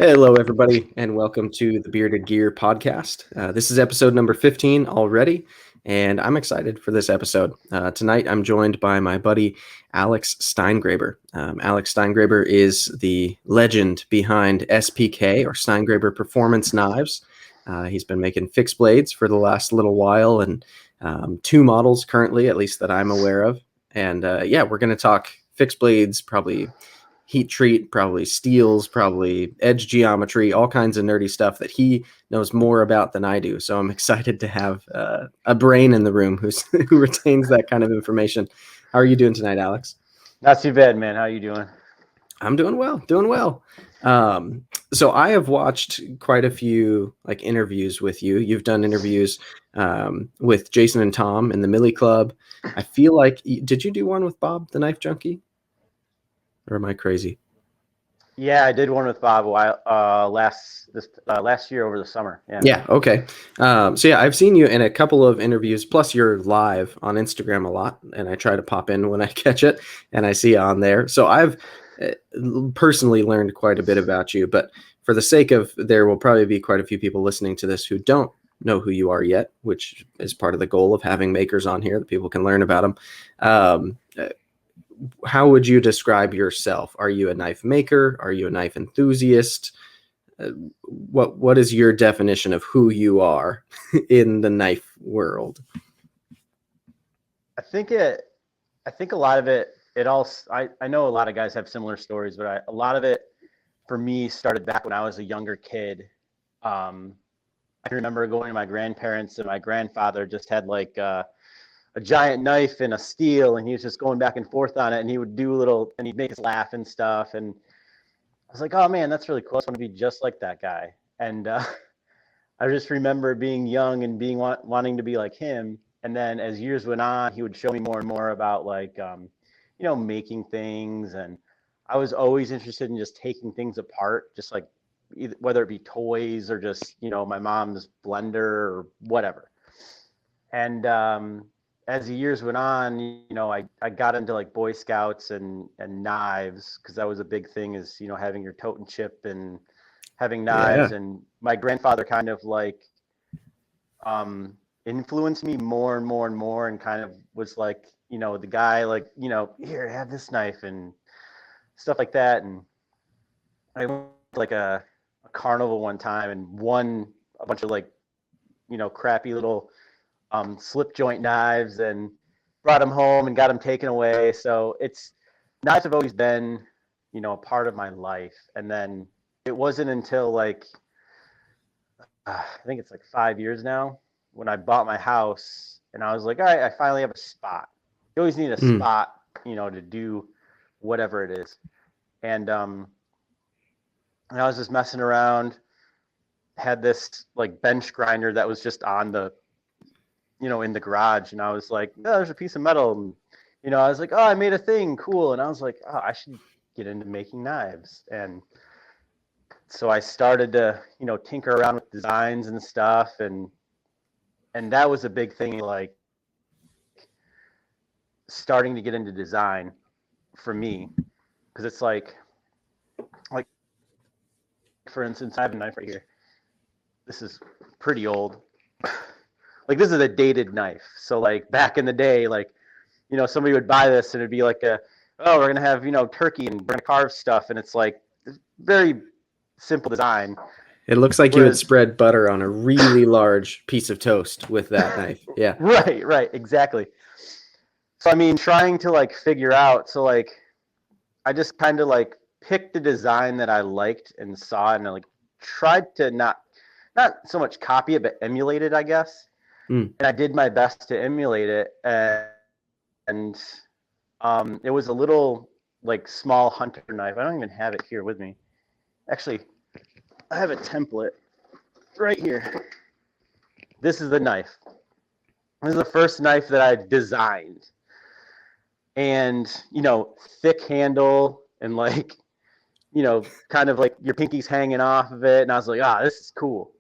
Hello, everybody, and welcome to the Bearded Gear podcast. This is episode number 15 already, and I'm excited for this episode. Tonight, I'm joined by my buddy, Alex Steingraber. Alex Steingraber is the legend behind SPK, or Steingraber Performance Knives. He's been making fixed blades for the last little while, and two models currently, at least that I'm aware of. And we're going to talk fixed blades, probably heat treat, probably steels, probably edge geometry, all kinds of nerdy stuff that he knows more about than I do. So I'm excited to have a brain in the room who retains that kind of information. How are you doing tonight, Alex? Not too bad, man. How you doing? I'm doing well. So I have watched quite a few interviews with you. You've done interviews with Jason and Tom in the Millie Club. I feel like, did you do one with Bob, the Knife Junkie? Or am I crazy? Yeah, I did one with Bob last year over the summer. Yeah. Okay. I've seen you in a couple of interviews. Plus, you're live on Instagram a lot, and I try to pop in when I catch it, and I see you on there. So I've personally learned quite a bit about you. But for the sake of, there will probably be quite a few people listening to this who don't know who you are yet, which is part of the goal of having makers on here that people can learn about them. How would you describe yourself? Are you a knife maker? Are you a knife enthusiast? What is your definition of who you are in the knife world? I think a lot of it all. I know a lot of guys have similar stories, but a lot of it for me started back when I was a younger kid. I can remember going to my grandparents, and my grandfather just had like a giant knife and a steel, and he was just going back and forth on it, and he would and he'd make us laugh and stuff. And I was like, oh man, that's really cool. I just want to be just like that guy. And I just remember being young and wanting to be like him. And then as years went on, he would show me more and more about making things. And I was always interested in just taking things apart, just like whether it be toys or just, my mom's blender or whatever. And as the years went on, I got into like Boy Scouts and knives, because that was a big thing, is, having your tote and chip and having knives. Yeah. And my grandfather kind of influenced me more and more and more, and kind of was like, the guy, like, here, have this knife and stuff like that. And I went to like a carnival one time and won a bunch of crappy little slip joint knives, and brought them home and got them taken away. So knives have always been, a part of my life. And then it wasn't until I think it's like 5 years now, when I bought my house, and I was like, all right, I finally have a spot. You always need a spot, to do whatever it is. And I was just messing around, had this like bench grinder that was just on the, in the garage. And I was like, oh, there's a piece of metal. And, I was like, oh, I made a thing. Cool. And I was like, oh, I should get into making knives. And so I started to, tinker around with designs and stuff. And that was a big thing, like starting to get into design for me. Because it's like, for instance, I have a knife right here. This is pretty old. Like, this is a dated knife. So like back in the day, somebody would buy this and it'd be like we're going to have, turkey and we're going to carve stuff. And it's like very simple design. It looks like you would spread butter on a really large piece of toast with that knife. Yeah. Right. Exactly. So, I mean, trying to figure out, so I just kind of picked a design that I liked and saw, and I tried to not so much copy it, but emulate it, I guess. And I did my best to emulate it. And it was a little small hunter knife. I don't even have it here with me. Actually, I have a template right here. This is the knife. This is the first knife that I designed. And, thick handle and kind of your pinky's hanging off of it. And I was like, this is cool.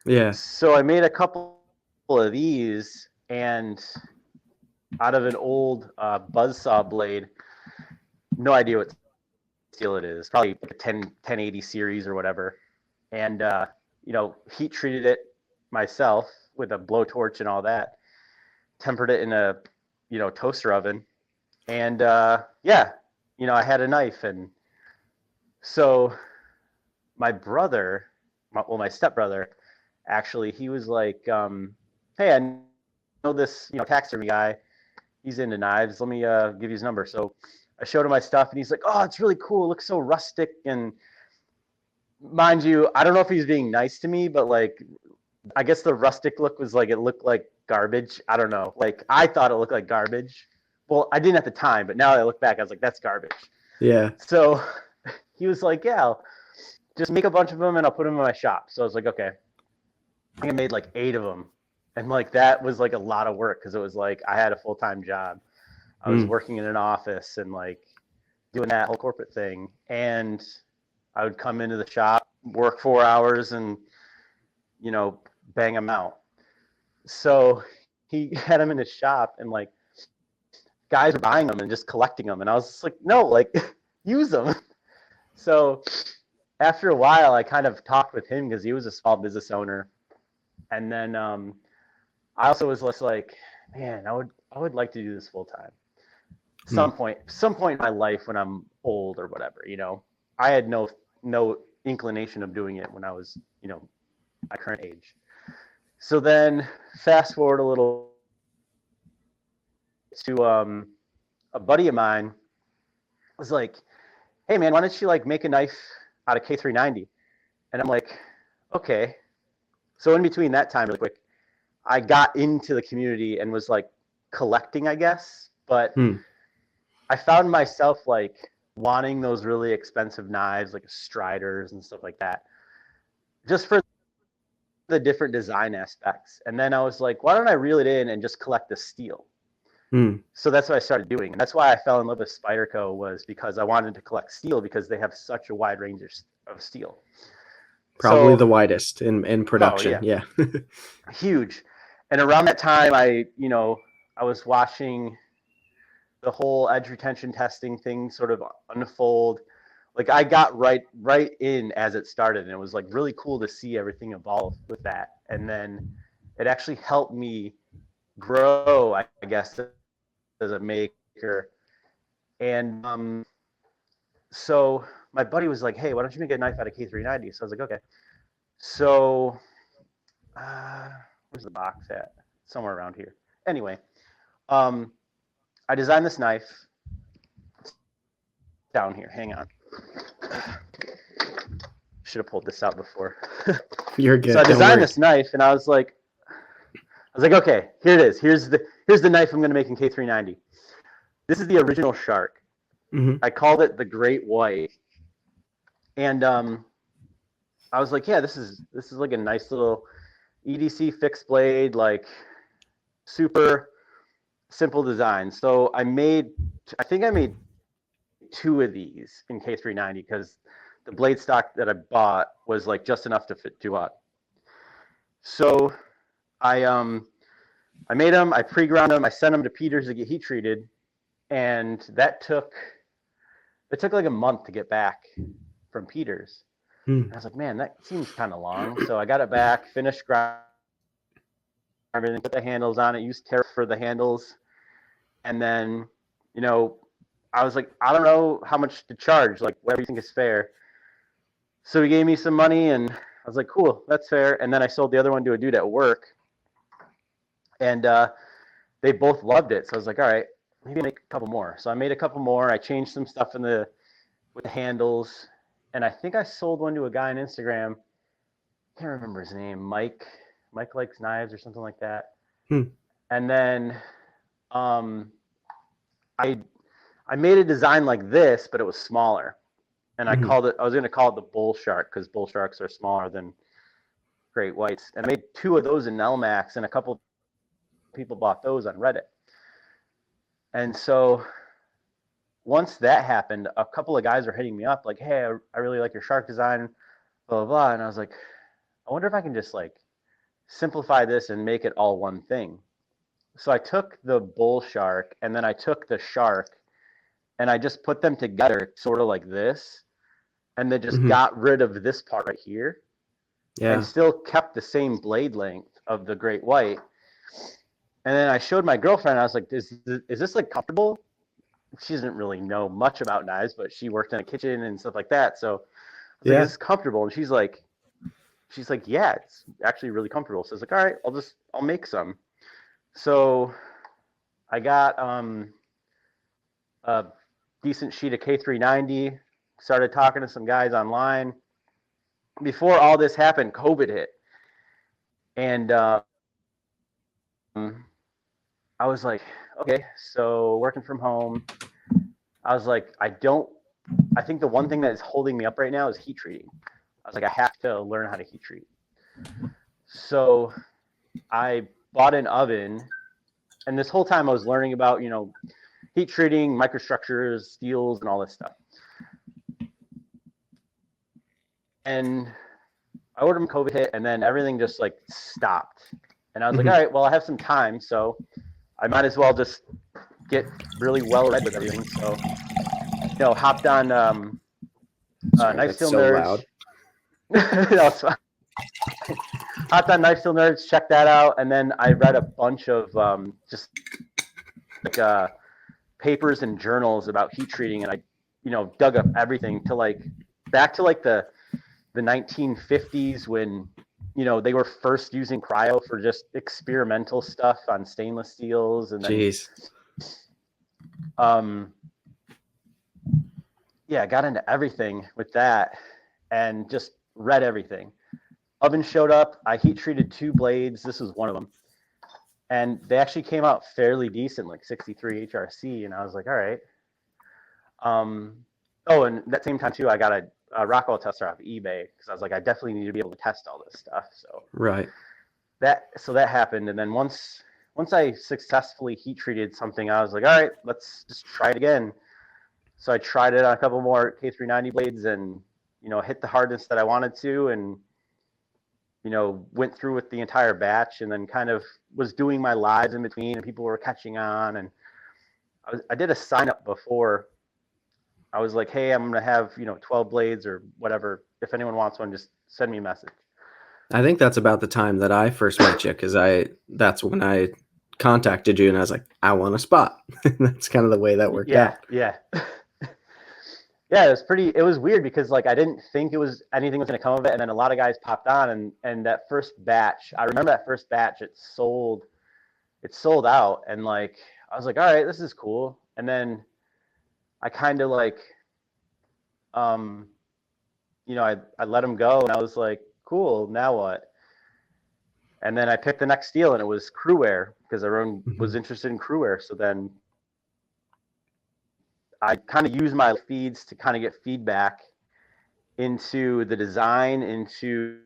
Yeah. So I made a couple of these, and out of an old buzzsaw blade, no idea what steel it is, probably like a 1080 series or whatever. and heat treated it myself with a blowtorch and all that, tempered it in a toaster oven, and I had a knife. And so my brother, my stepbrother, actually, he was like, hey, I know this taxidermy guy, he's into knives, let me give you his number. So I showed him my stuff, and he's like, oh, it's really cool, it looks so rustic. And mind you, I don't know if he's being nice to me, but like, I guess the rustic look was like, it looked like garbage. I don't know. Like, I thought it looked like garbage. Well, I didn't at the time, but now that I look back, I was like, that's garbage. Yeah. So he was like, yeah, I'll just make a bunch of them and I'll put them in my shop. So I was like, okay. I think I made like 8 of them. And like, that was like a lot of work, because it was like, I had a full-time job. I was working in an office and like doing that whole corporate thing. And I would come into the shop, work 4 hours, and, bang them out. So he had them in his shop, and like, guys were buying them and just collecting them. And I was just like, no, like, use them. So after a while, I kind of talked with him, because he was a small business owner. And then I also was just like, man, I would like to do this full time. Some point in my life when I'm old or whatever, I had no inclination of doing it when I was, my current age. So then fast forward a little to a buddy of mine was like, hey man, why don't you like make a knife out of K390? And I'm like, okay. So in between that time, really quick, I got into the community and was like collecting, I guess. But I found myself like wanting those really expensive knives, like Striders and stuff like that, just for the different design aspects. And then I was like, why don't I reel it in and just collect the steel? So that's what I started doing. And that's why I fell in love with Spyderco, was because I wanted to collect steel, because they have such a wide range of steel. Probably the widest in production. Oh, yeah. Huge. And around that time, I was watching the whole edge retention testing thing sort of unfold. Like, I got right in as it started, and it was like really cool to see everything evolve with that. And then it actually helped me grow, I guess, as a maker. And so my buddy was like, hey, why don't you make a knife out of K390? So I was like, okay. So where's the box at? Somewhere around here. Anyway, I designed this knife. It's down here. Hang on. Should have pulled this out before. You're good. So I designed this knife, and I was like, okay, here it is. Here's the knife I'm going to make in K390. This is the original shark. I called it the Great White, and I was like, yeah, this is like a nice little EDC fixed blade, like super simple design. So I think I made 2 of these in K390, because the blade stock that I bought was like just enough to fit 2 out. So I made them, I pre-ground them, I sent them to Peters to get heat treated, and it took like a month to get back from Peters. I was like, man, that seems kind of long. So I got it back, finished grinding, everything, put the handles on it, used Terra for the handles. And then, I was like, I don't know how much to charge, like whatever you think is fair. So he gave me some money, and I was like, cool, that's fair. And then I sold the other one to a dude at work, and they both loved it. So I was like, all right, maybe make a couple more. So I made a couple more. I changed some stuff with the handles. And I think I sold one to a guy on Instagram. I can't remember his name. Mike Likes Knives or something like that. And then I made a design like this, but it was smaller. And I was going to call it the bull shark, because bull sharks are smaller than great whites. And I made 2 of those in Elmax, and a couple of people bought those on Reddit. And so once that happened, a couple of guys were hitting me up like, hey, I really like your shark design, blah, blah, blah. And I was like, I wonder if I can just like simplify this and make it all one thing. So I took the bull shark, and then I took the shark, and I just put them together sort of like this, and then just got rid of this part right here. Yeah. and still kept the same blade length of the Great White. And then I showed my girlfriend. I was like, is this like comfortable? She doesn't really know much about knives, but she worked in a kitchen and stuff like that. So I was like, Yeah. is this comfortable? And she's like, yeah, it's actually really comfortable. So I was like, all right, I'll make some. So I got a decent sheet of K390, started talking to some guys online. Before all this happened, COVID hit. And I was like, okay, so working from home, I was like, I think the one thing that is holding me up right now is heat treating. I was like, I have to learn how to heat treat. So I bought an oven, and this whole time I was learning about, heat treating, microstructures, steels, and all this stuff. And I ordered when COVID hit, and then everything just like stopped. And I was like, all right, well, I have some time, so I might as well just get really well read with everything. So, hopped on Knife Steel Nerds. Hopped on Knife Steel Nerds, checked that out, and then I read a bunch of just like papers and journals about heat treating, and I, dug up everything to back to the 1950s when they were first using cryo for just experimental stuff on stainless steels, and then Jeez. I got into everything with that and just read everything. Oven showed up. I heat treated 2 blades. This was one of them, and they actually came out fairly decent, like 63 HRC. And I was like, all right. Oh, and that same time too, I got a Rockwell tester off eBay because I was like, I definitely need to be able to test all this stuff. So Right. that happened, and then once I successfully heat treated something, I was like, all right, let's just try it again. So I tried it on a couple more K390 blades, and hit the hardness that I wanted to, and went through with the entire batch, and then kind of was doing my lives in between, and people were catching on, and I did a sign up before. I was like, hey, I'm going to have, 12 blades or whatever. If anyone wants one, just send me a message. I think that's about the time that I first met you, because that's when I contacted you and I was like, I want a spot. That's kind of the way that worked out. Yeah. Yeah, it was weird because I didn't think anything was going to come of it. And then a lot of guys popped on, and that first batch, I remember that first batch, it sold out. And I was like, all right, this is cool. And then I kind of I let them go, and I was like, cool, now what? And then I picked the next steel, and it was Crewware because everyone was interested in Crewware. So then I kind of use my feeds to kind of get feedback into the design, into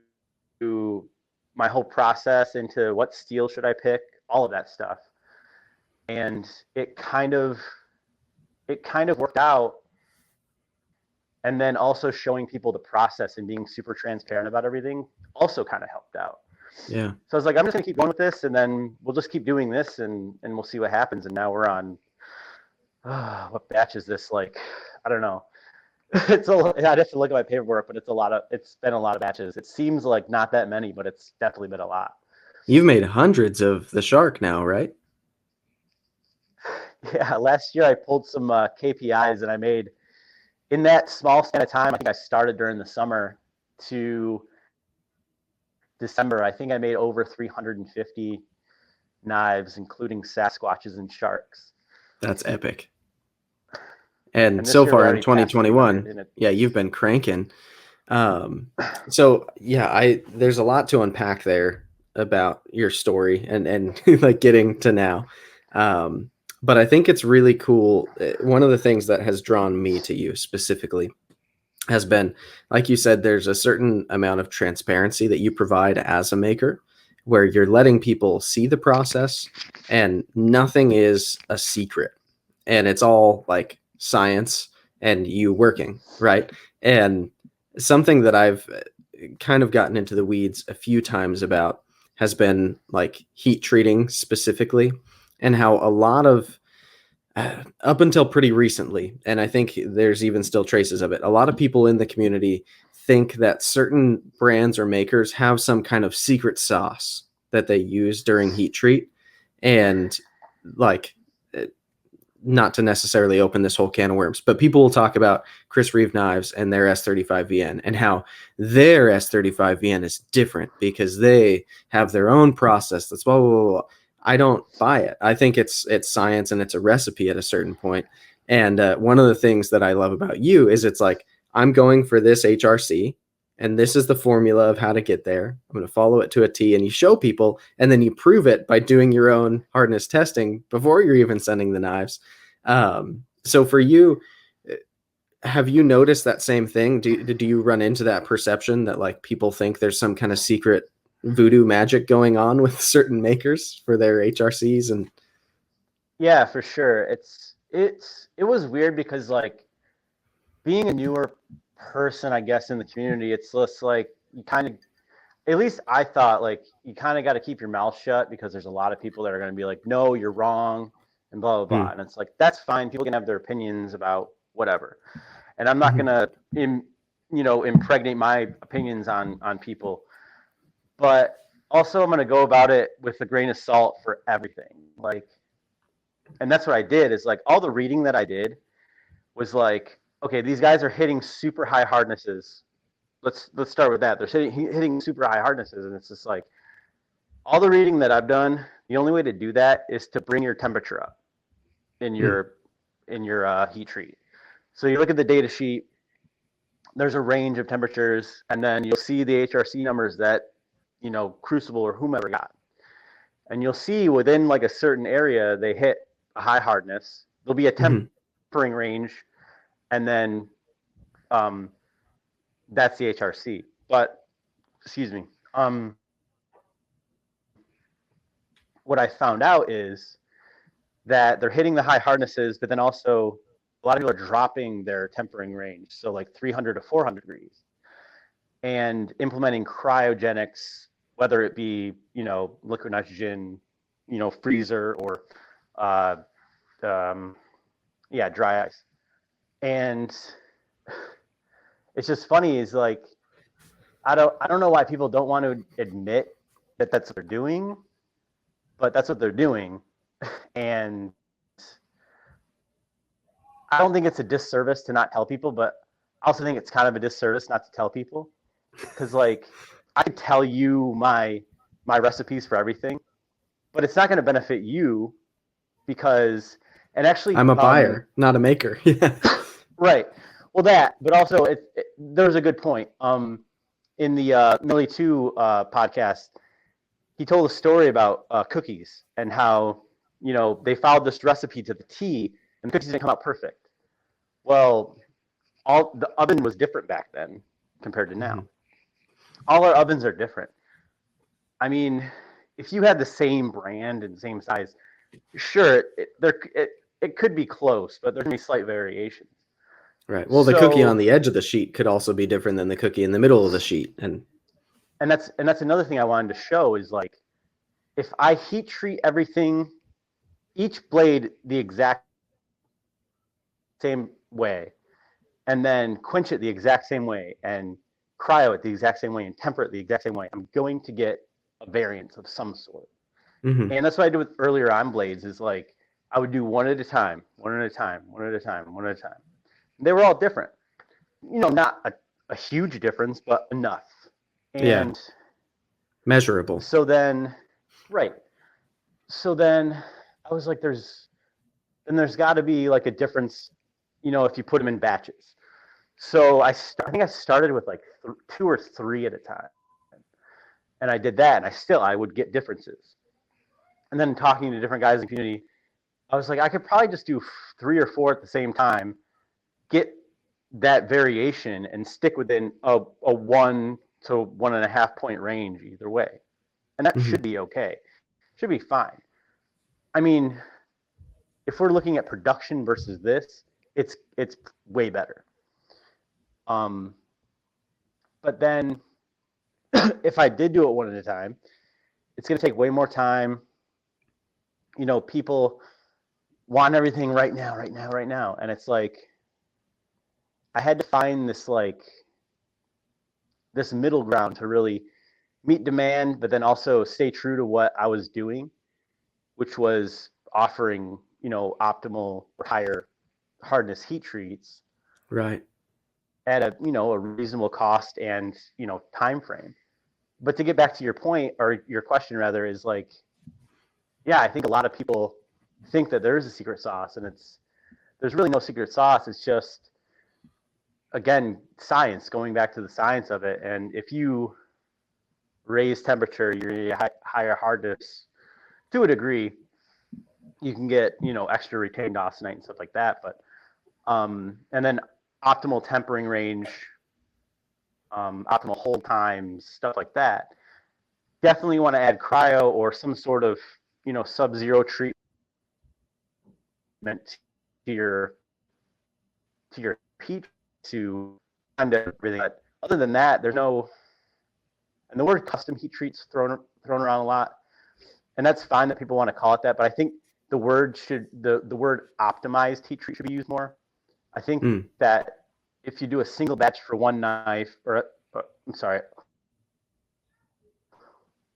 my whole process, into what steel should I pick, all of that stuff. And it kind of worked out. And then also showing people the process and being super transparent about everything also kind of helped out. Yeah. So I was like, I'm just going to keep going with this, and then we'll just keep doing this, and we'll see what happens. And now we're on, what batch is this? I don't know. I'd have to look at my paperwork, but it's been a lot of batches. It seems like not that many, but it's definitely been a lot. You've made hundreds of the Shark now, right? Yeah. Last year I pulled some KPIs, and I made, in that small span of time, I think I started during the summer to December, I think I made over 350 knives, including Sasquatches and sharks. That's epic. And this so year far we're in already past 300, 2021, yeah, you've been cranking. So yeah, there's a lot to unpack there about your story and getting to now. But I think it's really cool. One of the things that has drawn me to you specifically has been, like you said, there's a certain amount of transparency that you provide as a maker, where you're letting people see the process and nothing is a secret, and it's all like science and you working, right? And something that I've kind of gotten into the weeds a few times about has been heat treating specifically, and how a lot of up until pretty recently, and I think there's even still traces of it, a lot of people in the community think that certain brands or makers have some kind of secret sauce that they use during heat treat. And like, not to necessarily open this whole can of worms, but people will talk about Chris Reeve knives and their S35VN and how their S35VN is different because they have their own process that's blah, blah, blah, blah. I don't buy it. I think it's science and it's a recipe at a certain point. And one of the things that I love about you is it's like, I'm going for this HRC and this is the formula of how to get there. I'm going to follow it to a T, and you show people, and then you prove it by doing your own hardness testing before you're even sending the knives. So for you, have you noticed that same thing? Do you run into that perception that like people think there's some kind of secret voodoo magic going on with certain makers for their HRCs? And Yeah, for sure. It was weird because like being a newer person, I guess, in the community, it's just like you kind of, at least I thought, like you kind of got to keep your mouth shut because there's a lot of people that are going to be like, no, you're wrong, and blah blah blah. And it's like that's fine. People can have their opinions about whatever, and I'm not going to, impregnate my opinions on people. But also, I'm going to go about it with a grain of salt for everything. Like, and that's what I did. Is like all the reading that I did was like, okay, these guys are hitting super high hardnesses. Let's start with that. They're hitting super high hardnesses, and it's just like all the reading that I've done. The only way to do that is to bring your temperature up in your heat treat. So you look at the data sheet. There's a range of temperatures, and then you'll see the HRC numbers that Crucible or whomever got, and you'll see within like a certain area they hit a high hardness. There'll be a tempering range, and then that's the HRC. But excuse me. What I found out is that they're hitting the high hardnesses, but then also a lot of people are dropping their tempering range, so like 300 to 400 degrees, and implementing cryogenics, whether it be liquid nitrogen, freezer, or dry ice. And it's just funny is like I don't know why people don't want to admit that that's what they're doing, but that's what they're doing. And I don't think it's a disservice to not tell people, but I also think it's kind of a disservice not to tell people, because like I could tell you my recipes for everything, but it's not going to benefit you because, and actually I'm a buyer, not a maker. Yeah. Right. Well, but also there's a good point. In the Millie 2 podcast, he told a story about cookies and how they followed this recipe to the T, and the cookies didn't come out perfect. Well, all the oven was different back then compared to now. All our ovens are different. I mean, if you had the same brand and same size, sure, it could be close, but there's going to be slight variations. Right. Well, the cookie on the edge of the sheet could also be different than the cookie in the middle of the sheet. And that's another thing I wanted to show is like, if I heat treat everything, each blade the exact same way, and then quench it the exact same way, and cryo it the exact same way, and temper it the exact same way, I'm going to get a variance of some sort. And that's what I did with earlier on blades is like, I would do one at a time, one at a time, one at a time, one at a time. They were all different. Not a huge difference, but enough. And measurable. So then, right. So then I was like, there's got to be like a difference, if you put them in batches. So I think I started with like 2 or 3 at a time. And I did that, and I would get differences. And then talking to different guys in the community, I was like, I could probably just do 3 or 4 at the same time, get that variation, and stick within a 1 to 1.5 point range either way. And that should be okay. Should be fine. I mean, if we're looking at production versus this, it's way better. But then if I did do it one at a time, it's going to take way more time. People want everything right now. And it's like, I had to find this like this middle ground to really meet demand, but then also stay true to what I was doing, which was offering, optimal or higher hardness heat treats Right. at a reasonable cost and, time frame. But to get back to your point, or your question rather, is like, yeah, I think a lot of people think that there is a secret sauce, and there's really no secret sauce. It's just, again, science, going back to the science of it. And if you raise temperature, your higher hardness to a degree, you can get, extra retained austenite and stuff like that. But and then optimal tempering range, optimal hold times, stuff like that. Definitely want to add cryo or some sort of, sub-zero treatment to your heat to kind of everything. But other than that, there's no, and the word custom heat treats thrown around a lot, and that's fine that people want to call it that. But I think the word optimized heat treat should be used more. I think that if you do a single batch for one knife,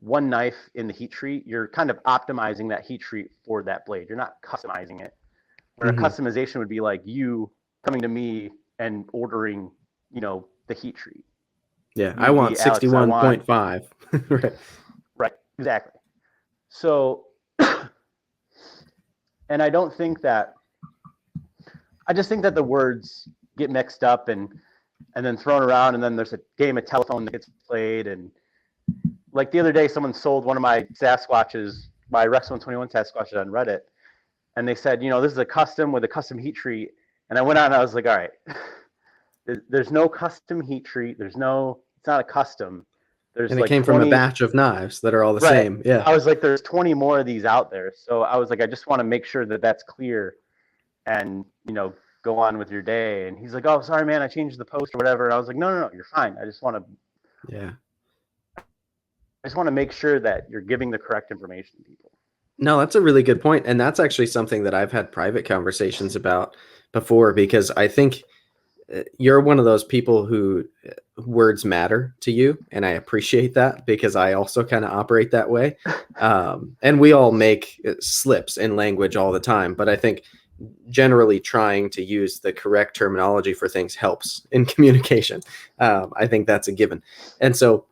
one knife in the heat treat, you're kind of optimizing that heat treat for that blade. You're not customizing it. Where a customization would be like you coming to me and ordering, the heat treat. Yeah, I want 61.5. Right. Right, exactly. So, and I just think that the words get mixed up and then thrown around, and then there's a game of telephone that gets played. And like the other day, someone sold one of my Sasquatches, my Rex 121 Sasquatches on Reddit, and they said, this is a custom with a custom heat treat. And I went on and I was like, all right, there's no custom heat treat. It's not a custom. There's And it like came 20, from a batch of knives that are all the same. Yeah. I was like, there's 20 more of these out there. So I was like, I just want to make sure that that's clear and, go on with your day. And he's like, oh, sorry, man, I changed the post or whatever. And I was like, no, you're fine. I just want to make sure that you're giving the correct information to people. No, that's a really good point. And that's actually something that I've had private conversations about before, because I think you're one of those people who words matter to you. And I appreciate that, because I also kind of operate that way. And we all make slips in language all the time. But I think generally trying to use the correct terminology for things helps in communication. I think that's a given. And so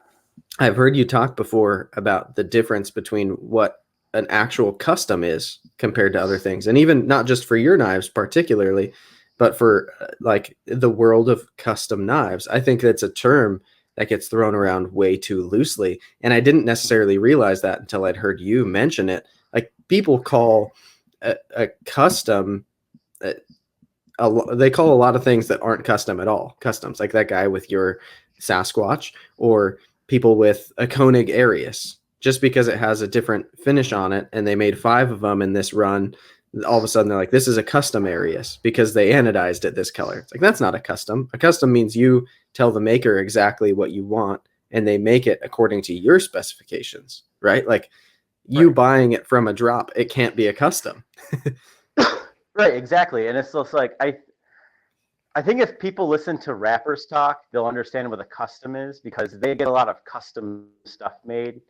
I've heard you talk before about the difference between what an actual custom is compared to other things. And even not just for your knives particularly, but for like the world of custom knives. I think that's a term that gets thrown around way too loosely. And I didn't necessarily realize that until I'd heard you mention it. Like, people call a custom, they call a lot of things that aren't custom at all customs, like that guy with your Sasquatch, or people with a Koenig Arius. Just because it has a different finish on it and they made 5 of them in this run, all of a sudden they're like, this is a custom Arius because they anodized it this color. It's like, that's not a custom. A custom means you tell the maker exactly what you want and they make it according to your specifications, right? Like, you buying it from a drop, it can't be a custom. Right, exactly. And it's just like, I think if people listen to rappers talk, they'll understand what a custom is, because they get a lot of custom stuff made,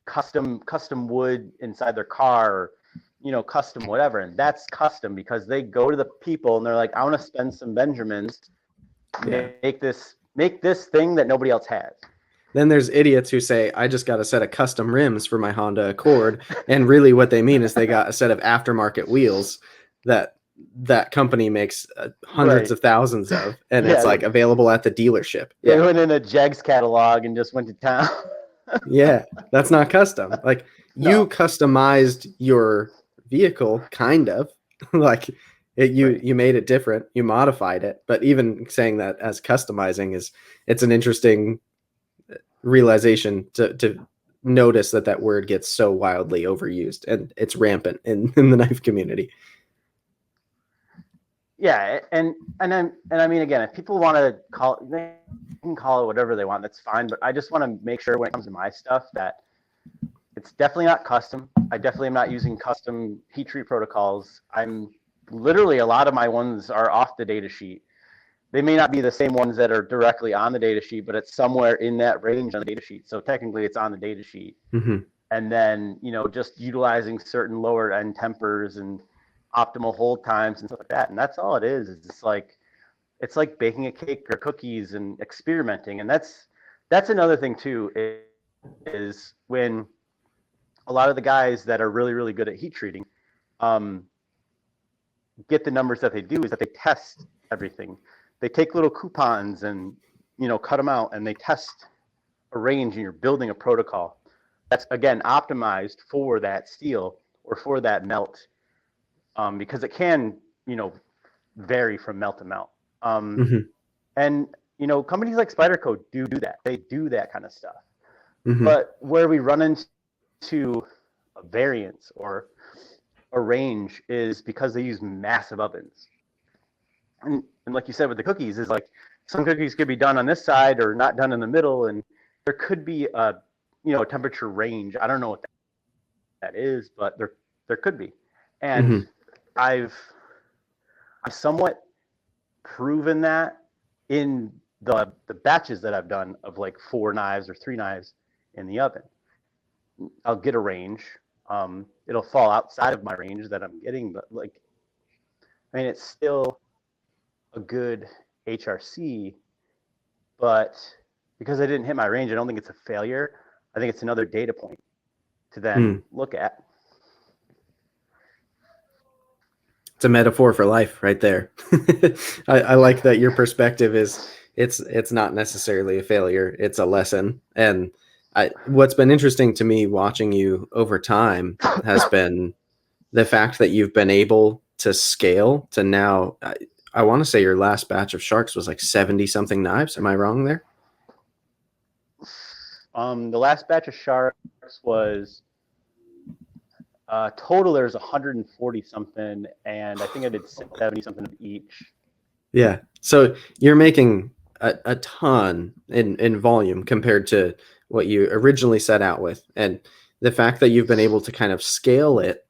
custom wood inside their car, or, custom whatever. And that's custom because they go to the people and they're like, I want to spend some Benjamins, make this thing that nobody else has. Then there's idiots who say, I just got a set of custom rims for my Honda Accord. And really what they mean is they got a set of aftermarket wheels that company makes hundreds of thousands of. And it's like available at the dealership. They went in a Jegs catalog and just went to town. Yeah, that's not custom. Like, you customized your vehicle, kind of. Like, you made it different. You modified it. But even saying that as customizing it's an interesting realization to notice that word gets so wildly overused, and it's rampant in the knife community. Yeah, and I mean, again, if people want to they can call it whatever they want, that's fine. But I just want to make sure when it comes to my stuff that it's definitely not custom. I definitely am not using custom heat treat protocols. I'm literally, a lot of my ones are off the data sheet. they may not be the same ones that are directly on the data sheet, but it's somewhere in that range on the data sheet. So technically it's on the data sheet. Mm-hmm. And then, just utilizing certain lower end tempers and optimal hold times and stuff like that. And that's all it is. It's like baking a cake or cookies and experimenting. And that's another thing too, is when a lot of the guys that are really, really good at heat treating um, get the numbers that they do is that they test everything. They take little coupons and, cut them out, and they test a range, and you're building a protocol that's, again, optimized for that steel or for that melt, because it can, vary from melt to melt. Mm-hmm. And, companies like Spyderco do that. They do that kind of stuff. Mm-hmm. But where we run into a variance or a range is because they use massive ovens. And like you said with the cookies, is like some cookies could be done on this side or not done in the middle, and there could be a temperature range. I don't know what that is, but there could be. And Mm-hmm. I've somewhat proven that in the batches that I've done of like 4 knives or 3 knives in the oven. I'll get a range. It'll fall outside of my range that I'm getting, but it's still a good HRC, but because I didn't hit my range, I don't think it's a failure. I think it's another data point to then look at. It's a metaphor for life right there. I like that your perspective is it's not necessarily a failure, it's a lesson. And what's been interesting to me watching you over time has been the fact that you've been able to scale to now. I want to say your last batch of sharks was like 70 something knives. Am I wrong there? The last batch of sharks was total. There's 140 something, and I think I did 70 something of each. Yeah. So you're making a ton in volume compared to what you originally set out with. And the fact that you've been able to kind of scale it,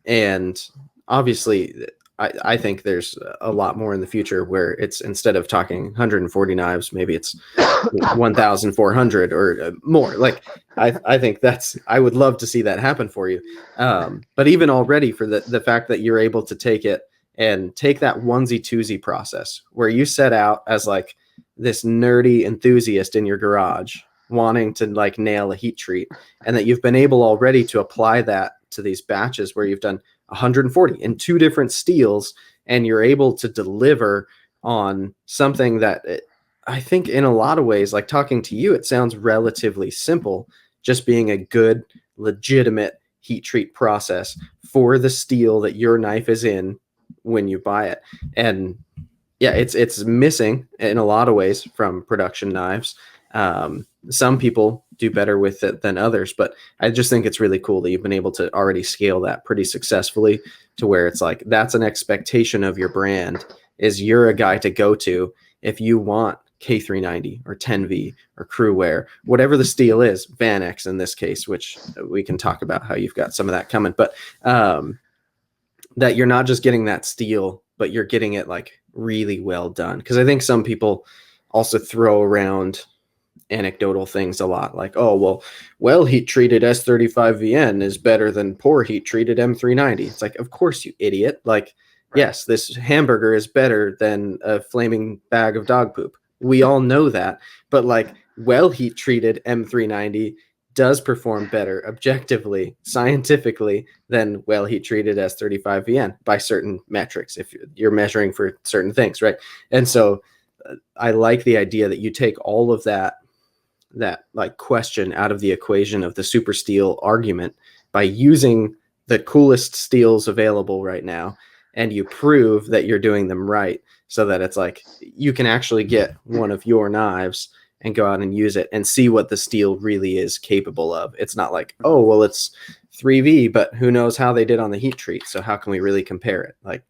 and obviously I think there's a lot more in the future where it's, instead of talking 140 knives, maybe it's 1,400 or more. Like I think I would love to see that happen for you. But even already, for the fact that you're able to take it and take that onesie twosie process where you set out as like this nerdy enthusiast in your garage wanting to like nail a heat treat, and that you've been able already to apply that to these batches where you've done 140 in 2 different steels, and you're able to deliver on something that I think in a lot of ways, like talking to you, it sounds relatively simple, just being a good, legitimate heat treat process for the steel that your knife is in when you buy it. And yeah, it's missing in a lot of ways from production knives. Some people do better with it than others, but I just think it's really cool that you've been able to already scale that pretty successfully to where it's like that's an expectation of your brand, is you're a guy to go to if you want K390 or 10V or Crewwear, whatever the steel is, Vanex in this case, which we can talk about how you've got some of that coming, but that you're not just getting that steel, but you're getting it like really well done. Because I think some people also throw around anecdotal things a lot, like, oh, well heat treated S35VN is better than poor heat treated M390. It's like, of course, you idiot. Like, right. Yes, this hamburger is better than a flaming bag of dog poop. We all know that, but like, well heat treated M390 does perform better objectively, scientifically, than well heat treated S35VN by certain metrics, if you're measuring for certain things, right? And so I like the idea that you take all of that like question out of the equation of the super steel argument by using the coolest steels available right now, and you prove that you're doing them right, so that it's like you can actually get one of your knives and go out and use it and see what the steel really is capable of. It's not like, oh, well, it's 3V, but who knows how they did on the heat treat, so how can we really compare it? Like,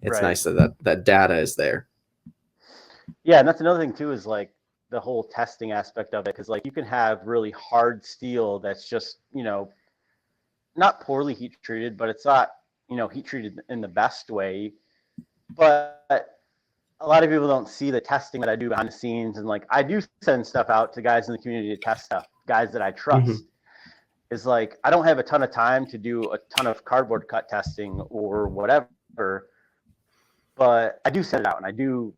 it's right. Nice that data is there. Yeah, and that's another thing too, is like the whole testing aspect of it, because like you can have really hard steel that's just not poorly heat treated, but it's not heat treated in the best way, but a lot of people don't see the testing that I do behind the scenes, and like I do send stuff out to guys in the community to test stuff, guys that I trust. Is like I don't have a ton of time to do a ton of cardboard cut testing or whatever, but I do send it out and I do,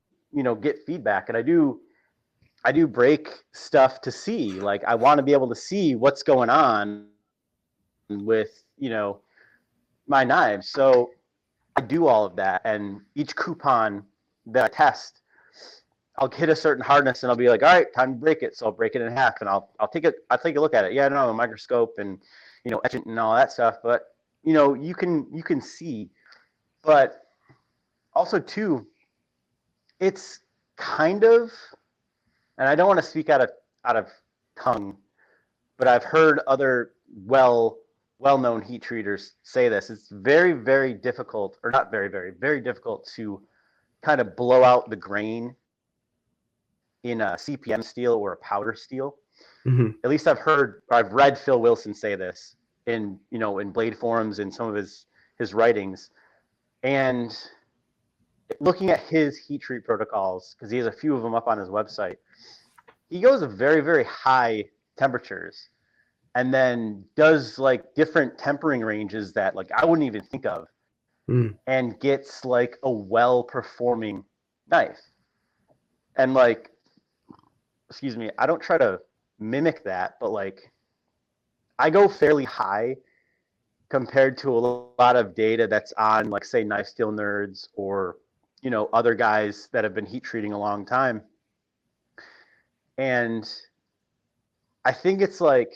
get feedback, and I do break stuff to see. Like I want to be able to see what's going on with, my knives. So I do all of that, and each coupon that I test, I'll hit a certain hardness and I'll be like, all right, time to break it. So I'll break it in half and I'll take a look at it. Yeah, no, a microscope and, etch it and all that stuff. But, you can see, but also too, it's kind of, and I don't want to speak out of tongue, but I've heard other well-known heat treaters say this. It's very, very difficult, or not very, very, very difficult to kind of blow out the grain in a CPM steel or a powder steel. At least I've read Phil Wilson say this in blade forums in some of his writings, and looking at his heat treat protocols, because he has a few of them up on his website, he goes to very, very high temperatures and then does like different tempering ranges that like I wouldn't even think of, and gets like a well-performing knife. And like, excuse me, I don't try to mimic that, but like I go fairly high compared to a lot of data that's on, like, say, Knife Steel Nerds or, other guys that have been heat treating a long time. And I think it's like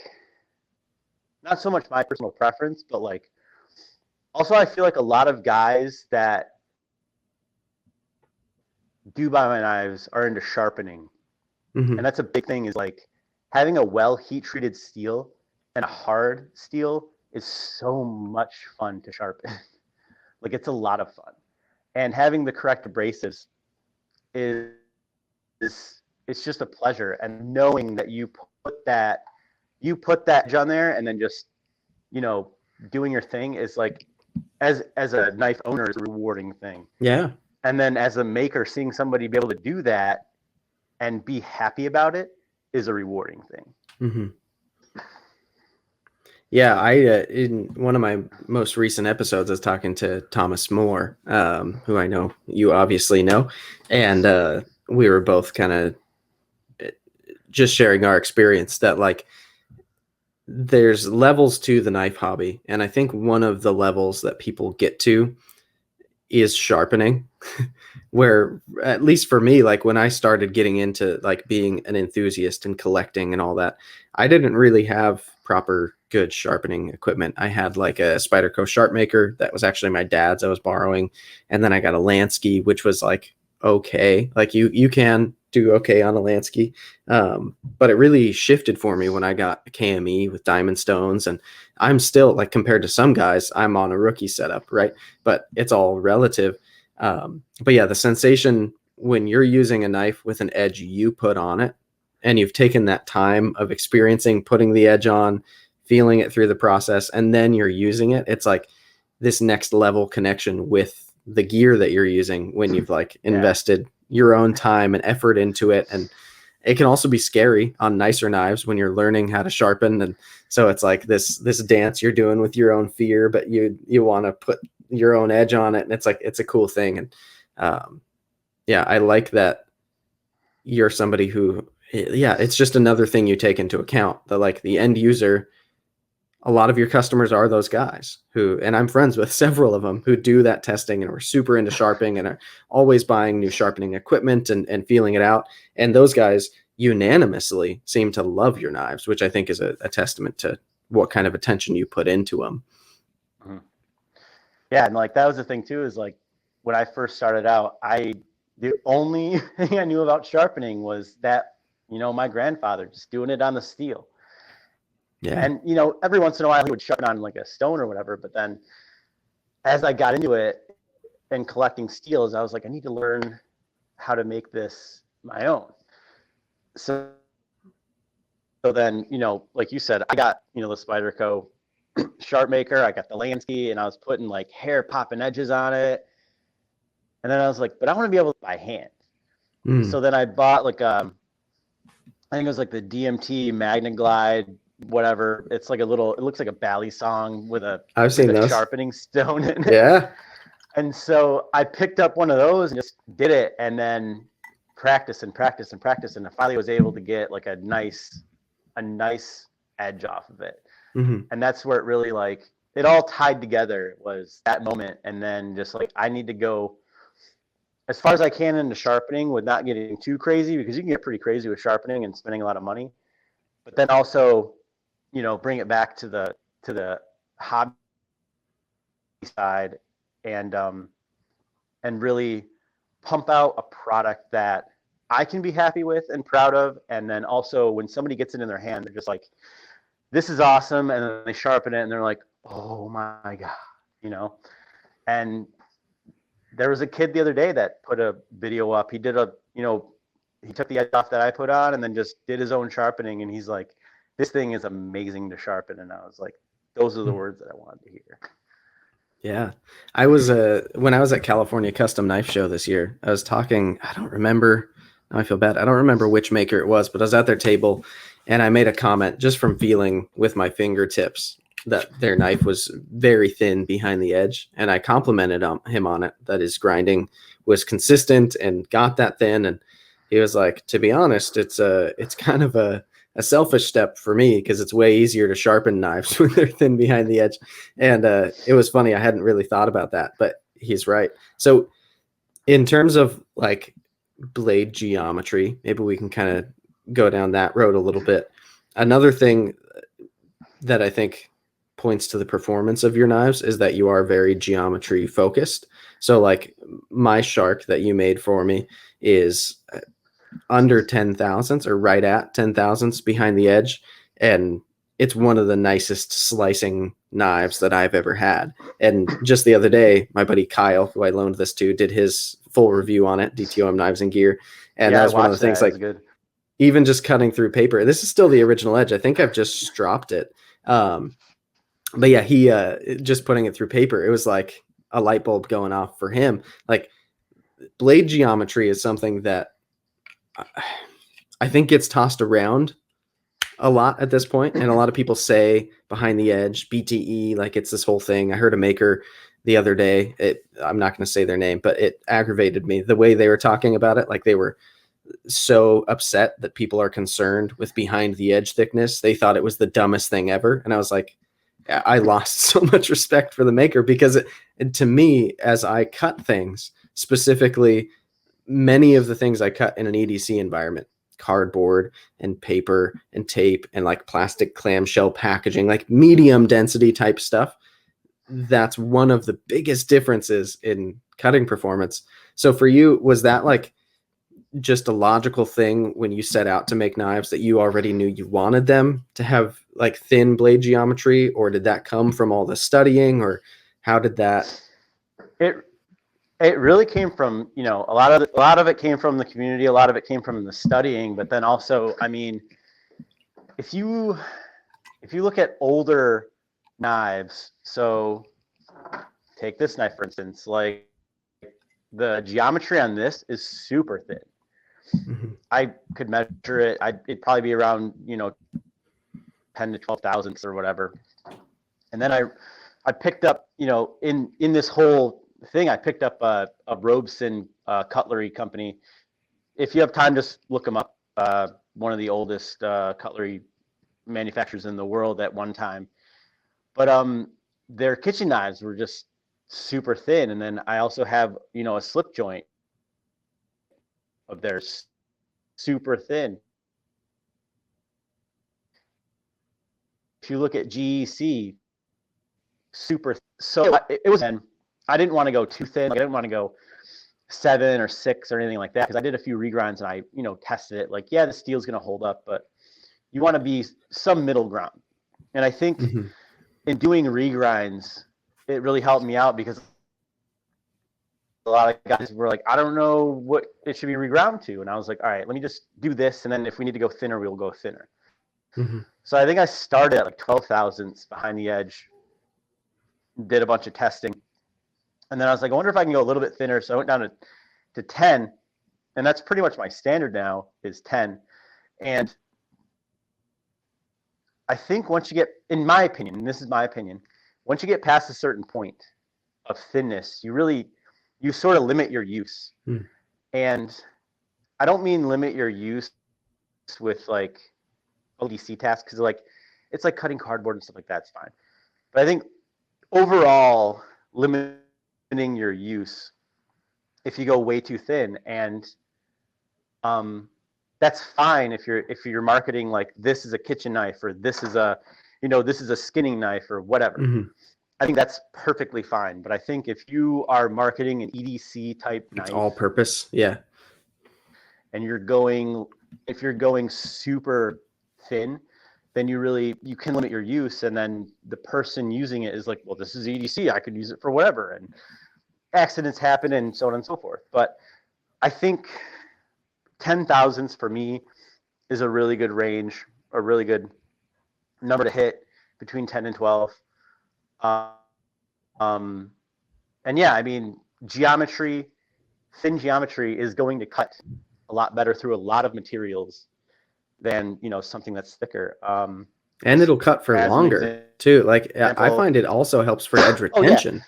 not so much my personal preference, but like also I feel like a lot of guys that do buy my knives are into sharpening. And that's a big thing, is like having a well heat treated steel and a hard steel is so much fun to sharpen. Like it's a lot of fun. And having the correct abrasives is it's just a pleasure. And knowing that you put that edge on there and then just, doing your thing is like, as a knife owner, is a rewarding thing. Yeah. And then as a maker, seeing somebody be able to do that and be happy about it is a rewarding thing. Yeah, I in one of my most recent episodes, I was talking to Thomas Moore, who I know you obviously know, and we were both kind of just sharing our experience that like there's levels to the knife hobby, and I think one of the levels that people get to is sharpening. Where, at least for me, like when I started getting into like being an enthusiast and collecting and all that, I didn't really have proper good sharpening equipment. I had like a Spyderco sharp maker that was actually my dad's I was borrowing, and then I got a Lansky, which was like okay, like you can do okay on a Lansky, but it really shifted for me when I got a KME with diamond stones, and I'm still like, compared to some guys, I'm on a rookie setup, right? But it's all relative. But yeah, the sensation when you're using a knife with an edge you put on it, and you've taken that time of experiencing putting the edge on, feeling it through the process, and then you're using it, it's like this next level connection with the gear that you're using when you've like invested your own time and effort into it. And it can also be scary on nicer knives when you're learning how to sharpen. And so it's like this dance you're doing with your own fear, but you want to put your own edge on it. And it's like, it's a cool thing. And yeah, I like that you're somebody who, yeah, it's just another thing you take into account, that like the end user, a lot of your customers are those guys who, and I'm friends with several of them who do that testing and are super into sharpening and are always buying new sharpening equipment and feeling it out. And those guys unanimously seem to love your knives, which I think is a testament to what kind of attention you put into them. Yeah. And like, that was the thing too, is like when I first started out, the only thing I knew about sharpening was that, my grandfather just doing it on the steel. Yeah. And, every once in a while he would sharpen on like a stone or whatever. But then as I got into it and collecting steels, I was like, I need to learn how to make this my own. So then, like you said, I got, the Spyderco sharp maker, I got the Lansky, and I was putting like hair popping edges on it. And then I was like, but I want to be able to by hand. Mm. So then I bought like I think it was like the DMT Magna Glide, whatever. It's like a little, it looks like a bally song I've with seen a those. sharpening stone in it. Yeah. And so I picked up one of those and just did it, and then practice and practice and practice, and I finally was able to get like a nice edge off of it. Hmm. And that's where it really like it all tied together was that moment, and then just like I need to go as far as I can into sharpening with not getting too crazy, because you can get pretty crazy with sharpening and spending a lot of money, but then also, bring it back to the hobby side, and and really pump out a product that I can be happy with and proud of. And then also when somebody gets it in their hand, they're just like, this is awesome. And then they sharpen it and they're like, oh my God, you know? And there was a kid the other day that put a video up. He did he took the edge off that I put on and then just did his own sharpening. And he's like, this thing is amazing to sharpen. And I was like, those are the words that I wanted to hear. Yeah. I was when I was at California Custom Knife Show this year, I was talking, I don't remember, now I feel bad. I don't remember which maker it was, but I was at their table and I made a comment just from feeling with my fingertips that their knife was very thin behind the edge, and I complimented him on it, that his grinding was consistent and got that thin. And he was like, to be honest, it's kind of a selfish step for me because it's way easier to sharpen knives when they're thin behind the edge. And it was funny. I hadn't really thought about that, but he's right. So in terms of like blade geometry, maybe we can kind of go down that road a little bit. Another thing that I think points to the performance of your knives is that you are very geometry focused. So like my shark that you made for me is under 10 thousandths or right at 10 thousandths behind the edge. And it's one of the nicest slicing knives that I've ever had. And just the other day, my buddy Kyle, who I loaned this to, did his full review on it, DTOM Knives and Gear. And Yeah, that I was one of the watched things, that. It like was good. even just cutting through paper, this is still the original edge. I think I've just stropped it. But yeah, he just putting it through paper, it was like a light bulb going off for him. Like blade geometry is something that I think gets tossed around a lot at this point, and a lot of people say behind the edge, BTE, like it's this whole thing. I heard a maker the other day. I'm not going to say their name, but it aggravated me the way they were talking about it. Like they were so upset that people are concerned with behind the edge thickness. They thought it was the dumbest thing ever, and I was like, I lost so much respect for the maker because to me, as I cut things, specifically many of the things I cut in an EDC environment, cardboard and paper and tape and like plastic clamshell packaging, like medium density type stuff, that's one of the biggest differences in cutting performance. So for you, was that like just a logical thing when you set out to make knives that you already knew you wanted them to have like thin blade geometry, or did that come from all the studying, or how did that? It it really came from, a lot of it came from the community, a lot of it came from the studying, but then also, I mean, if you look at older knives, so take this knife for instance, like the geometry on this is super thin. Mhm. I could measure it. It'd probably be around 10 to 12 thousandths or whatever. And then I picked up in this whole thing, I picked up a Robeson cutlery company. If you have time, just look them up. One of the oldest cutlery manufacturers in the world at one time. But their kitchen knives were just super thin. And then I also have a slip joint of theirs, super thin. If you look at GEC, super. So it was. And I didn't want to go too thin. Like, I didn't want to go 7 or 6 or anything like that, because I did a few regrinds and I tested it. Like, yeah, the steel's going to hold up, but you want to be some middle ground. And I think Mm-hmm. in doing regrinds, it really helped me out, because a lot of guys were like, I don't know what it should be reground to. And I was like, all right, let me just do this. And then if we need to go thinner, we'll go thinner. Mm-hmm. So I think I started at like 12 thousandths behind the edge, did a bunch of testing. And then I was like, I wonder if I can go a little bit thinner. So I went down to 10. and that's pretty much my standard now is 10. And I think once you get, in my opinion, and this is my opinion, once you get past a certain point of thinness, you sort of limit your use. And I don't mean limit your use with like ODC tasks, because like it's like cutting cardboard and stuff like that. It's fine. But I think overall limiting your use if you go way too thin, and that's fine if you're marketing like this is a kitchen knife, or this is a skinning knife or whatever. I think that's perfectly fine. But I think if you are marketing an EDC type knife, all purpose, yeah, and if you're going super thin, then you can limit your use, and then the person using it is like, well, this is EDC, I could use it for whatever, and accidents happen and so on and so forth. But I think 10 thousandths for me is a really good range, a really good number to hit, between 10 and 12. And yeah, I mean, thin geometry is going to cut a lot better through a lot of materials than something that's thicker. And it'll cut for longer too. Like I find it also helps for edge retention.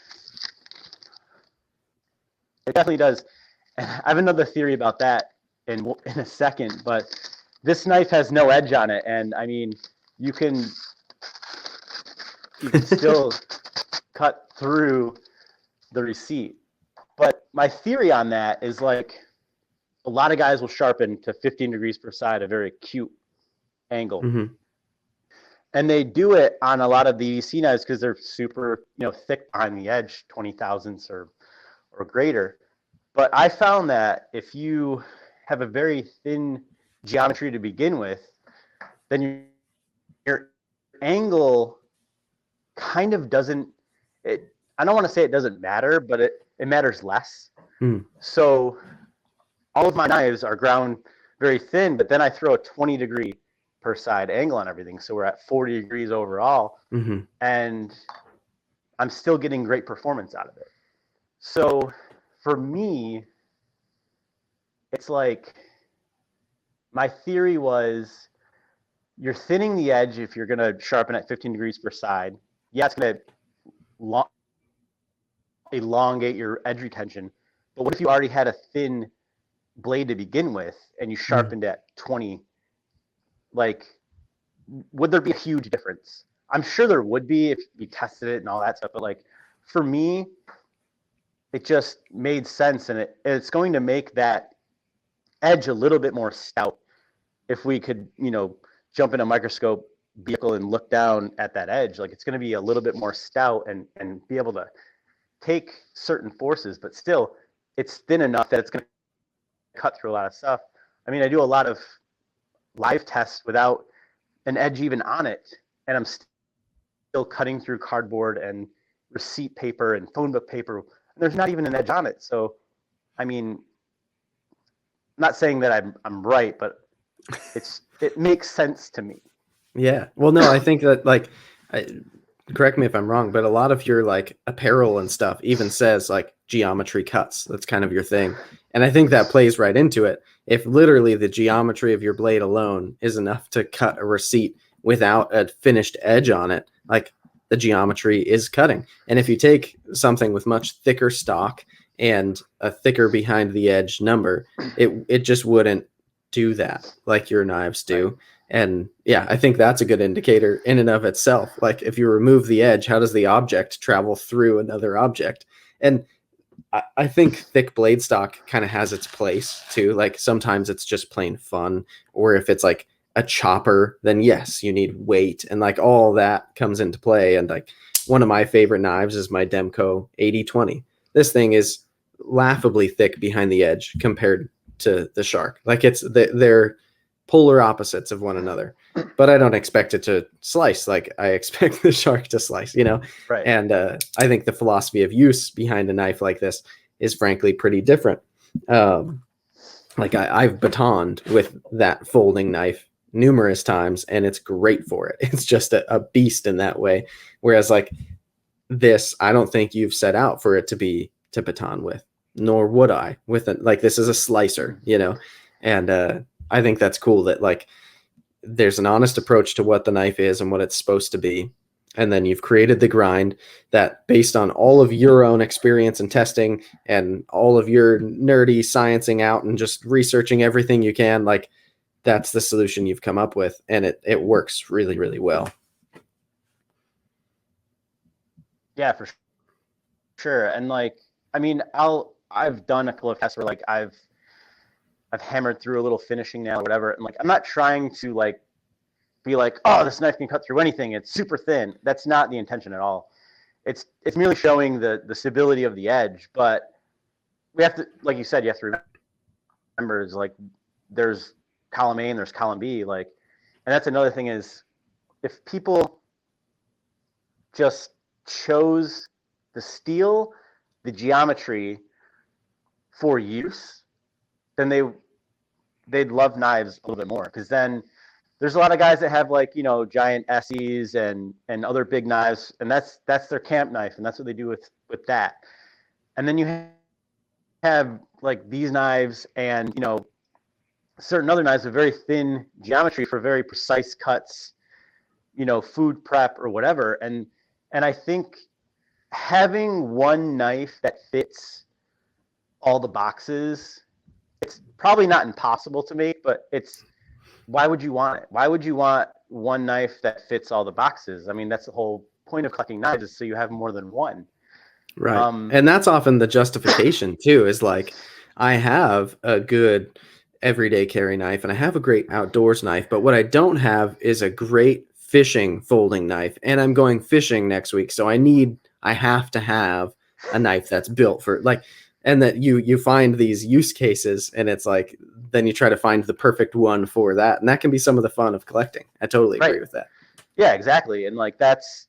It definitely does. And I have another theory about that in a second, but this knife has no edge on it, and I mean, you can still cut through the receipt. But my theory on that is like, a lot of guys will sharpen to 15 degrees per side, a very acute angle. And they do it on a lot of the EDC knives because they're super, thick behind the edge, 20 thousandths or greater. But I found that if you have a very thin geometry to begin with, then your angle kind of doesn't, I don't want to say it doesn't matter, but it matters less. So all of my knives are ground very thin, but then I throw a 20 degree per side angle on everything. So we're at 40 degrees overall, and I'm still getting great performance out of it. So for me, it's like, my theory was, you're thinning the edge if you're going to sharpen at 15 degrees per side. Yeah, it's going to elongate your edge retention. But what if you already had a thin blade to begin with and you sharpened at 20? Like, would there be a huge difference? I'm sure there would be if you tested it and all that stuff. But like, for me, it just made sense, and it's going to make that edge a little bit more stout. If we could, jump in a microscope vehicle and look down at that edge, like, it's going to be a little bit more stout and be able to take certain forces, but still it's thin enough that it's going to cut through a lot of stuff. I mean, I do a lot of live tests without an edge even on it, and I'm still cutting through cardboard and receipt paper and phone book paper, and there's not even an edge on it. So, I mean, I'm not saying that I'm right, but it makes sense to me. Yeah. Well, no, I think that, like, correct me if I'm wrong, but a lot of your like apparel and stuff even says like geometry cuts. That's kind of your thing. And I think that plays right into it. If literally the geometry of your blade alone is enough to cut a receipt without a finished edge on it, like, the geometry is cutting. And if you take something with much thicker stock and a thicker behind the edge number, it just wouldn't do that like your knives do. Right. And yeah, I think that's a good indicator in and of itself. Like, if you remove the edge, how does the object travel through another object? And I think thick blade stock kind of has its place too. Like, sometimes it's just plain fun, or if it's like a chopper, then yes, you need weight, and like all that comes into play. And like, one of my favorite knives is my Demco 8020. This thing is laughably thick behind the edge compared to the Shark. Like, they're polar opposites of one another, but I don't expect it to slice like I expect the Shark to slice, Right. And I think the philosophy of use behind a knife like this is frankly pretty different. Like, I've batoned with that folding knife numerous times, and it's great for it. It's just a beast in that way. Whereas like this, I don't think you've set out for it to baton with. nor would I with it. Like, this is a slicer, you know? And I think that's cool that like there's an honest approach to what the knife is and what it's supposed to be. And then you've created the grind that, based on all of your own experience and testing and all of your nerdy sciencing out and just researching everything you can, like that's the solution you've come up with. And it works really, really well. Yeah, for sure. And like, I mean, I've done a couple of tests where like I've hammered through a little finishing nail or whatever. And like, I'm not trying to like be like, oh, this knife can cut through anything. It's super thin. That's not the intention at all. It's merely showing the stability of the edge. But we have to, like you said, you have to remember is like there's column A and there's column B. Like, and that's another thing is if people just chose the steel, the geometry for use, then they'd love knives a little bit more, because then there's a lot of guys that have like, you know, giant SEs and other big knives, and that's their camp knife, and that's what they do with that. And then you have like these knives and, you know, certain other knives with very thin geometry for very precise cuts, you know, food prep or whatever. And I think having one knife that fits all the boxes, it's probably not impossible to make, but why would you want it? Why would you want one knife that fits all the boxes? I mean, that's the whole point of collecting knives, is so you have more than one. Right. And that's often the justification too, is like, I have a good everyday carry knife and I have a great outdoors knife, but what I don't have is a great fishing folding knife, and I'm going fishing next week. So I have to have a knife that's built for like, and that you find these use cases, and it's like, then you try to find the perfect one for that. And that can be some of the fun of collecting. I totally agree with that. Yeah, exactly. And like, that's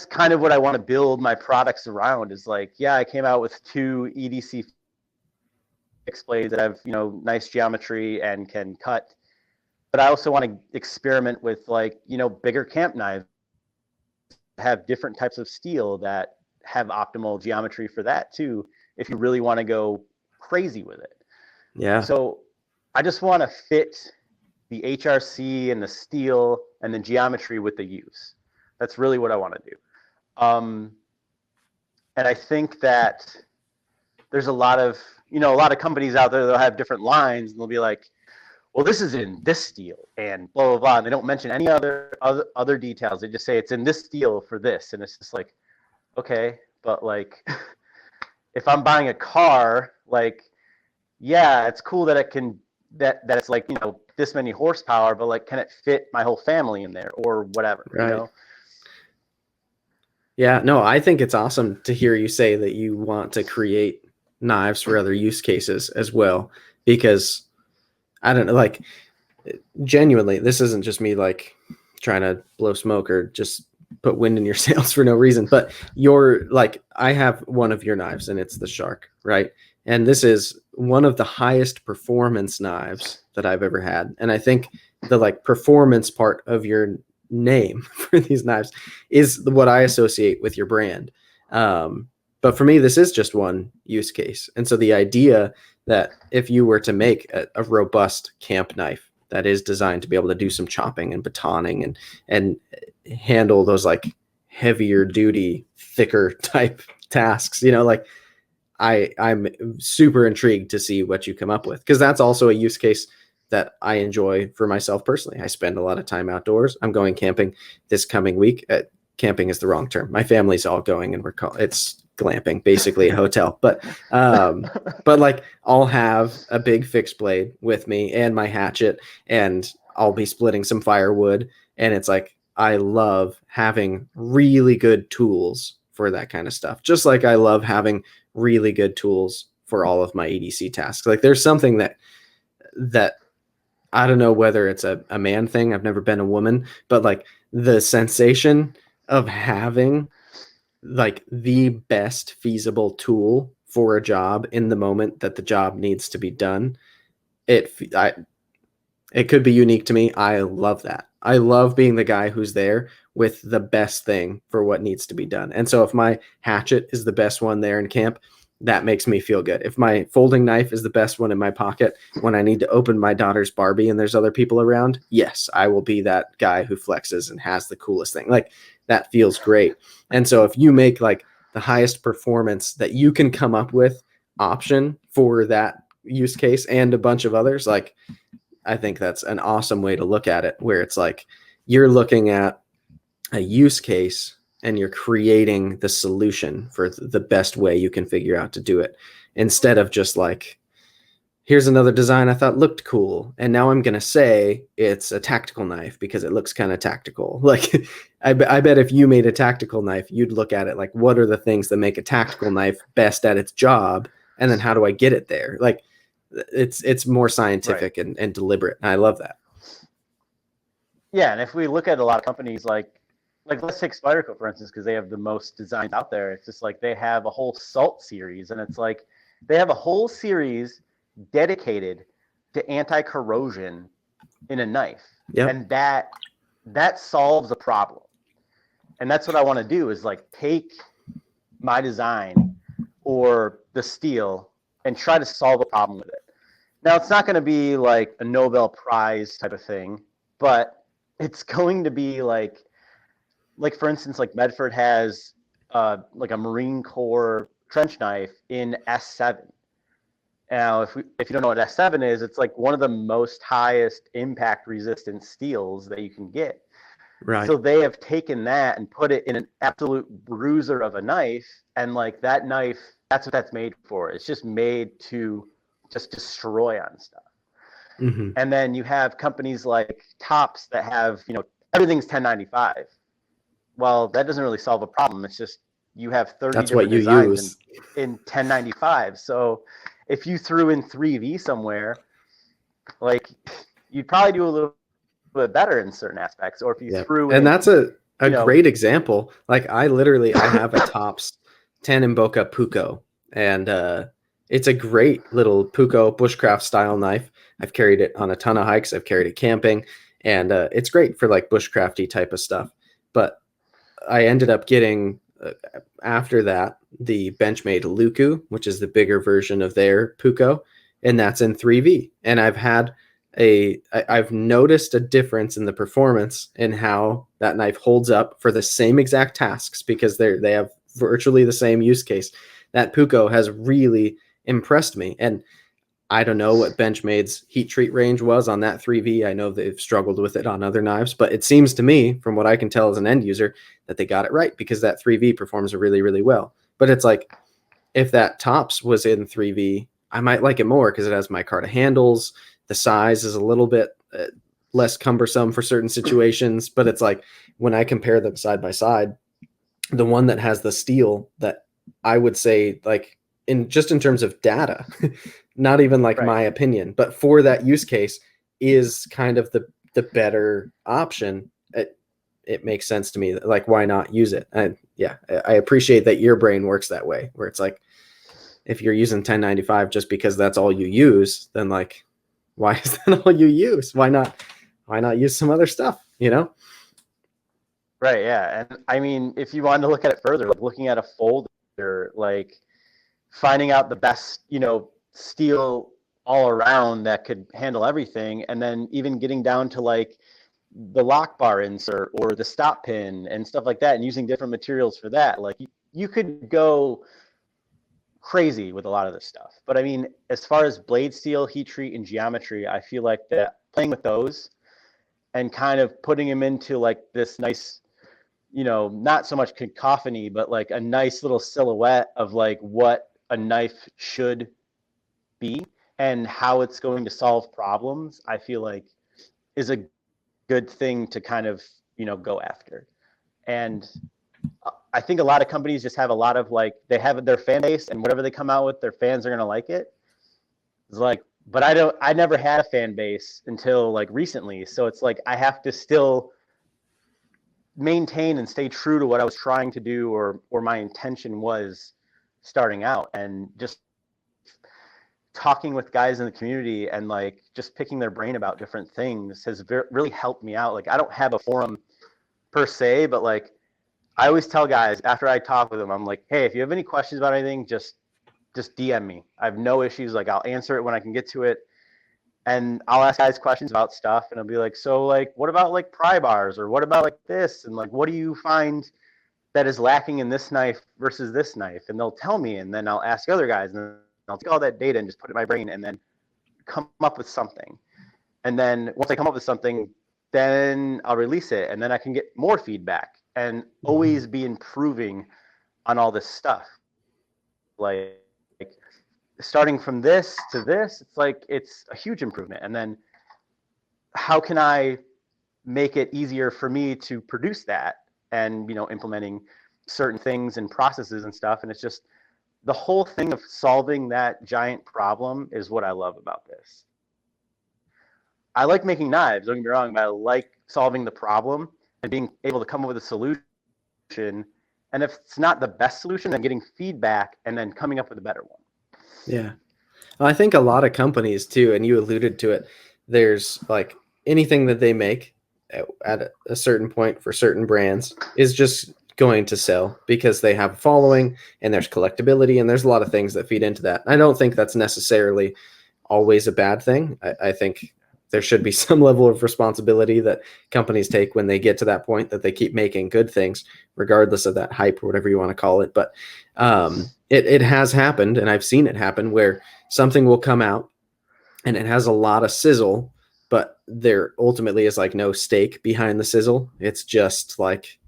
kind of what I want to build my products around, is like, yeah, I came out with 2 EDC fixed blades that have, you know, nice geometry and can cut, but I also want to experiment with like, you know, bigger camp knives, have different types of steel that have optimal geometry for that too, if you really want to go crazy with it. Yeah. So I just want to fit the HRC and the steel and the geometry with the use. That's really what I want to do. And I think that there's a lot of companies out there, they'll have different lines and they'll be like, well, this is in this steel and blah, blah, blah. And they don't mention any other details. They just say it's in this steel for this. And it's just like, okay, but like, if I'm buying a car, like, yeah, it's cool that it can, that it's like, you know, this many horsepower, but like, can it fit my whole family in there or whatever, right. You know? Yeah, no, I think it's awesome to hear you say that you want to create knives for other use cases as well, because I don't know, like, genuinely, this isn't just me like trying to blow smoke or just put wind in your sails for no reason, but you're like, I have one of your knives and it's the Shark, right? And this is one of the highest performance knives that I've ever had. And I think the like performance part of your name for these knives is what I associate with your brand. But for me, this is just one use case. And so the idea that if you were to make a robust camp knife that is designed to be able to do some chopping and batoning and handle those like heavier duty, thicker type tasks, you know, like I'm super intrigued to see what you come up with, because that's also a use case that I enjoy for myself personally. I spend a lot of time outdoors. I'm going camping this coming week. Camping is the wrong term. My family's all going, and it's glamping, basically a hotel. But like, I'll have a big fixed blade with me and my hatchet, and I'll be splitting some firewood. And it's like, I love having really good tools for that kind of stuff. Just like I love having really good tools for all of my EDC tasks. Like, there's something that I don't know whether it's a man thing. I've never been a woman, but like the sensation of having like the best feasible tool for a job in the moment that the job needs to be done, it could be unique to me. I love that. I love being the guy who's there with the best thing for what needs to be done. And so if my hatchet is the best one there in camp, that makes me feel good. If my folding knife is the best one in my pocket when I need to open my daughter's Barbie and there's other people around, yes, I will be that guy who flexes and has the coolest thing. Like, that feels great. And so if you make like the highest performance that you can come up with option for that use case and a bunch of others, like, I think that's an awesome way to look at it, where it's like you're looking at a use case and you're creating the solution for the best way you can figure out to do it, instead of just like, here's another design I thought looked cool, and now I'm going to say it's a tactical knife because it looks kind of tactical. Like, I bet if you made a tactical knife, you'd look at it like, what are the things that make a tactical knife best at its job? And then how do I get it there? Like, it's more scientific, right, and deliberate. And I love that. Yeah. And if we look at a lot of companies, like let's take Spyderco, for instance, because they have the most designs out there. It's just like they have a whole salt series, and it's like they have a whole series dedicated to anti-corrosion in a knife. Yep. And that solves a problem. And that's what I want to do, is like take my design or the steel and try to solve a problem with it. Now, it's not going to be like a Nobel Prize type of thing, but it's going to be like for instance, like Medford has like a Marine Corps trench knife in S7. Now, if you don't know what S7 is, it's like one of the most highest impact resistant steels that you can get. Right. So they have taken that and put it in an absolute bruiser of a knife, and like that knife, that's what that's made for. It's just made to just destroy on stuff. Mm-hmm. And then you have companies like Tops that have, everything's 1095. Well, that doesn't really solve a problem. It's just you have 30 that's different what you designs use in 1095. So if you threw in 3V somewhere, like, you'd probably do a little bit better in certain aspects. Or if you threw in, and that's a great example. Like, I have a Tops 10 Imboca Puko, and it's a great little Puko bushcraft style knife. I've carried it on a ton of hikes. I've carried it camping, and it's great for like bushcrafty type of stuff. But I ended up getting, after that, the Benchmade Luku, which is the bigger version of their Puko, and that's in 3V. And I've noticed a difference in the performance in how that knife holds up for the same exact tasks, because they have virtually the same use case. That Puko has really impressed me. And I don't know what Benchmade's heat treat range was on that 3V. I know they've struggled with it on other knives, but it seems to me, from what I can tell as an end user, that they got it right, because that 3V performs really, really well. But it's like, if that Tops was in 3V, I might like it more because it has micarta handles. The size is a little bit less cumbersome for certain situations, but it's like, when I compare them side by side, the one that has the steel, that I would say, like, in terms of data, not even like my opinion, but for that use case, is kind of the better option. It makes sense to me. Like, why not use it? And yeah, I appreciate that your brain works that way, where it's like, if you're using 1095 just because that's all you use, then like, why is that all you use? Why not use some other stuff, Right. Yeah. And I mean, if you wanted to look at it further, like looking at a folder, like finding out the best, steel all around that could handle everything. And then even getting down to like the lock bar insert or the stop pin and stuff like that, and using different materials for that. Like, you could go crazy with a lot of this stuff. But I mean, as far as blade steel, heat treat, and geometry, I feel like that playing with those and kind of putting them into like this nice, not so much cacophony, but like a nice little silhouette of like what a knife should be and how it's going to solve problems, I feel like is a good thing to kind of, go after. And I think a lot of companies just have a lot of like, they have their fan base, and whatever they come out with, their fans are going to like it. It's like, but I never had a fan base until like recently. So it's like, I have to still maintain and stay true to what I was trying to do, or my intention was starting out. And just talking with guys in the community and like just picking their brain about different things has really helped me out. Like, I don't have a forum per se, but like, I always tell guys after I talk with them, I'm like, hey, if you have any questions about anything, just just DM me. I have no issues. Like I'll answer it when I can get to it. And I'll ask guys questions about stuff, and I'll be like, so like, what about like pry bars, or what about like this, and like, what do you find that is lacking in this knife versus this knife? And they'll tell me, and then I'll ask other guys, and I'll take all that data and just put it in my brain, and then come up with something. And then once I come up with something, then I'll release it, and then I can get more feedback and always be improving on all this stuff. Like starting from this to this, it's like it's a huge improvement. And then how can I make it easier for me to produce that, and implementing certain things and processes and stuff. And it's just the whole thing of solving that giant problem is what I love about this. I like making knives, don't get me wrong, but I like solving the problem and being able to come up with a solution. And if it's not the best solution, then getting feedback and then coming up with a better one. Yeah. Well, I think a lot of companies too, and you alluded to it, there's like anything that they make at a certain point for certain brands is just going to sell because they have a following and there's collectability and there's a lot of things that feed into that. I don't think that's necessarily always a bad thing. I think there should be some level of responsibility that companies take when they get to that point, that they keep making good things, regardless of that hype or whatever you want to call it. But it has happened, and I've seen it happen, where something will come out and it has a lot of sizzle, but there ultimately is like no stake behind the sizzle. It's just like,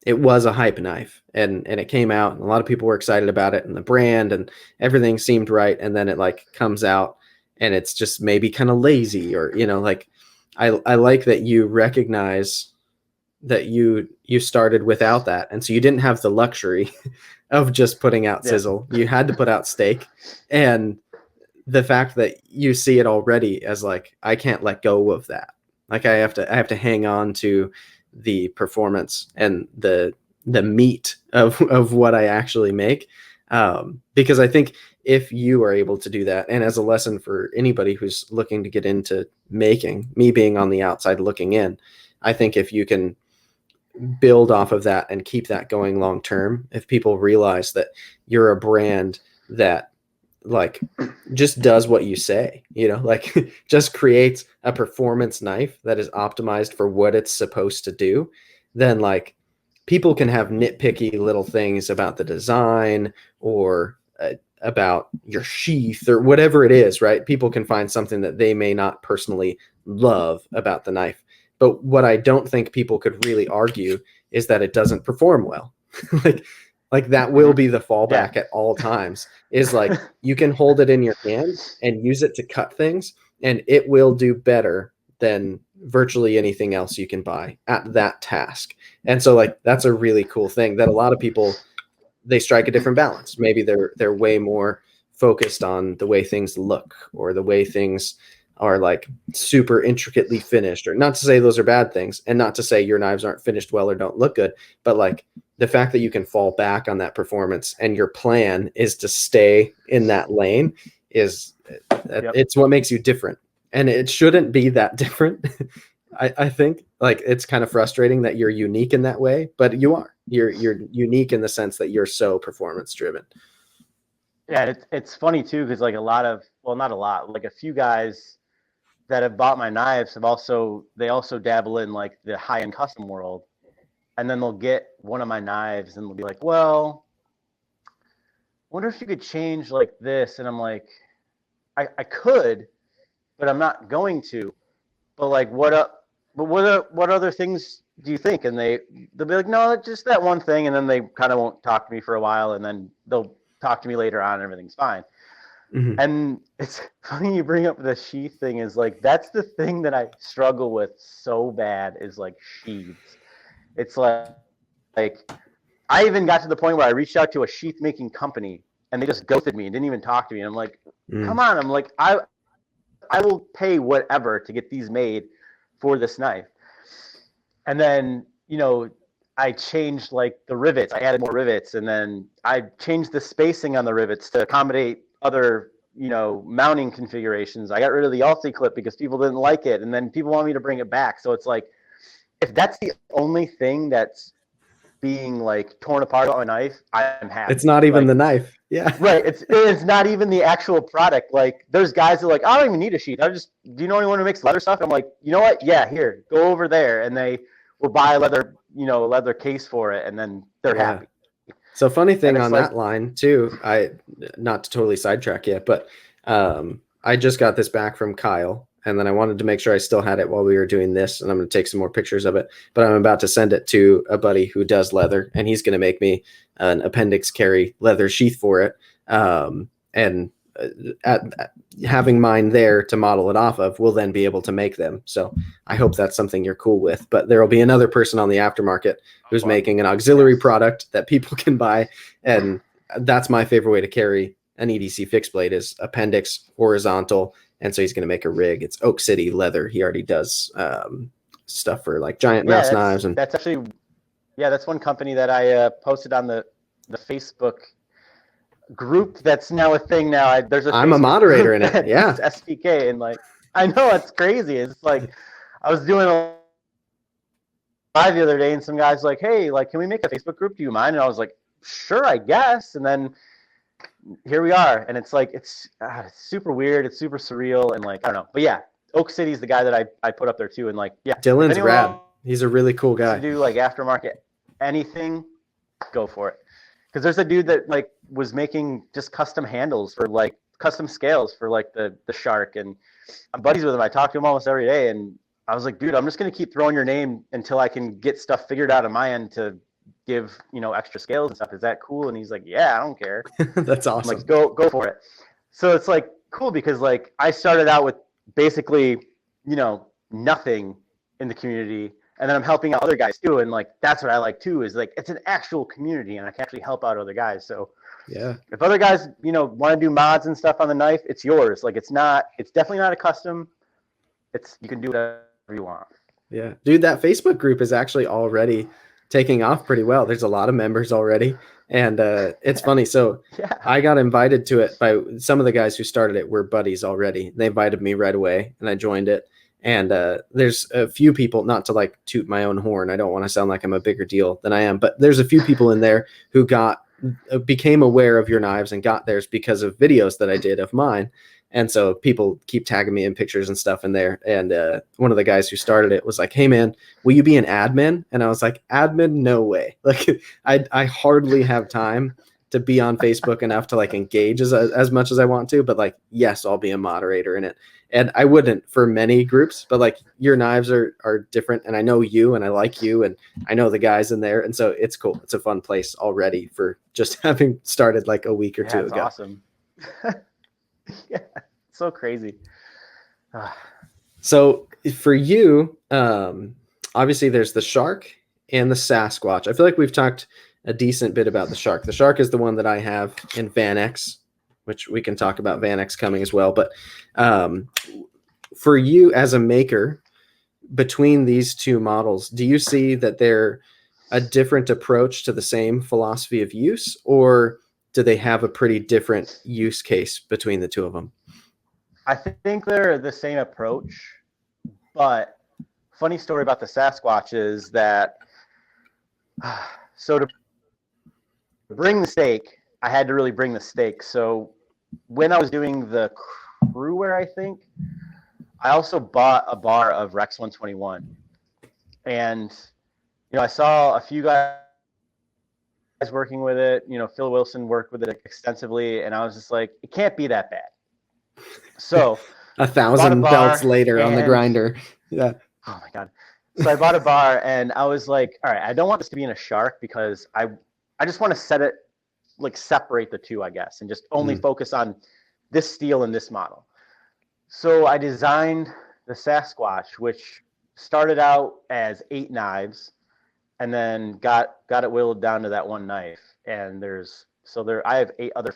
it was a hype knife, and it came out and a lot of people were excited about it and the brand and everything seemed right. And then it like comes out and it's just maybe kind of lazy, or, like I like that you recognize that you started without that. And so you didn't have the luxury of just putting out sizzle. You had to put out steak. And the fact that you see it already as like, I can't let go of that. Like I have to hang on to the performance and the meat of what I actually make. Because I think if you are able to do that, and as a lesson for anybody who's looking to get into making, me being on the outside looking in, I think if you can build off of that and keep that going long term, if people realize that you're a brand that like just does what you say, like just creates a performance knife that is optimized for what it's supposed to do, then like people can have nitpicky little things about the design or about your sheath or whatever it is, right? People can find something that they may not personally love about the knife. But what I don't think people could really argue is that it doesn't perform well. like that will be the fallback at all times, is like you can hold it in your hand and use it to cut things, and it will do better than virtually anything else you can buy at that task. And so like that's a really cool thing that a lot of people, they strike a different balance. Maybe they're way more focused on the way things look or the way things are like super intricately finished, or not to say those are bad things and not to say your knives aren't finished well or don't look good, but like the fact that you can fall back on that performance and your plan is to stay in that lane is it's what makes you different. And it shouldn't be that different. I think like it's kind of frustrating that you're unique in that way, but you're unique in the sense that you're so performance driven. Yeah, it's funny too, because like not a lot, like a few guys that have bought my knives they also dabble in like the high-end custom world, and then they'll get one of my knives and they'll be like, well, I wonder if you could change like this. And I'm like, I could, but I'm not going to. But like, what other things do you think? And they'll be like, no, just that one thing. And then they kind of won't talk to me for a while, and then they'll talk to me later on and everything's fine. Mm-hmm. And it's funny you bring up the sheath thing, is like, that's the thing that I struggle with so bad, is like sheaths. It's like I even got to the point where I reached out to a sheath making company and they just ghosted me and didn't even talk to me. And I'm like, come on. I'm like, I will pay whatever to get these made for this knife. And then, I changed like the rivets. I added more rivets, and then I changed the spacing on the rivets to accommodate other, mounting configurations. I got rid of the Alti clip because people didn't like it, and then people want me to bring it back. So it's like, if that's the only thing that's being like torn apart on a knife, I'm happy. It's not even like, the knife. Yeah. Right. It's not even the actual product. Like there's guys that are like, I don't even need a sheath. Do you know anyone who makes leather stuff? I'm like, you know what? Yeah, here, go over there. And they will buy a leather case for it. And then they're Yeah. happy. So funny And thing it's on like, that line too, not to totally sidetrack yet, but I just got this back from Kyle, and then I wanted to make sure I still had it while we were doing this, and I'm going to take some more pictures of it, but I'm about to send it to a buddy who does leather, and he's going to make me an appendix carry leather sheath for it. And having mine there to model it off of, we'll then be able to make them. So I hope that's something you're cool with, but there will be another person on the aftermarket who's making an auxiliary product that people can buy. And that's my favorite way to carry an EDC fixed blade is appendix horizontal. And so he's going to make a rig. It's Oak City leather. He already does stuff for like giant mouse knives. And that's actually, that's one company that I posted on the Facebook group. That's now a thing now. I'm a moderator in it. Yeah. It's SPK. And like, I know it's crazy. It's like, I was doing a live the other day and some guys like, hey, like, can we make a Facebook group? Do you mind? And I was like, sure, I guess. And then here we are. And it's like, it's super weird. It's super surreal. And like, I don't know, but yeah, Oak City's the guy that I put up there too. And like, yeah, Dylan's rad. He's a really cool guy. To do like aftermarket anything, go for it. Because there's a dude that like was making just custom handles for like custom scales for like the shark, and I'm buddies with him. I talk to him almost every day, and I was like, dude, I'm just gonna keep throwing your name until I can get stuff figured out on my end to give extra scales and stuff. Is that cool? And he's like, yeah, I don't care. That's awesome. I'm like, go for it. So it's like cool because like I started out with basically nothing in the community. And then I'm helping out other guys too. And like, that's what I like too, is like, it's an actual community and I can actually help out other guys. So yeah, if other guys, want to do mods and stuff on the knife, it's yours. Like, it's definitely not a custom. You can do whatever you want. Yeah, dude, that Facebook group is actually already taking off pretty well. There's a lot of members already. And it's funny. So yeah. I got invited to it by some of the guys who started it were buddies already. They invited me right away and I joined it. And there's a few people, not to like toot my own horn, I don't want to sound like I'm a bigger deal than I am, but there's a few people in there who became aware of your knives and got theirs because of videos that I did of mine. And so people keep tagging me in pictures and stuff in there. And one of the guys who started it was like, hey man, will you be an admin? And I was like, admin? No way. Like I hardly have time to be on Facebook enough to like engage as much as I want to, but like, yes, I'll be a moderator in it. And I wouldn't for many groups, but like your knives are different. And I know you and I like you and I know the guys in there. And so it's cool. It's a fun place already for just having started like a week or two ago. Awesome. Yeah, so crazy. So for you, obviously there's the Shark and the Sasquatch. I feel like we've talked a decent bit about the Shark. The Shark is the one that I have in Van X, which we can talk about Van X coming as well. But for you as a maker, between these two models, do you see that they're a different approach to the same philosophy of use, or do they have a pretty different use case between the two of them? I think they're the same approach, but funny story about the Sasquatch is that, so to bring the stake, I had to really bring the stake. So when I was doing the crew wear, I think, I also bought a bar of Rex 121. And, I saw a few guys working with it. Phil Wilson worked with it extensively. And I was just like, it can't be that bad. So 1,000 belts later on the grinder. Yeah. Oh my God. So I bought a bar and I was like, all right, I don't want this to be in a Shark because I just want to set it, like separate the two, I guess, and just only focus on this steel and this model. So I designed the Sasquatch, which started out as 8 knives and then got it whittled down to that one knife. And I have 8 other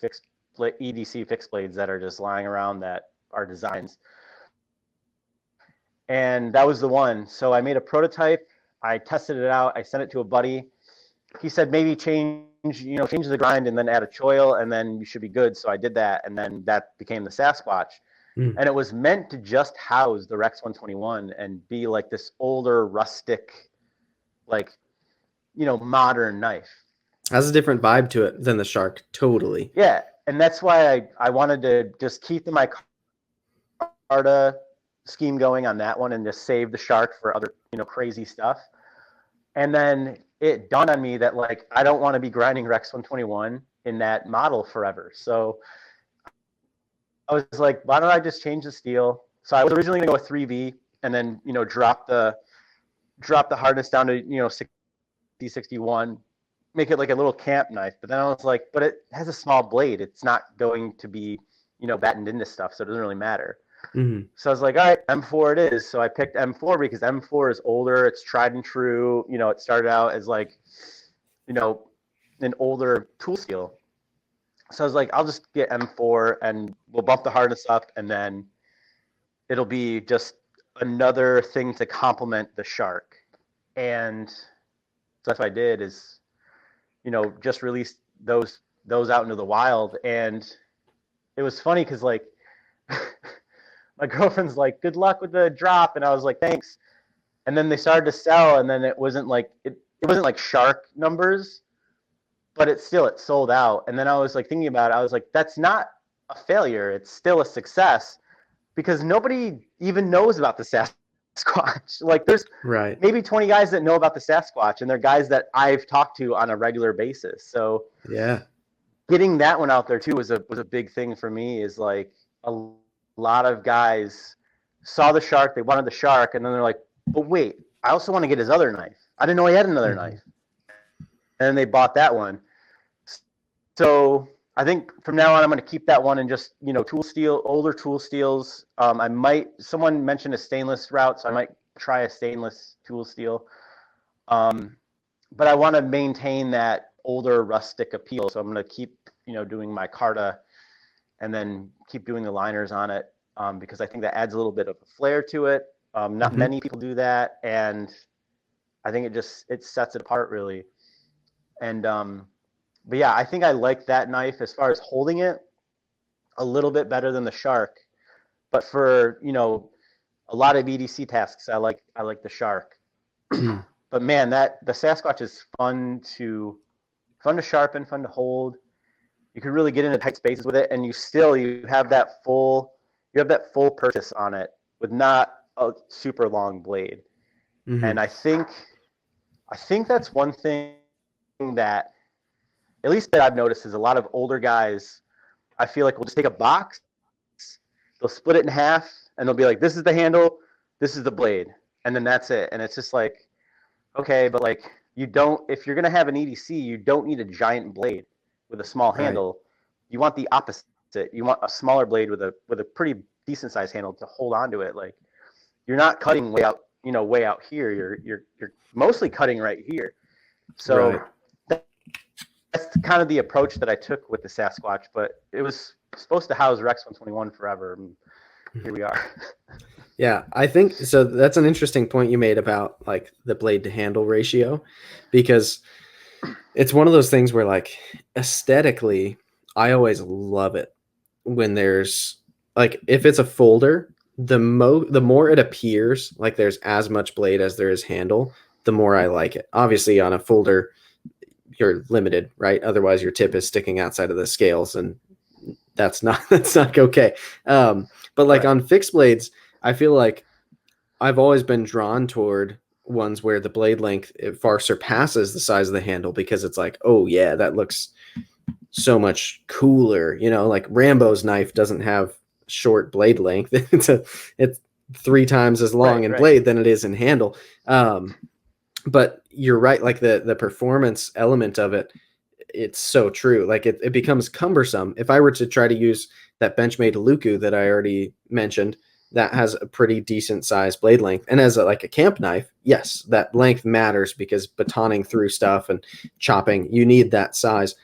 EDC fixed blades that are just lying around that are designs. And that was the one. So I made a prototype. I tested it out. I sent it to a buddy. He said, maybe change the grind and then add a choil and then you should be good. So I did that. And then that became the Sasquatch. And it was meant to just house the Rex 121 and be like this older rustic, like, modern knife. Has a different vibe to it than the Shark. Totally. Yeah, and that's why I wanted to just keep the micarta scheme going on that one and just save the Shark for other crazy stuff. And then it dawned on me that like I don't want to be grinding Rex 121 in that model forever. So I was like, why don't I just change the steel? So I was originally going to go with 3V and then drop the hardness down to 60, 61, make it like a little camp knife. But then I was like, but it has a small blade. It's not going to be battened into stuff, so it doesn't really matter. Mm-hmm. So I was like, all right, M4 it is. So I picked M4 because M4 is older. It's tried and true. It started out as like, an older tool steel. So I was like, I'll just get M4 and we'll bump the hardness up and then it'll be just another thing to complement the Shark. And so that's what I did is, just released those out into the wild. And it was funny because like my girlfriend's like, good luck with the drop. And I was like, thanks. And then they started to sell and then it wasn't like it wasn't like Shark numbers, but it sold out. And then I was like thinking about it. I was like, that's not a failure. It's still a success because nobody even knows about the Sasquatch. Like there's maybe 20 guys that know about the Sasquatch and they're guys that I've talked to on a regular basis. So yeah, getting that one out there too was a big thing for me is like a lot of guys saw the Shark, they wanted the Shark, and then they're like, but wait, I also want to get his other knife. I didn't know he had another knife. And then they bought that one. So I think from now on, I'm going to keep that one and just, tool steel, older tool steels. Someone mentioned a stainless route, so I might try a stainless tool steel. But I want to maintain that older rustic appeal. So I'm going to keep, doing micarta and then keep doing the liners on it because I think that adds a little bit of a flair to it. Not many people do that. And I think it sets it apart really. And, but yeah, I think I like that knife as far as holding it a little bit better than the Shark. But for, a lot of EDC tasks, I like the Shark. But man, the Sasquatch is fun to sharpen, fun to hold. You can really get into tight spaces with it, and you have that full purchase on it with not a super long blade. And I think that's one thing that, at least that I've noticed, is a lot of older guys, I feel like will just take a box, they'll split it in half, and they'll be like, this is the handle, this is the blade, and then that's it. And it's just like, okay, but like if you're going to have an EDC, you don't need a giant blade with a small handle. You want the opposite. You want a smaller blade with a pretty decent sized handle to hold onto it. Like you're not cutting way out here. You're mostly cutting right here. So that's kind of the approach that I took with the Sasquatch, but it was supposed to house Rex 121 forever. And here we are. Yeah, I think so. That's an interesting point you made about like the blade to handle ratio, because it's one of those things where like aesthetically, I always love it when there's like, if it's a folder, the more it appears like there's as much blade as there is handle, the more I like it. Obviously on a folder, you're limited, right? Otherwise your tip is sticking outside of the scales and that's not okay. But like on fixed blades, I feel like I've always been drawn toward ones where the blade length far surpasses the size of the handle, because it's like, oh yeah, that looks so much cooler. Like Rambo's knife doesn't have short blade length. It's 3 times as long in blade than it is in handle. But you're right. Like the performance element of it, it's so true. Like it becomes cumbersome. If I were to try to use that Benchmade Luku that I already mentioned, that has a pretty decent size blade length. And as a camp knife, yes, that length matters because batoning through stuff and chopping, you need that size.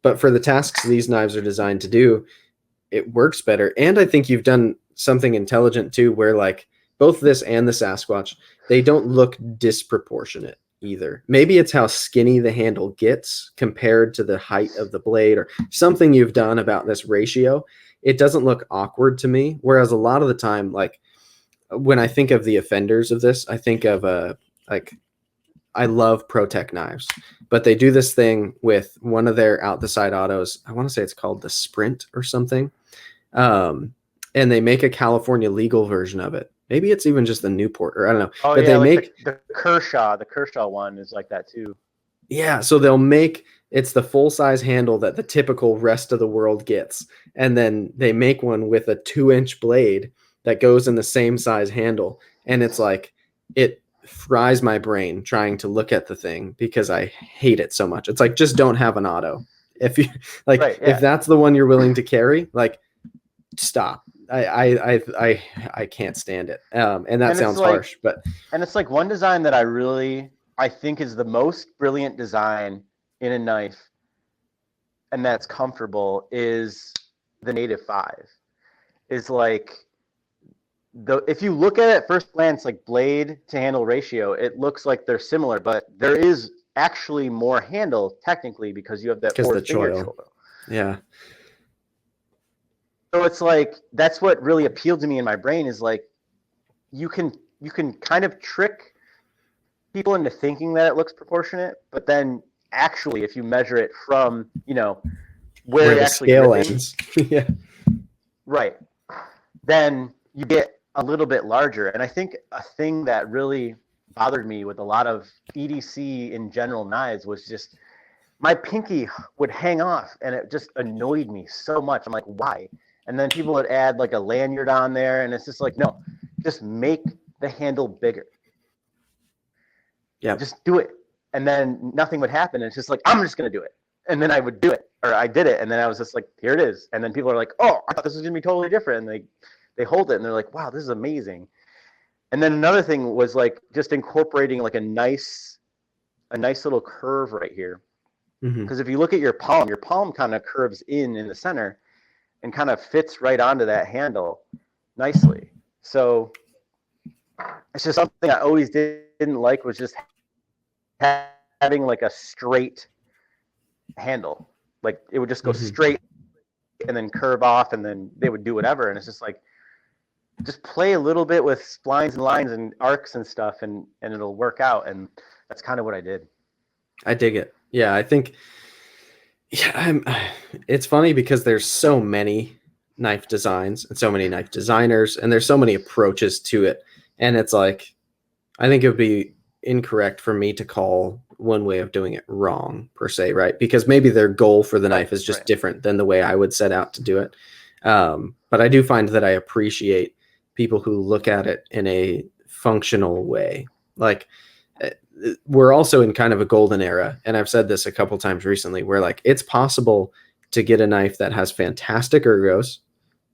But for the tasks these knives are designed to do, it works better. And I think you've done something intelligent too, where like both this and the Sasquatch, they don't look disproportionate either. Maybe it's how skinny the handle gets compared to the height of the blade or something you've done about this ratio. It doesn't look awkward to me. Whereas a lot of the time, like when I think of the offenders of this, I think of I I love ProTech knives, but they do this thing with one of their out the side autos. I want to say it's called the Sprint or something. And they make a California legal version of it. Maybe it's even just the Newport, or I don't know. Oh But yeah, they like make the Kershaw one is like that too. yeah, so they'll make it's the full size handle that the typical rest of the world gets, and then they make one with a 2-inch blade that goes in the same size handle, and it's like it fries my brain trying to look at the thing because I hate it so much. It's like just don't have an auto. If you like, Right, if yeah. that's the one you're willing to carry, like stop. I can't stand it. And that And it's sounds like harsh, but one design that I think is the most brilliant design in a knife and that's comfortable is the Native 5. Is like if you look at it at first glance, like blade to handle ratio, it looks like they're similar, but there is actually more handle technically because you have that because the fourth finger choil, choil. yeah. So it's like that's what really appealed to me in my brain is like you can kind of trick people into thinking that it looks proportionate, but then actually if you measure it from, where Where you're the actually scale gripping, ends. Yeah. right, then you get a little bit larger. And I think a thing that really bothered me with a lot of EDC in general knives was just my pinky would hang off and it just annoyed me so much. I'm like, why? And then people would add like a lanyard on there and it's just like, no, just make the handle bigger. Yeah. Just do it. And then nothing would happen. It's just like, I'm just going to do it. And then I would do it, or I did it. And then I was just like, here it is. And then people are like, oh, I thought this was going to be totally different. And they hold it and they're like, wow, this is amazing. And then another thing was like just incorporating like a nice little curve right here. Because if you look at your palm kind of curves in the center and kind of fits right onto that handle nicely. So it's just something I always didn't like was just having like a straight handle. Like it would just go straight and then curve off and then they would do whatever. And it's just like, just play a little bit with splines and lines and arcs and stuff and it'll work out. And that's kind of what I did. I dig it. Yeah, I think it's funny because there's so many knife designs and so many knife designers and there's so many approaches to it. And it's like, I think it would be incorrect for me to call one way of doing it wrong per se, right? Because maybe their goal for the knife is just different than the way I would set out to do it. But I do find that I appreciate people who look at it in a functional way. Like we're also in kind of a golden era. And I've said this a couple times recently where like, it's possible to get a knife that has fantastic ergos,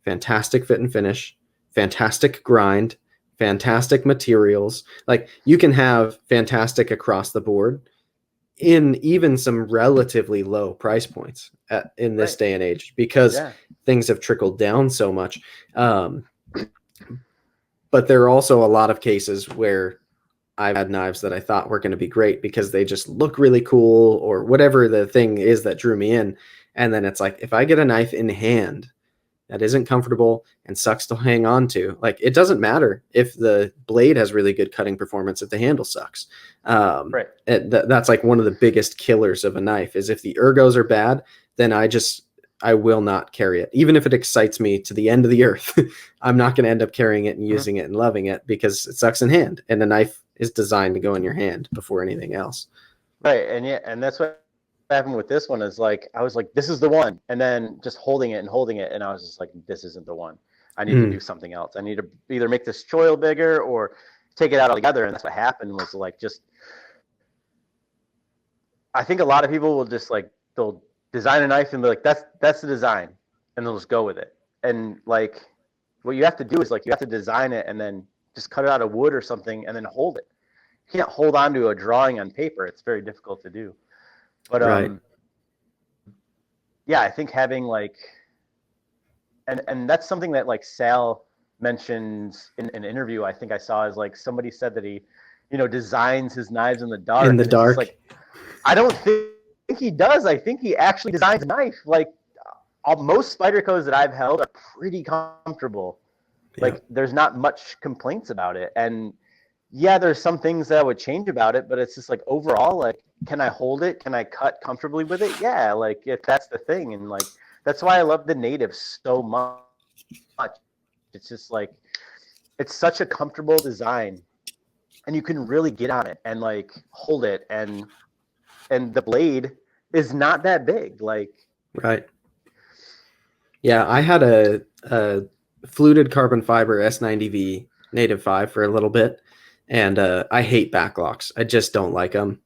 fantastic fit and finish, fantastic grind, fantastic materials. Like you can have fantastic across the board in even some relatively low price points in this day and age because things have trickled down so much. But there are also a lot of cases where I've had knives that I thought were going to be great because they just look really cool or whatever the thing is that drew me in. And then it's like, if I get a knife in hand that isn't comfortable and sucks to hang on to, like it doesn't matter if the blade has really good cutting performance if the handle sucks. That's like one of the biggest killers of a knife is if the ergos are bad, then I will not carry it. Even if it excites me to the end of the earth, I'm not going to end up carrying it and using it and loving it because it sucks in hand. And a knife is designed to go in your hand before anything else. Right. And that's what happened with this one is like, I was like, this is the one. And then just holding it. And I was just like, this isn't the one. I need to do something else. I need to either make this choil bigger or take it out altogether. And that's what happened was like, I think a lot of people will just like, they'll design a knife and be like, that's the design. And they'll just go with it. And like, what you have to do is like, you have to design it and then just cut it out of wood or something and then hold it. You can't hold on to a drawing on paper. It's very difficult to do. But yeah, I think having like, and that's something that like Sal mentions in an interview I think I saw is like somebody said that he, designs his knives in the dark. In the dark. Like, I don't think he does. I think he actually designs a knife. Like most Spydercos that I've held are pretty comfortable. Like there's not much complaints about it. And yeah, there's some things that I would change about it, but it's just like overall, like, can I hold it? Can I cut comfortably with it? Yeah, like if that's the thing, and like that's why I love the native so much. It's just like it's such a comfortable design, and you can really get on it and like hold it, and the blade is not that big. Like, Right. Yeah, I had a fluted carbon fiber S90V Native 5 for a little bit, and I hate backlocks. I just don't like them.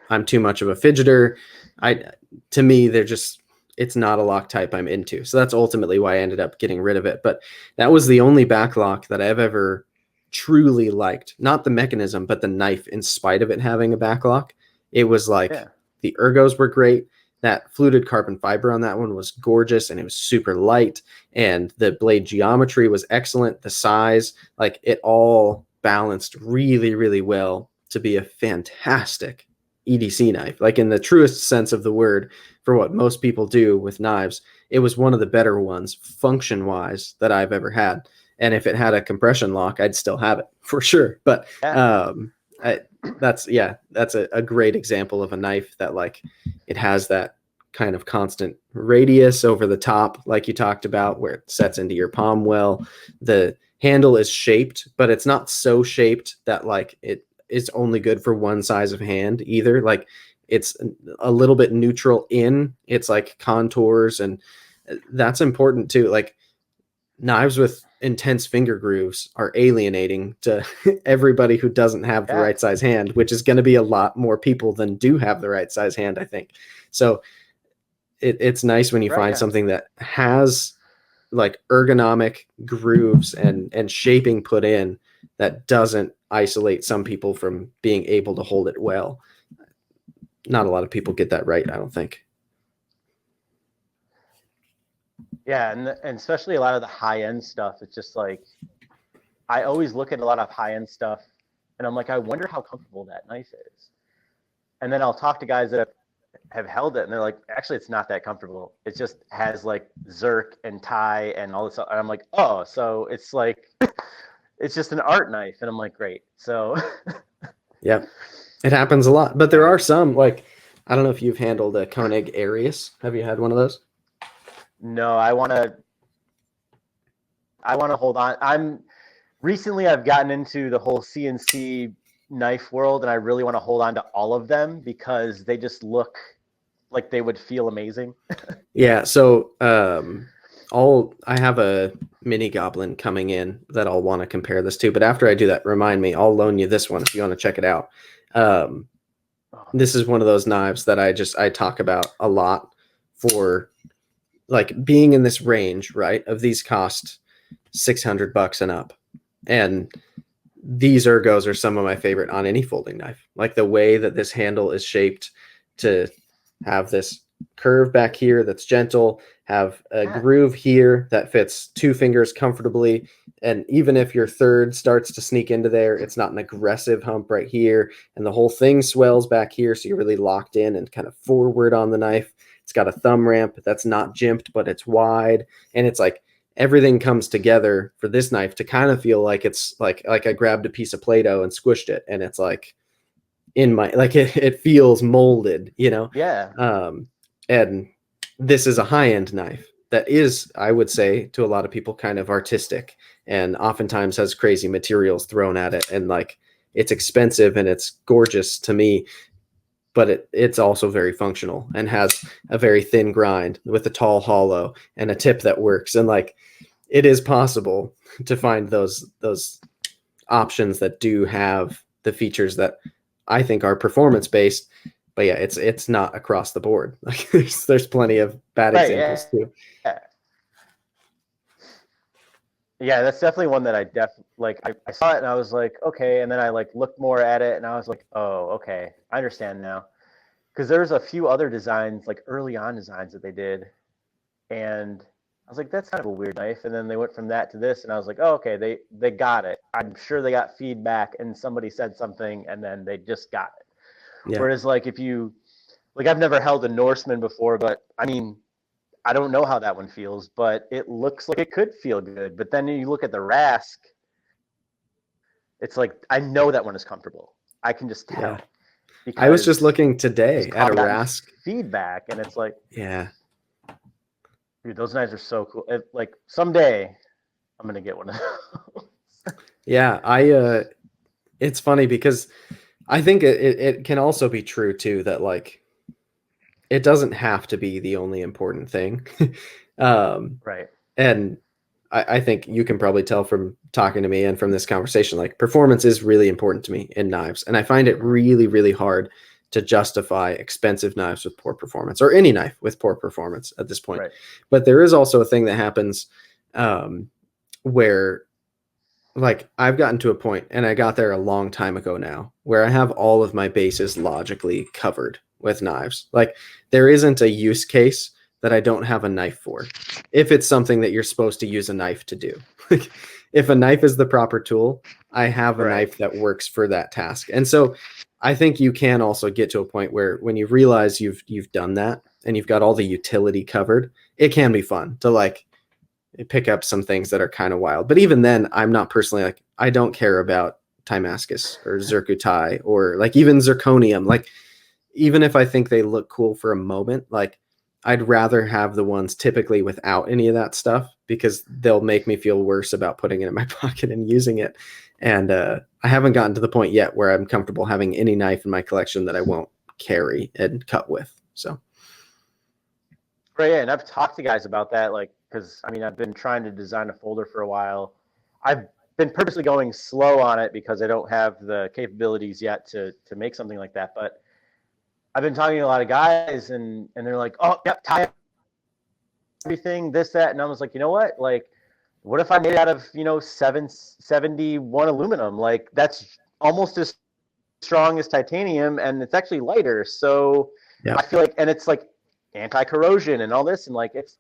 I'm too much of a fidgeter. I to me they're just it's not a lock type I'm into. So that's ultimately why I ended up getting rid of it. But that was the only backlock that I've ever truly liked. Not the mechanism, but the knife in spite of it having a backlock. It was like yeah, the ergos were great. That fluted carbon fiber on that one was gorgeous, and it was super light, and the blade geometry was excellent. The size, like it all balanced really, really well to be a fantastic EDC knife, like in the truest sense of the word, for what most people do with knives. It was one of the better ones, function wise, that I've ever had. And if it had a compression lock, I'd still have it for sure. But yeah, I, that's a great example of a knife that like it has that kind of constant radius over the top, like you talked about, where it sets into your palm well. The handle is shaped, but it's not so shaped that like it is only good for one size of hand either. Like it's a little bit neutral in its like contours, and that's important too. Like knives with intense finger grooves are alienating to everybody who doesn't have the yeah, right size hand, which is going to be a lot more people than do have the right size hand, I think. So it's nice when you right, find yeah. something that has like ergonomic grooves and shaping put in that doesn't isolate some people from being able to hold it well. Not a lot of people get that right, I don't think. Yeah, and especially a lot of the high end stuff. It's just like I always look at a lot of high end stuff, and I'm like, I wonder how comfortable that knife is. And then I'll talk to guys that have held it, and they're like, actually, it's not that comfortable. It just has like zerk and tie and all this stuff. And I'm like, oh, so it's like it's just an art knife. And I'm like, great. So Yeah, it happens a lot, but there yeah, are some like I don't know if you've handled a Koenig Arius. Have you had one of those? no, I want to hold on. I've gotten into the whole CNC knife world, and I really want to hold on to all of them because they just look like they would feel amazing. Yeah, so I'll I have a mini goblin coming in that I'll want to compare this to, but after I do that, remind me, I'll loan you this one if you want to check it out. Um, Oh, this is one of those knives that I talk about a lot for like being in this range, right? Of these cost $600 and up. And these ergos are some of my favorite on any folding knife. Like the way that this handle is shaped to have this curve back here that's gentle, have a yeah, groove here that fits two fingers comfortably. And even if your third starts to sneak into there, it's not an aggressive hump right here. And the whole thing swells back here. So you're really locked in and kind of forward on the knife. It's got a thumb ramp that's not jimped, but it's wide. And it's like everything comes together for this knife to kind of feel like it's like I grabbed a piece of Play-Doh and squished it. And it's like in my like it feels molded, you know. yeah, um and this is a high-end knife that is, I would say, to a lot of people kind of artistic and oftentimes has crazy materials thrown at it, and like it's expensive and it's gorgeous to me, but it's also very functional and has a very thin grind with a tall hollow and a tip that works. And like it is possible to find those options that do have the features that I think are performance based. But yeah, it's not across the board. Like there's plenty of bad right, yeah, examples too. yeah. Yeah, that's definitely one that I saw it and I was like, okay, and then I like looked more at it and I was like, oh, okay, I understand now. Because there's a few other designs, like early on designs that they did, and I was like, that's kind of a weird knife. And then they went from that to this, and I was like, oh, okay, they got it. I'm sure they got feedback and somebody said something, and then they just got it. Yeah. Whereas like if you like I've never held a Norseman before, but I mean I don't know how that one feels, but it looks like it could feel good. But then you look at the Rask, it's like I know that one is comfortable. I can just tell Yeah. I was just because looking today just at a gotten Rask. feedback, and it's like, Yeah. dude, those knives are so cool. Like someday I'm gonna get one of those. Yeah. It's funny because I think it can also be true too that like it doesn't have to be the only important thing. um, Right. and I think you can probably tell from talking to me and from this conversation, like performance is really important to me in knives. And I find it really, really hard to justify expensive knives with poor performance or any knife with poor performance at this point. Right. But there is also a thing that happens where like I've gotten to a point, and I got there a long time ago now, where I have all of my bases logically covered with knives. Like there isn't a use case that I don't have a knife for. If it's something that you're supposed to use a knife to do. Like if a knife is the proper tool, I have a Right. knife that works for that task. And so I think you can also get to a point where when you realize you've done that and you've got all the utility covered, it can be fun to like pick up some things that are kind of wild. But even then, I'm not personally like, I don't care about Damascus or Zircutai or like even zirconium. Like, even if I think they look cool for a moment, like I'd rather have the ones typically without any of that stuff because they'll make me feel worse about putting it in my pocket and using it. And I haven't gotten to the point yet where I'm comfortable having any knife in my collection that I won't carry and cut with. So, Right. Yeah. And I've talked to guys about that, like, because I mean, I've been trying to design a folder for a while. I've been purposely going slow on it because I don't have the capabilities yet to make something like that. But I've been talking to a lot of guys, and they're like, "Oh, yep, tie everything, this, that," and I was like, you know what? Like, what if I made it out of 771 aluminum? Like, that's almost as strong as titanium, and it's actually lighter. So yeah. I feel like, and it's like anti-corrosion and all this, and like it's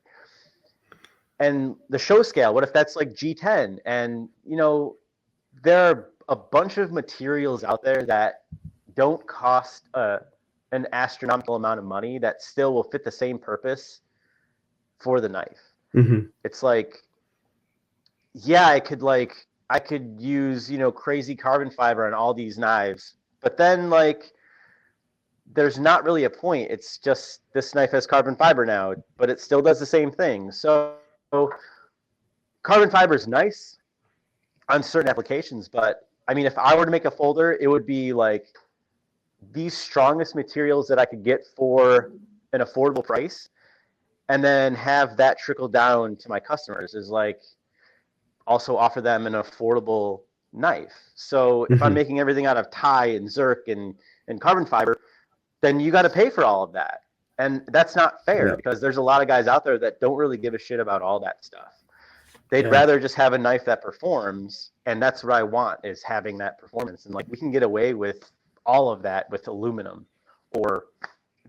and the show scale. What if that's like G10? And there are a bunch of materials out there that don't cost an astronomical amount of money that still will fit the same purpose for the knife. Mm-hmm. It's like, yeah, I could use crazy carbon fiber on all these knives, but then like there's not really a point. It's just this knife has carbon fiber now, but it still does the same thing. So carbon fiber is nice on certain applications, but I mean, if I were to make a folder, it would be like these strongest materials that I could get for an affordable price, and then have that trickle down to my customers is like also offer them an affordable knife. So if I'm Mm-hmm. making everything out of tie and zirc and carbon fiber, then you got to pay for all of that. And that's not fair Yeah. because there's a lot of guys out there that don't really give a shit about all that stuff. They'd Yeah. rather just have a knife that performs, and that's what I want is having that performance. And like we can get away with all of that with aluminum or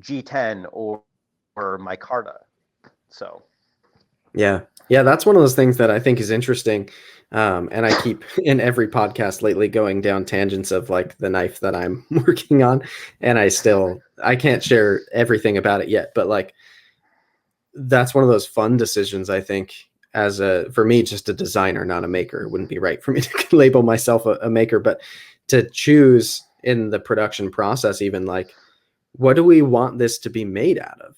G10 or micarta. So Yeah. Yeah. That's one of those things that I think is interesting. And I keep in every podcast lately going down tangents of like the knife that I'm working on. And I can't share everything about it yet, but like that's one of those fun decisions, I think, for me, just a designer, not a maker. It wouldn't be right for me to label myself a maker, but to choose in the production process, even like, what do we want this to be made out of?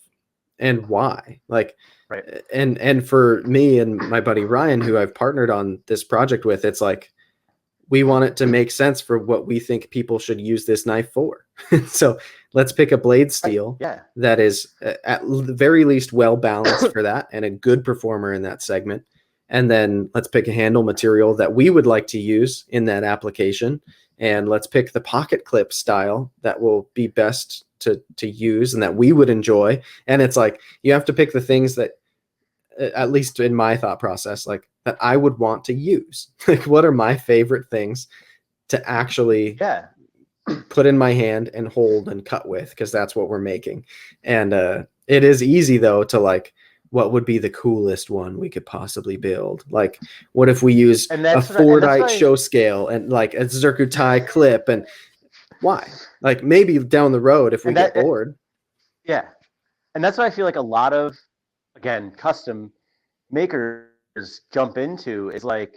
And why? Like, right. and for me and my buddy Ryan, who I've partnered on this project with, it's like we want it to make sense for what we think people should use this knife for. So let's pick a blade steel Yeah. that is at the very least well balanced for that and a good performer in that segment. And then let's pick a handle material that we would like to use in that application. And let's pick the pocket clip style that will be best to use and that we would enjoy. And it's like you have to pick the things that, at least in my thought process, like that I would want to use. Like, what are my favorite things to actually Yeah. put in my hand and hold and cut with? Because that's what we're making. And it is easy though to like, what would be the coolest one we could possibly build? Like, what if we use And a that's what Fordite show scale and like a Zircutai clip? And why? Like maybe down the road if we and get that bored. yeah. And that's what I feel like a lot of, again, custom makers jump into is like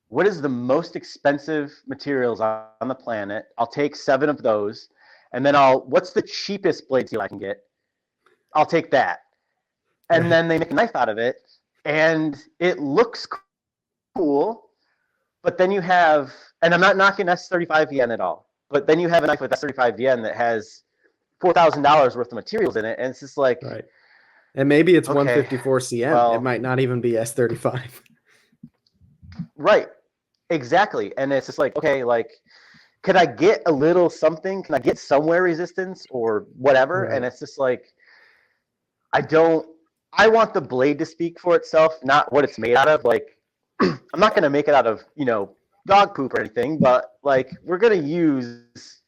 what is the most expensive materials on the planet? I'll take 7 of those, and then what's the cheapest blade steel I can get? I'll take that. And Right. then they make a knife out of it, and it looks cool, but then you have, and I'm not knocking S35 yen at all, but then you have a knife with S35 yen that has $4,000 worth of materials in it, and it's just like, Right. And maybe it's okay, 154 cm. It well, might not even be S35. right, exactly. And it's just like, okay, like, could I get a little something? Can I get some wear resistance or whatever? Right. And it's just like, I want the blade to speak for itself, not what it's made out of. Like, I'm not going to make it out of, dog poop or anything, but like, we're going to use,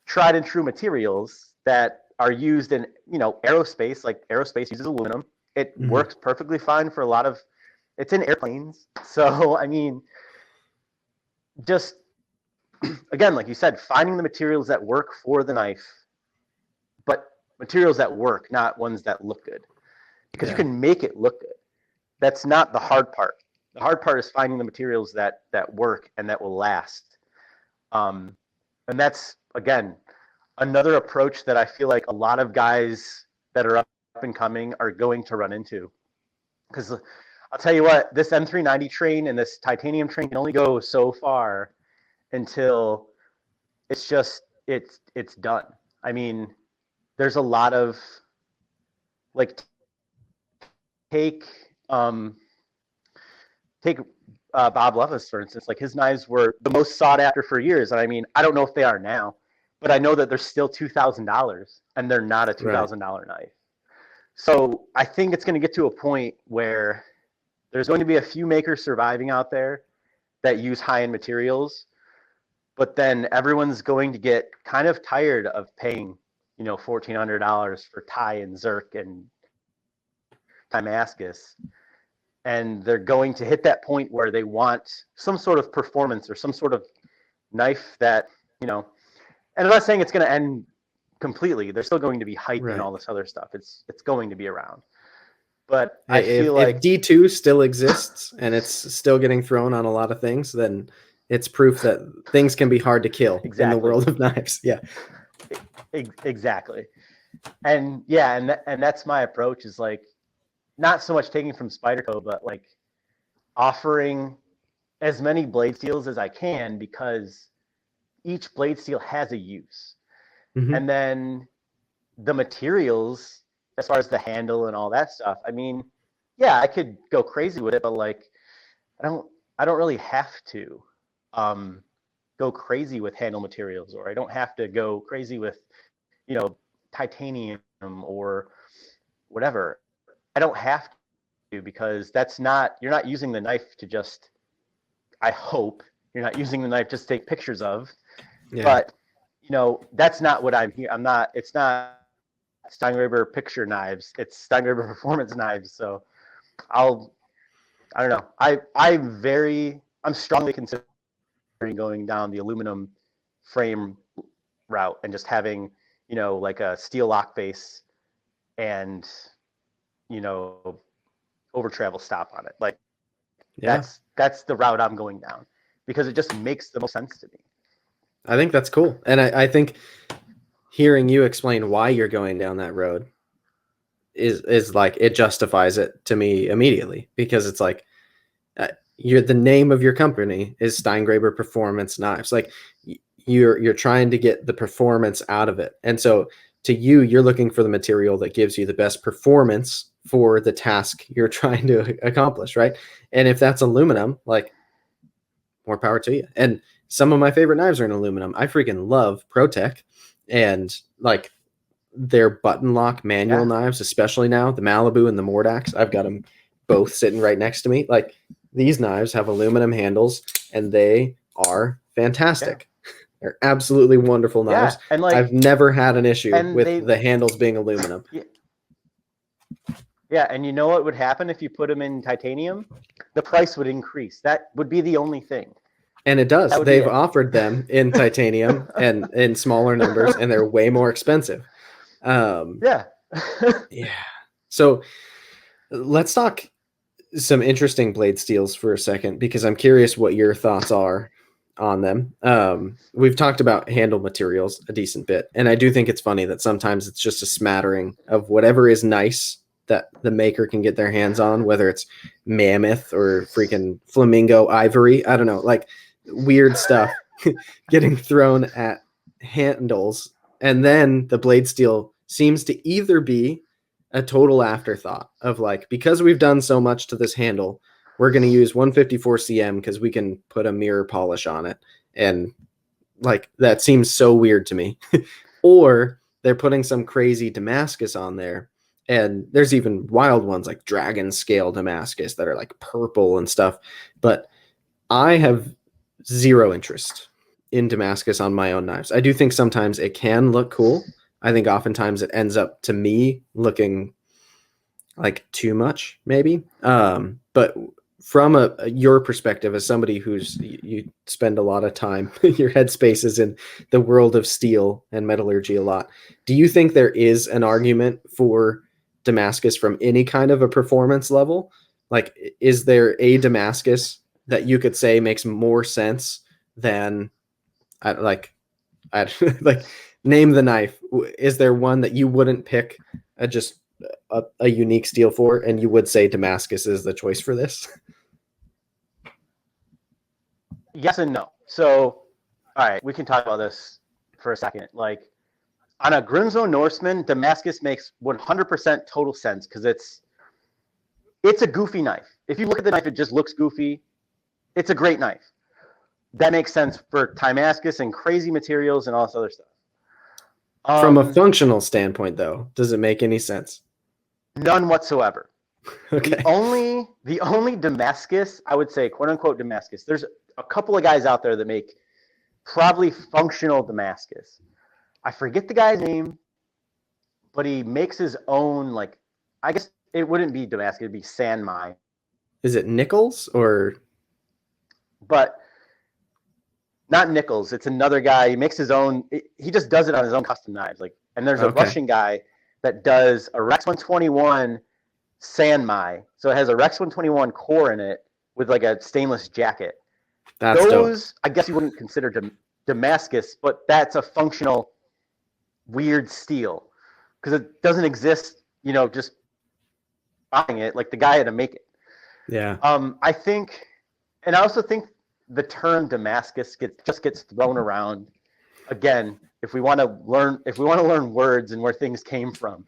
tried and true materials that are used in, aerospace. Like, aerospace uses aluminum. It Mhm. works perfectly fine for a lot of, it's in airplanes. So, I mean, just, again, like you said, finding the materials that work for the knife, but materials that work, not ones that look good. Because you Yeah. can make it look good. That's not the hard part. The hard part is finding the materials that work and that will last. And that's, again, another approach that I feel like a lot of guys that are up and coming are going to run into. Because I'll tell you what, this M390 train and this titanium train can only go so far until it's just, it's done. I mean, there's a lot of, like, take Bob Levis, for instance. Like, his knives were the most sought after for years, and I mean, I don't know if they are now, but I know that they're still $2,000, and they're not a Right. $2,000 knife. So I think it's going to get to a point where there's going to be a few makers surviving out there that use high-end materials, but then everyone's going to get kind of tired of paying, $1,400 for Thai and Zerk and Damascus, and they're going to hit that point where they want some sort of performance or some sort of knife that, and I'm not saying it's going to end completely. There's still going to be hype and Right. all this other stuff. It's going to be around. But I If feel if like, D2 still exists and it's still getting thrown on a lot of things, then it's proof that things can be hard to kill in the exactly, world of knives. Yeah. exactly. And yeah, and that's my approach, is like, not so much taking from Spyderco, but like offering as many blade steels as I can, because each blade steel has a use. Mhm. And then the materials, as far as the handle and all that stuff, I mean, yeah, I could go crazy with it, but like, I don't really have to go crazy with handle materials, or I don't have to go crazy with, titanium or whatever. I don't have to, because you're not using the knife to just, I hope you're not using the knife just to take pictures of, Yeah. but that's not what I'm here. It's not Steingraber picture knives. It's Steingraber Performance Knives. So I don't know. I'm strongly considering going down the aluminum frame route and just having, like a steel lock face and, over travel stop on it. Like, Yeah. that's the route I'm going down, because it just makes the most sense to me. I think that's cool. And I think hearing you explain why you're going down that road is like, it justifies it to me immediately, because it's like, the name of your company is Steingraber Performance Knives. Like, you're trying to get the performance out of it. And so to you're looking for the material that gives you the best performance for the task you're trying to accomplish, right? And if that's aluminum, like, more power to you. And some of my favorite knives are in aluminum. I freaking love ProTech, and like their button lock manual Yeah. knives, especially now, the Malibu and the Mordax. I've got them both sitting right next to me. Like, these knives have aluminum handles, and they are fantastic. They're absolutely wonderful knives. Yeah. And like, I've never had an issue and with the handles being aluminum. yeah, and you know what would happen if you put them in titanium? The price would increase. That would be the only thing. And it does. That would be They've it. offered them in titanium and in smaller numbers, and they're way more expensive. Yeah. Yeah. So let's talk some interesting blade steels for a second because I'm curious what your thoughts are on them. We've talked about handle materials a decent bit, and I do think it's funny that sometimes it's just a smattering of whatever is nice that the maker can get their hands on, whether it's mammoth or freaking flamingo ivory. I don't know, like weird stuff getting thrown at handles, and then the blade steel seems to either be a total afterthought of like, because we've done so much to this handle, we're going to use 154 cm because we can put a mirror polish on it, and like that seems so weird to me. Or they're putting some crazy Damascus on there, and there's even wild ones like dragon scale Damascus that are like purple and stuff, but I have zero interest in Damascus on my own knives. I do think sometimes it can look cool. I think oftentimes it ends up to me looking like too much, maybe. But from your perspective as somebody who's you spend a lot of time, your headspace is in the world of steel and metallurgy a lot. Do you think there is an argument for Damascus from any kind of a performance level? Like, is there a Damascus that you could say makes more sense than like like name the knife? Is there one that you wouldn't pick just a unique steel for, and you would say Damascus is the choice for this? Yes and no. So, all right, we can talk about this for a second. Like on a Grimsmo Norseman, Damascus makes 100% total sense because it's a goofy knife. If you look at the knife, it just looks goofy. It's a great knife. That makes sense for Damascus and crazy materials and all this other stuff. From a functional standpoint, though, does it make any sense? None whatsoever. Okay. The only Damascus, I would say, quote unquote Damascus, there's a couple of guys out there that make probably functional Damascus. I forget the guy's name, but he makes his own, like, I guess it wouldn't be Damascus, it'd be Sanmai. Is it Nichols or? But not Nichols. It's another guy. He makes his own. He just does it on his own custom knives. Like, and there's a Russian guy that does a Rex 121 Sanmai. So it has a Rex 121 core in it with like a stainless jacket. That's those dope. I guess you wouldn't consider Damascus, but that's a functional weird steel because it doesn't exist. You know, just buying it. Like the guy had to make it. Yeah. I think, and I also think the term Damascus gets thrown around. Again, if we want to learn words and where things came from,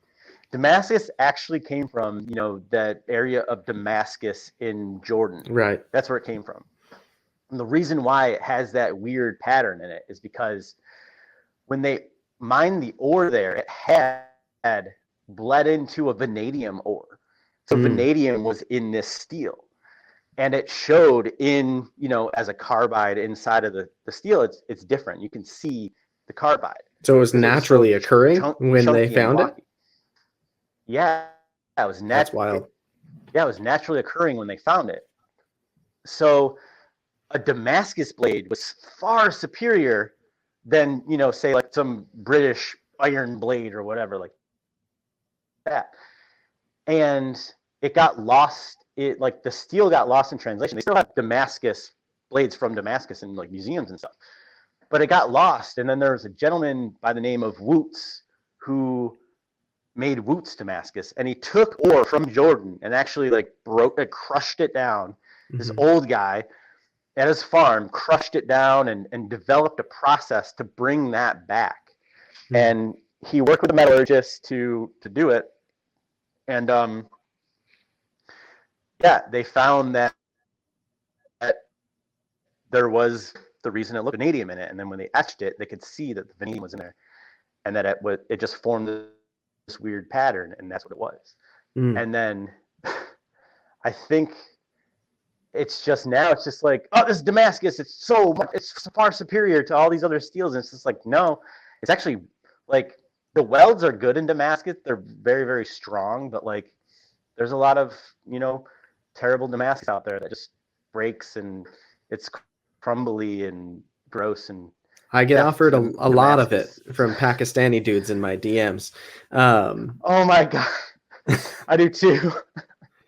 Damascus actually came from, you know, that area of Damascus in Jordan. Right. That's where it came from. And the reason why it has that weird pattern in it is because when they mined the ore there, it had bled into a vanadium ore. So vanadium was in this steel. And it showed in, you know, as a carbide inside of the steel, it's different. You can see the carbide. So it was naturally occurring when they found it? Yeah, it was That's wild. Yeah, it was naturally occurring when they found it. So a Damascus blade was far superior than, you know, say like some British iron blade or whatever like that. And it got lost. It like the steel got lost in translation. They still have Damascus blades from Damascus in like museums and stuff, but it got lost. And then there was a gentleman by the name of Woots who made Woots Damascus, and he took ore from Jordan and actually like crushed it down. This old guy at his farm crushed it down and developed a process to bring that back. And he worked with a metallurgist to do it. And yeah, they found that there was the reason it looked vanadium in it, and then when they etched it, they could see that the vanadium was in there, and that it just formed this weird pattern, and that's what it was. And then I think it's just like, oh, this is Damascus. It's far superior to all these other steels, and it's just like, no, it's actually like the welds are good in Damascus. They're very, very strong, but like there's a lot of, you know, terrible Damascus out there that just breaks and it's crumbly and gross. And I get offered a lot of it from Pakistani dudes in my DMs. Oh my God. I do too.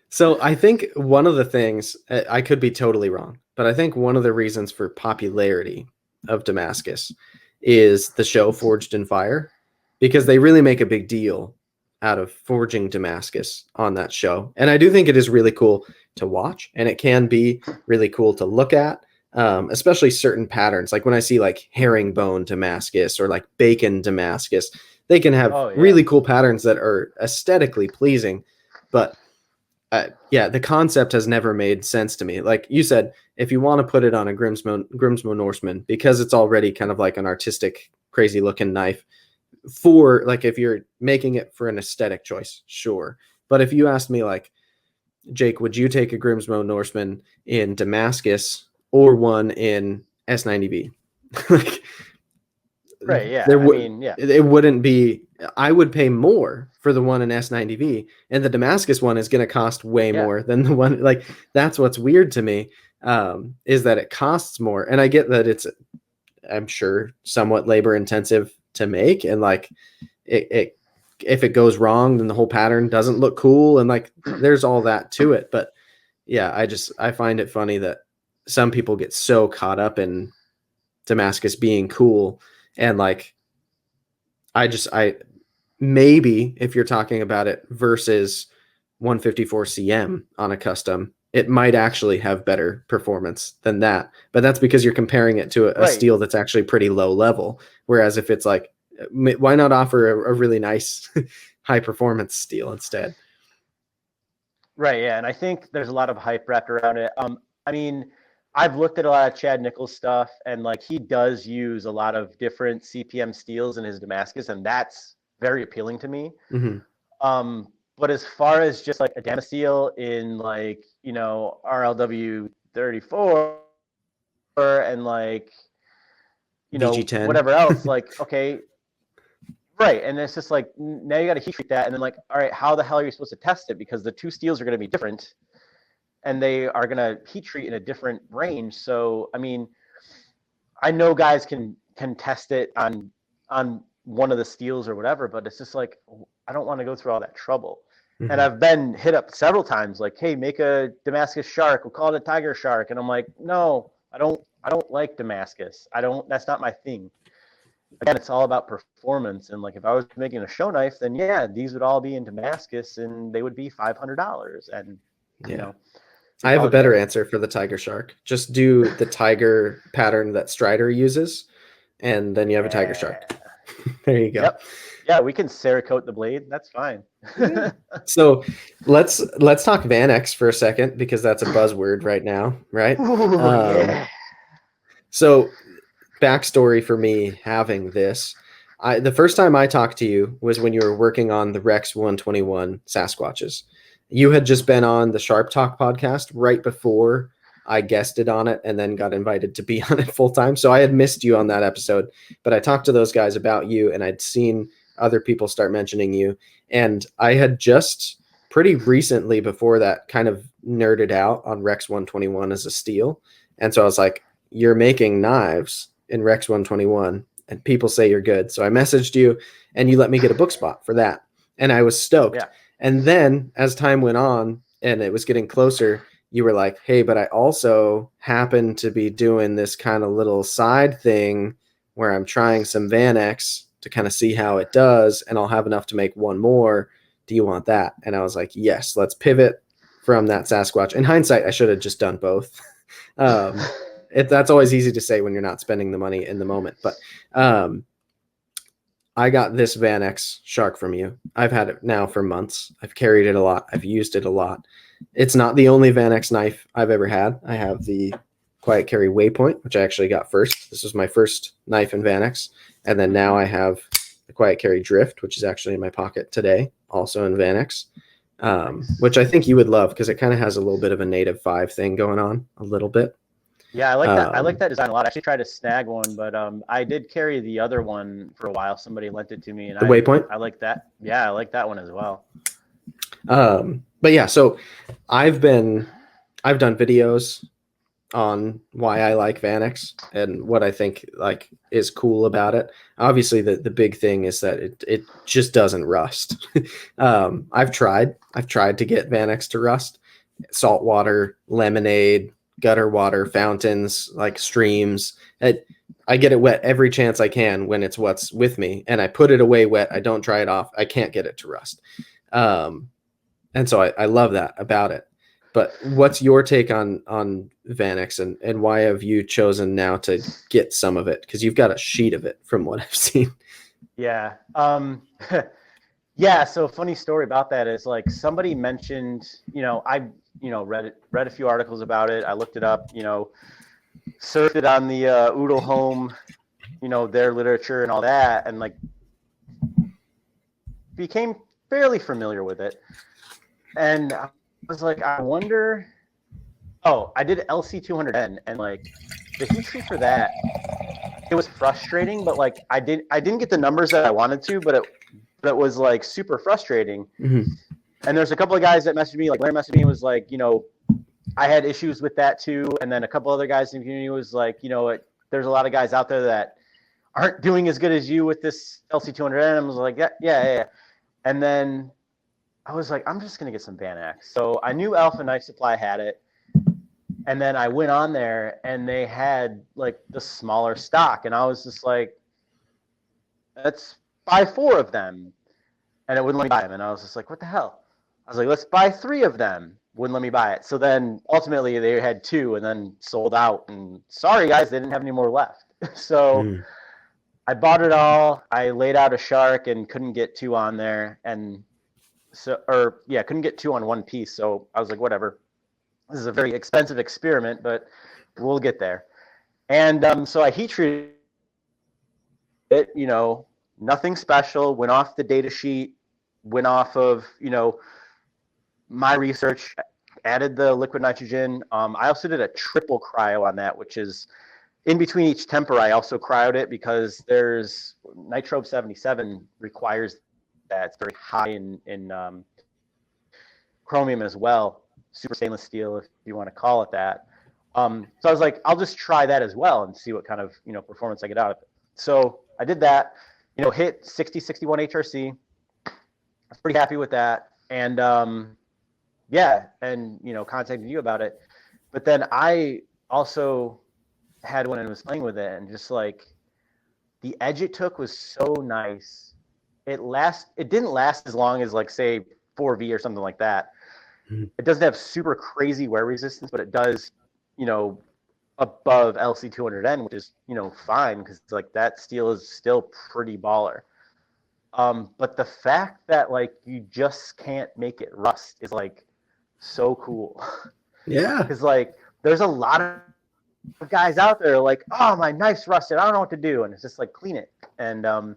So I think one of the things, I could be totally wrong, but I think one of the reasons for popularity of Damascus is the show Forged in Fire, because they really make a big deal out of forging Damascus on that show. And I do think it is really cool to watch, and it can be really cool to look at, especially certain patterns. Like when I see like herringbone Damascus or like bacon Damascus, they can have Oh yeah. really cool patterns that are aesthetically pleasing, but yeah, the concept has never made sense to me. Like you said, if you want to put it on a Grimsmo Norseman, because it's already kind of like an artistic, crazy looking knife, for like if you're making it for an aesthetic choice, sure. But if you asked me, like, Jake, would you take a Grimsmo Norseman in Damascus or one in S90V? Like, Right. Yeah. there I would mean, yeah. it wouldn't be. I would pay more for the one in S90V, and the Damascus one is going to cost way Yeah. more than the one. Like, that's what's weird to me, is that it costs more. And I get that it's, I'm sure, somewhat labor intensive to make, and like it if it goes wrong, then the whole pattern doesn't look cool, and like there's all that to it. But yeah, I find it funny that some people get so caught up in Damascus being cool, and like I maybe if you're talking about it versus 154 cm on a custom, it might actually have better performance than that. But that's because you're comparing it to a Right. steel that's actually pretty low level. Whereas if it's like, why not offer a really nice high performance steel instead? Right. Yeah. And I think there's a lot of hype wrapped around it. I mean, I've looked at a lot of Chad Nichols stuff, and like he does use a lot of different CPM steels in his Damascus, and that's very appealing to me. Mm-hmm. But as far as just like a Damasteel in like, RLW 34 and like, VG10. whatever else, like, okay, right. And it's just like, now you got to heat treat that. And then like, all right, how the hell are you supposed to test it? Because the two steels are going to be different and they are going to heat treat in a different range. So, I mean, I know guys can test it on one of the steels or whatever, but it's just like I don't want to go through all that trouble. And Mm-hmm. I've been hit up several times, like, "Hey, make a Damascus shark. We'll call it a tiger shark." And I'm like, "No, I don't. I don't like Damascus. I don't. That's not my thing." Again, it's all about performance. And like, if I was making a show knife, then yeah, these would all be in Damascus, and they would be $500. And you Yeah. know, I we have call a it a better day. answer for the tiger shark. Just do the tiger pattern that Strider uses, and then you have a tiger Yeah. shark. There you go. Yep. Yeah, we can Cerakote the blade. That's fine. Yeah. So let's talk Van X for a second, because that's a buzzword right now, right? Ooh, yeah. So backstory for me having this. The first time I talked to you was when you were working on the Rex 121 Sasquatches. You had just been on the Sharp Talk podcast right before I guested on it and then got invited to be on it full time. So I had missed you on that episode, but I talked to those guys about you, and I'd seen other people start mentioning you. And I had just pretty recently before that kind of nerded out on Rex 121 as a steel. And so I was like, you're making knives in Rex 121 and people say you're good. So I messaged you and you let me get a book spot for that. And I was stoked. Yeah. And then as time went on and it was getting closer, you were like, hey, but I also happen to be doing this kind of little side thing where I'm trying some Van X to kind of see how it does. And I'll have enough to make one more. Do you want that? And I was like, yes, let's pivot from that Sasquatch. In hindsight, I should have just done both. That's always easy to say when you're not spending the money in the moment. But um, I got this Van X shark from you. I've had it now for months. I've carried it a lot. I've used it a lot. It's not the only Van X knife I've ever had. I have the Quiet Carry Waypoint, which I actually got first. This was my first knife in Van X. And then now I have the Quiet Carry Drift, which is actually in my pocket today, also in Van X, Nice. which I think you would love because it kind of has a little bit of a native 5 thing going on, a little bit. Yeah, I like that. I like Um, that design a lot. I actually tried to snag one, but I did carry the other one for a while. Somebody lent it to me, and the I Waypoint. I like that. Yeah, I like that one as well. But yeah, so I've done videos on why I like Vanex and what I think like is cool about it. Obviously, the big thing is that it just doesn't rust. I've tried to get Vanex to rust. Saltwater, lemonade, gutter water, fountains, like streams. I get it wet every chance I can when it's what's with me, and I put it away wet. I don't dry it off. I can't get it to rust. Um, and so I love that about it. But what's your take on Vanex, and why have you chosen now to get some of it? Because you've got a sheet of it from what I've seen. Yeah. Yeah. So funny story about that is like somebody mentioned, I, read a few articles about it. I looked it up, surfed it on the Oodle Home, their literature and all that, and like became fairly familiar with it. And I was like, I wonder. Oh, I did LC200N, and like the heat treat for that, it was frustrating, but like I didn't get the numbers that I wanted to, but it was like super frustrating. Mm-hmm. And there's a couple of guys that messaged me, like Larry messaged me and was like, I had issues with that too. And then a couple other guys in the community was like, there's a lot of guys out there that aren't doing as good as you with this LC200N. I was like, yeah. And then I was like, I'm just gonna get some Vanex. So I knew Alpha Knife Supply had it. And then I went on there and they had like the smaller stock. And I was just like, let's buy 4 of them. And it wouldn't let me buy them. And I was just like, what the hell? I was like, let's buy 3 of them. Wouldn't let me buy it. So then ultimately they had 2 and then sold out. And sorry, guys, they didn't have any more left. So I bought it all. I laid out a shark and couldn't get 2 on there. And couldn't get 2 on one piece. So I was like, whatever. This is a very expensive experiment, but we'll get there. And so I heat treated it, nothing special, went off the data sheet, went off of, my research, added the liquid nitrogen. I also did a triple cryo on that, which is in between each temper. I also cryoed it because there's nitrobe 77 requires that. It's very high in chromium as well. Super stainless steel, if you want to call it that. So I was like, I'll just try that as well and see what kind of performance I get out of it. So I did that, hit 60, 61 HRC. I was pretty happy with that. And contacted you about it. But then I also had one and was playing with it, and just like the edge it took was so nice. It didn't last as long as like say 4V or something like that. It doesn't have super crazy wear resistance, but it does, above LC200N, which is, fine because like that steel is still pretty baller. But the fact that like you just can't make it rust is like so cool. Yeah. Because like there's a lot of guys out there like, oh, my knife's rusted, I don't know what to do, and it's just like clean it. And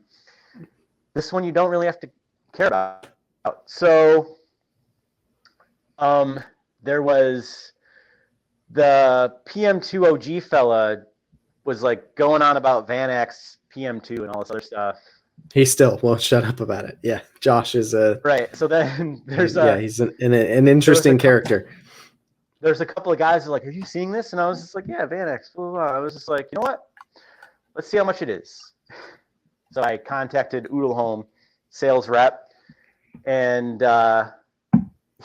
this one you don't really have to care about. So there was the PM2 OG fella was like going on about Vanex PM2 and all this other stuff. He still won't shut up about it. Yeah, Josh is right. So then there's he's an interesting character. There's a couple of guys who are like, are you seeing this? And I was just like, yeah, Vanex. Blah, blah, blah. I was just like, you know what? Let's see how much it is. So I contacted Oodle Home sales rep, and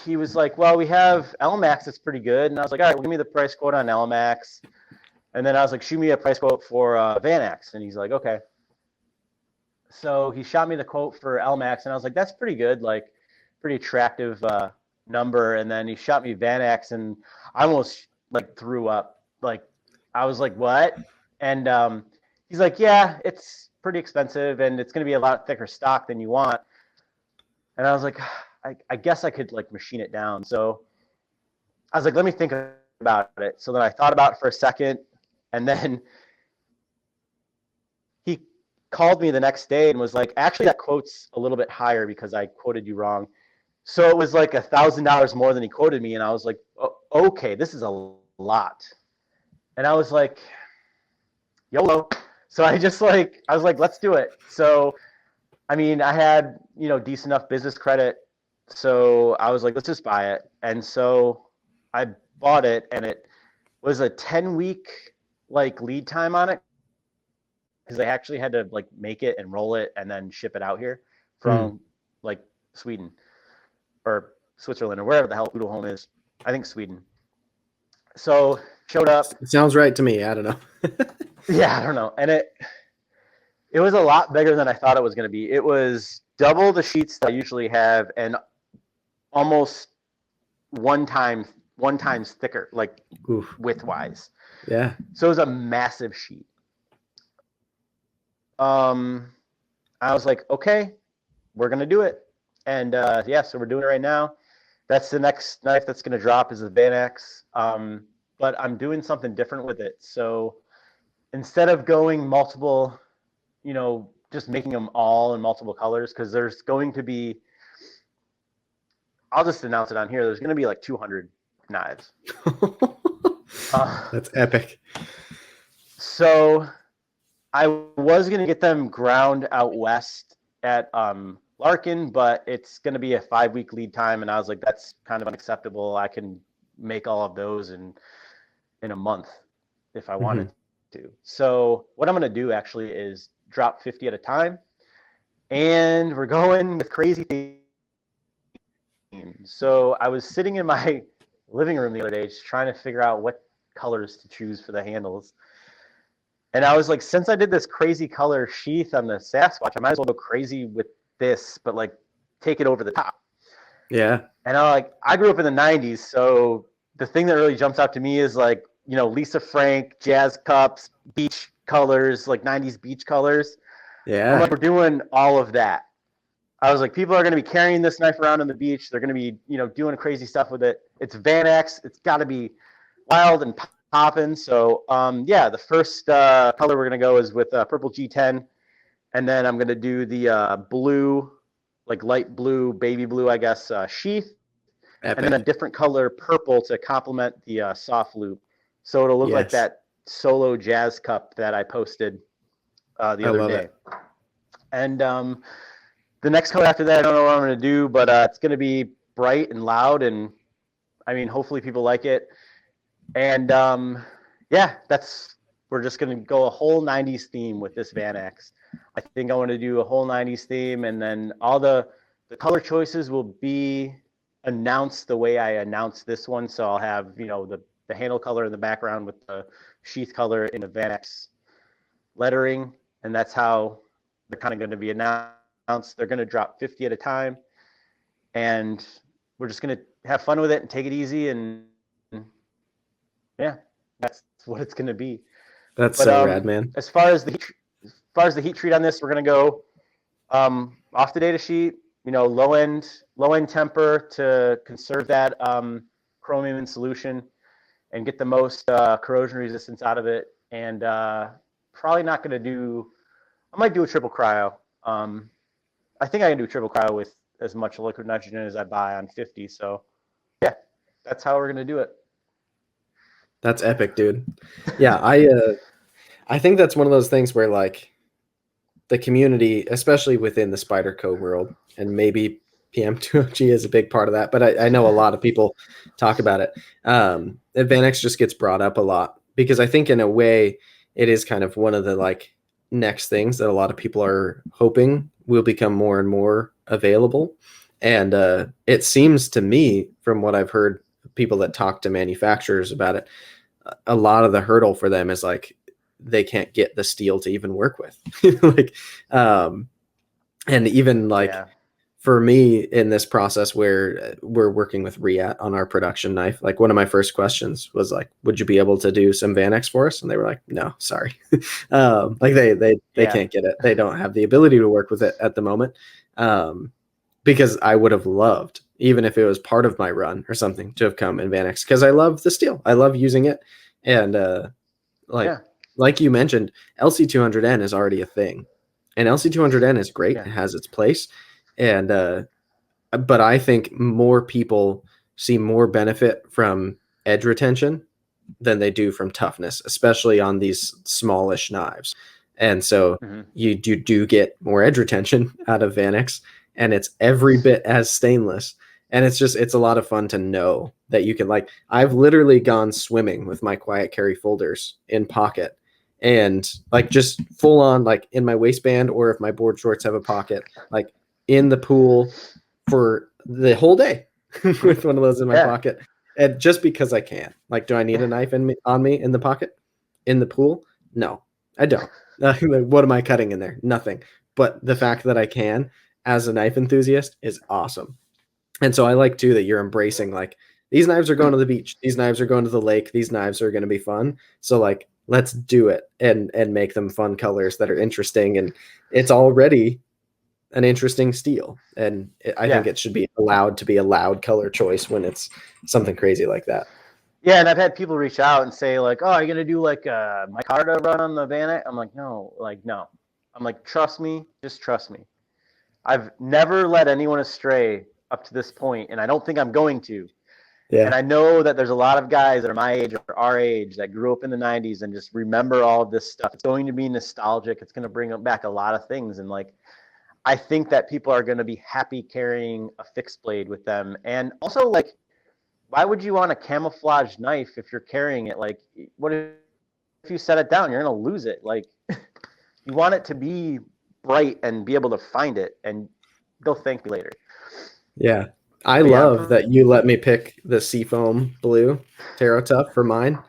he was like, well, we have LMAX that's pretty good. And I was like, all right, well, give me the price quote on LMAX. And then I was like, shoot me a price quote for Vanex. And he's like, okay. So he shot me the quote for LMAX, and I was like, that's pretty good, like pretty attractive number. And then he shot me Vanex, and I almost like threw up. Like I was like, what? And he's like, yeah, it's pretty expensive, and it's going to be a lot thicker stock than you want. And I was like, I guess I could like machine it down. So I was like, let me think about it. So then I thought about it for a second, and then he called me the next day and was like, actually that quote's a little bit higher because I quoted you wrong. So it was like $1,000 more than he quoted me. And I was like, oh, okay, this is a lot. And I was like, YOLO. So I was like, let's do it. So, I mean, I had, decent enough business credit. So I was like, let's just buy it. And so I bought it, and it was a 10-week like lead time on it, because they actually had to like make it and roll it and then ship it out here from like Sweden or Switzerland or wherever the hell Poodle Home is. I think Sweden. So showed up. It sounds right to me. I don't know. Yeah, I don't know. And it was a lot bigger than I thought it was going to be. It was double the sheets that I usually have and almost one times thicker, like width-wise. Yeah. So it was a massive sheet. I was like, okay, we're going to do it. And yeah, so we're doing it right now. That's the next knife that's going to drop is the Vanax. But I'm doing something different with it. So instead of going multiple, you know, just making them all in multiple colors, because there's going to be, I'll just announce it on here, there's going to be like 200 knives. That's epic. So I was going to get them ground out west at Larkin, but it's going to be a 5-week lead time. And I was like, that's kind of unacceptable. I can make all of those in a month if I wanted to. So what I'm going to do actually is drop 50 at a time. And we're going with crazy themes. So I was sitting in my living room the other day just trying to figure out what colors to choose for the handles. And I was like, since I did this crazy color sheath on the Sasquatch, I might as well go crazy with this, but like take it over the top. Yeah. And I grew up in the 90s, so the thing that really jumps out to me is like, you know, Lisa Frank, jazz cups, beach colors, like 90s beach colors. Yeah. I'm like, we're doing all of that. I was like, people are going to be carrying this knife around on the beach. They're going to be, you know, doing crazy stuff with it. It's Vanax. It's got to be wild and popping. So, yeah, the first color we're going to go is with purple G10. And then I'm going to do the blue, like light blue, baby blue, I guess, sheath. Epic. And then a different color purple to complement the soft loop. So it'll look like that solo jazz cup that I posted the other day. And the next color after that, I don't know what I'm going to do, but it's going to be bright and loud. And I mean, hopefully people like it. And yeah, we're just going to go a whole 90s theme with this Vanax. I think I want to do a whole 90s theme, and then all the color choices will be announced the way I announced this one. So I'll have, you know, the handle color in the background with the sheath color in the Vanax lettering, and that's how they're kind of going to be announced. They're going to drop 50 at a time, and we're just going to have fun with it and take it easy, and yeah, that's what it's going to be. That's so rad, man. As far as the heat treat on this, we're going to go off the data sheet, you know, low end temper to conserve that chromium in solution and get the most corrosion resistance out of it. And probably not going to do, I might do a triple cryo. I think I can do triple cryo with as much liquid nitrogen as I buy on 50. So yeah, that's how we're going to do it. That's epic, dude. Yeah, I think that's one of those things where like the community, especially within the Spyderco world, and maybe PM2OG is a big part of that, but I know a lot of people talk about it. Vanax just gets brought up a lot because I think in a way it is kind of one of the like next things that a lot of people are hoping will become more and more available. And it seems to me, from what I've heard, people that talk to manufacturers about it, a lot of the hurdle for them is like they can't get the steel to even work with. Like, and even like for me in this process where we're working with Riat on our production knife, like one of my first questions was like, would you be able to do some Vanax for us? And they were like, no, sorry. Like they can't get it. They don't have the ability to work with it at the moment. Because I would have loved, even if it was part of my run or something, to have come in Vanax, because I love the steel. I love using it. And like you mentioned, LC200N is already a thing. And LC200N is great. It has its place. And but I think more people see more benefit from edge retention than they do from toughness, especially on these smallish knives. And so you do get more edge retention out of Vanax, and it's every bit as stainless And it's a lot of fun to know that you can, like, I've literally gone swimming with my quiet carry folders in pocket, and like just full on, like in my waistband, or if my board shorts have a pocket, like in the pool for the whole day with one of those in my Yeah. pocket. And just because I can. Like, do I need a knife on me in the pocket in the pool? No, I don't. What am I cutting in there? Nothing. But the fact that I can, as a knife enthusiast, is awesome. And so I like too that you're embracing, like, these knives are going to the beach, these knives are going to the lake, these knives are going to be fun. So like, let's do it and make them fun colors that are interesting. And it's already an interesting steel, and I think Yeah. it should be allowed to be a loud color choice when it's something crazy like that. Yeah, and I've had people reach out and say like, "Oh, are you gonna do like a micarta run on the Van?" I'm like, "No, like no." I'm like, "Trust me, just trust me." I've never led anyone astray up to this point, and I don't think I'm going to. And Yeah. I know that there's a lot of guys that are my age or our age that grew up in the 90s and just remember all of this stuff. It's going to be nostalgic. It's going to bring back a lot of things. And like, I think that people are going to be happy carrying a fixed blade with them. And also, like, why would you want a camouflage knife if you're carrying it? Like, what if you set it down? You're going to lose it. Like, you want it to be bright and be able to find it, and they'll thank me later. Yeah. I But yeah, love that you let me pick the Seafoam blue Tarot Tough for mine,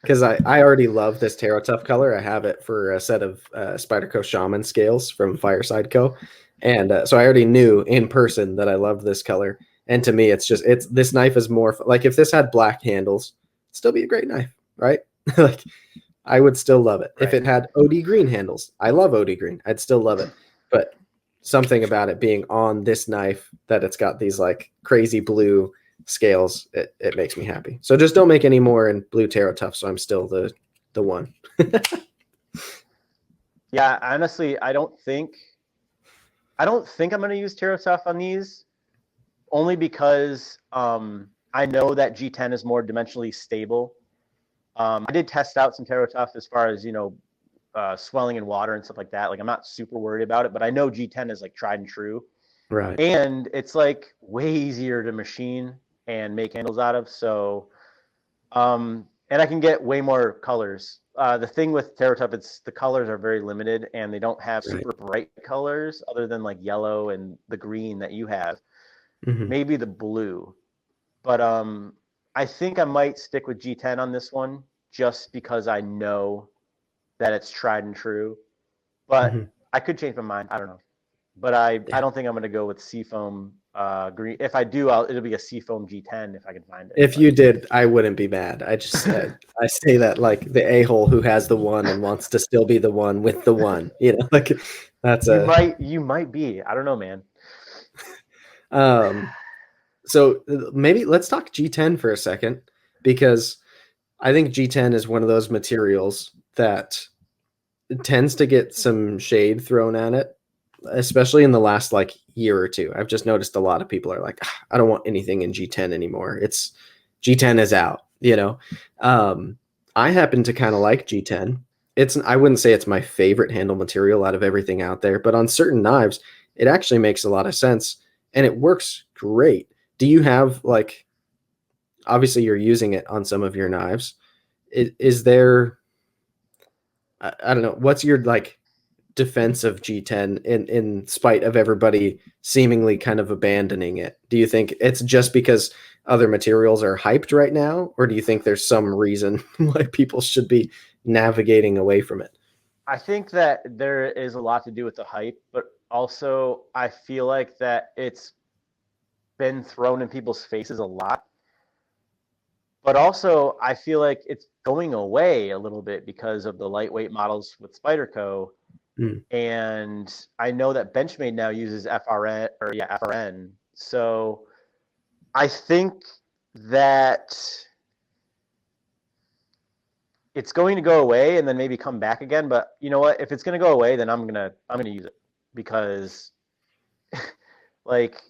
because I already love this Tarot Tough color. I have it for a set of Spyderco Shaman scales from Fireside Co. And so I already knew in person that I loved this color. And to me, it's this knife is more like, if this had black handles, it'd still be a great knife, right? Like, I would still love it. If right. it had OD green handles, I love OD green, I'd still love it. But something about it being on this knife, that it's got these like crazy blue scales, it makes me happy. So just don't make any more in blue Tarot Tough, so I'm still the one. Yeah, honestly, I don't think I'm going to use Tarot Tough on these, only because I know that G10 is more dimensionally stable. I did test out some Tarot Tough as far as, swelling in water and stuff like that. Like, I'm not super worried about it, but I know G10 is like tried and true. Right. And it's like way easier to machine and make handles out of. So, and I can get way more colors. The thing with Tarot Tough, it's the colors are very limited and they don't have Right. super bright colors other than like yellow and the green that you have. Hmm. Maybe the blue. But I think I might stick with G10 on this one just because I know that it's tried and true. But Hmm. I could change my mind. I don't know. But I Yeah. don't think I'm going to go with Seafoam green. If I do, it'll be a Seafoam G10 if I can find it. If But you did, I wouldn't be mad. I say that like the a-hole who has the one and wants to still be the one with the one. Like, that's you a might you might be. I don't know, man. um. So maybe let's talk G10 for a second, because I think G10 is one of those materials that tends to get some shade thrown at it, especially in the last like year or two. I've just noticed a lot of people are like, I don't want anything in G10 anymore. It's G10 is out. Um, I happen to kind of like G10. I wouldn't say it's my favorite handle material out of everything out there, but on certain knives, it actually makes a lot of sense and it works great. Do you have, like, obviously you're using it on some of your knives. Is there, I don't know, what's your like defense of G10 in spite of everybody seemingly kind of abandoning it? Do you think it's just because other materials are hyped right now, or do you think there's some reason why people should be navigating away from it? I think that there is a lot to do with the hype, but also I feel like that it's been thrown in people's faces a lot. But also I feel like it's going away a little bit because of the lightweight models with Spyderco. Mm. And I know that Benchmade now uses FRN. So I think that it's going to go away and then maybe come back again. But you know what? If it's going to go away, then I'm gonna use it because like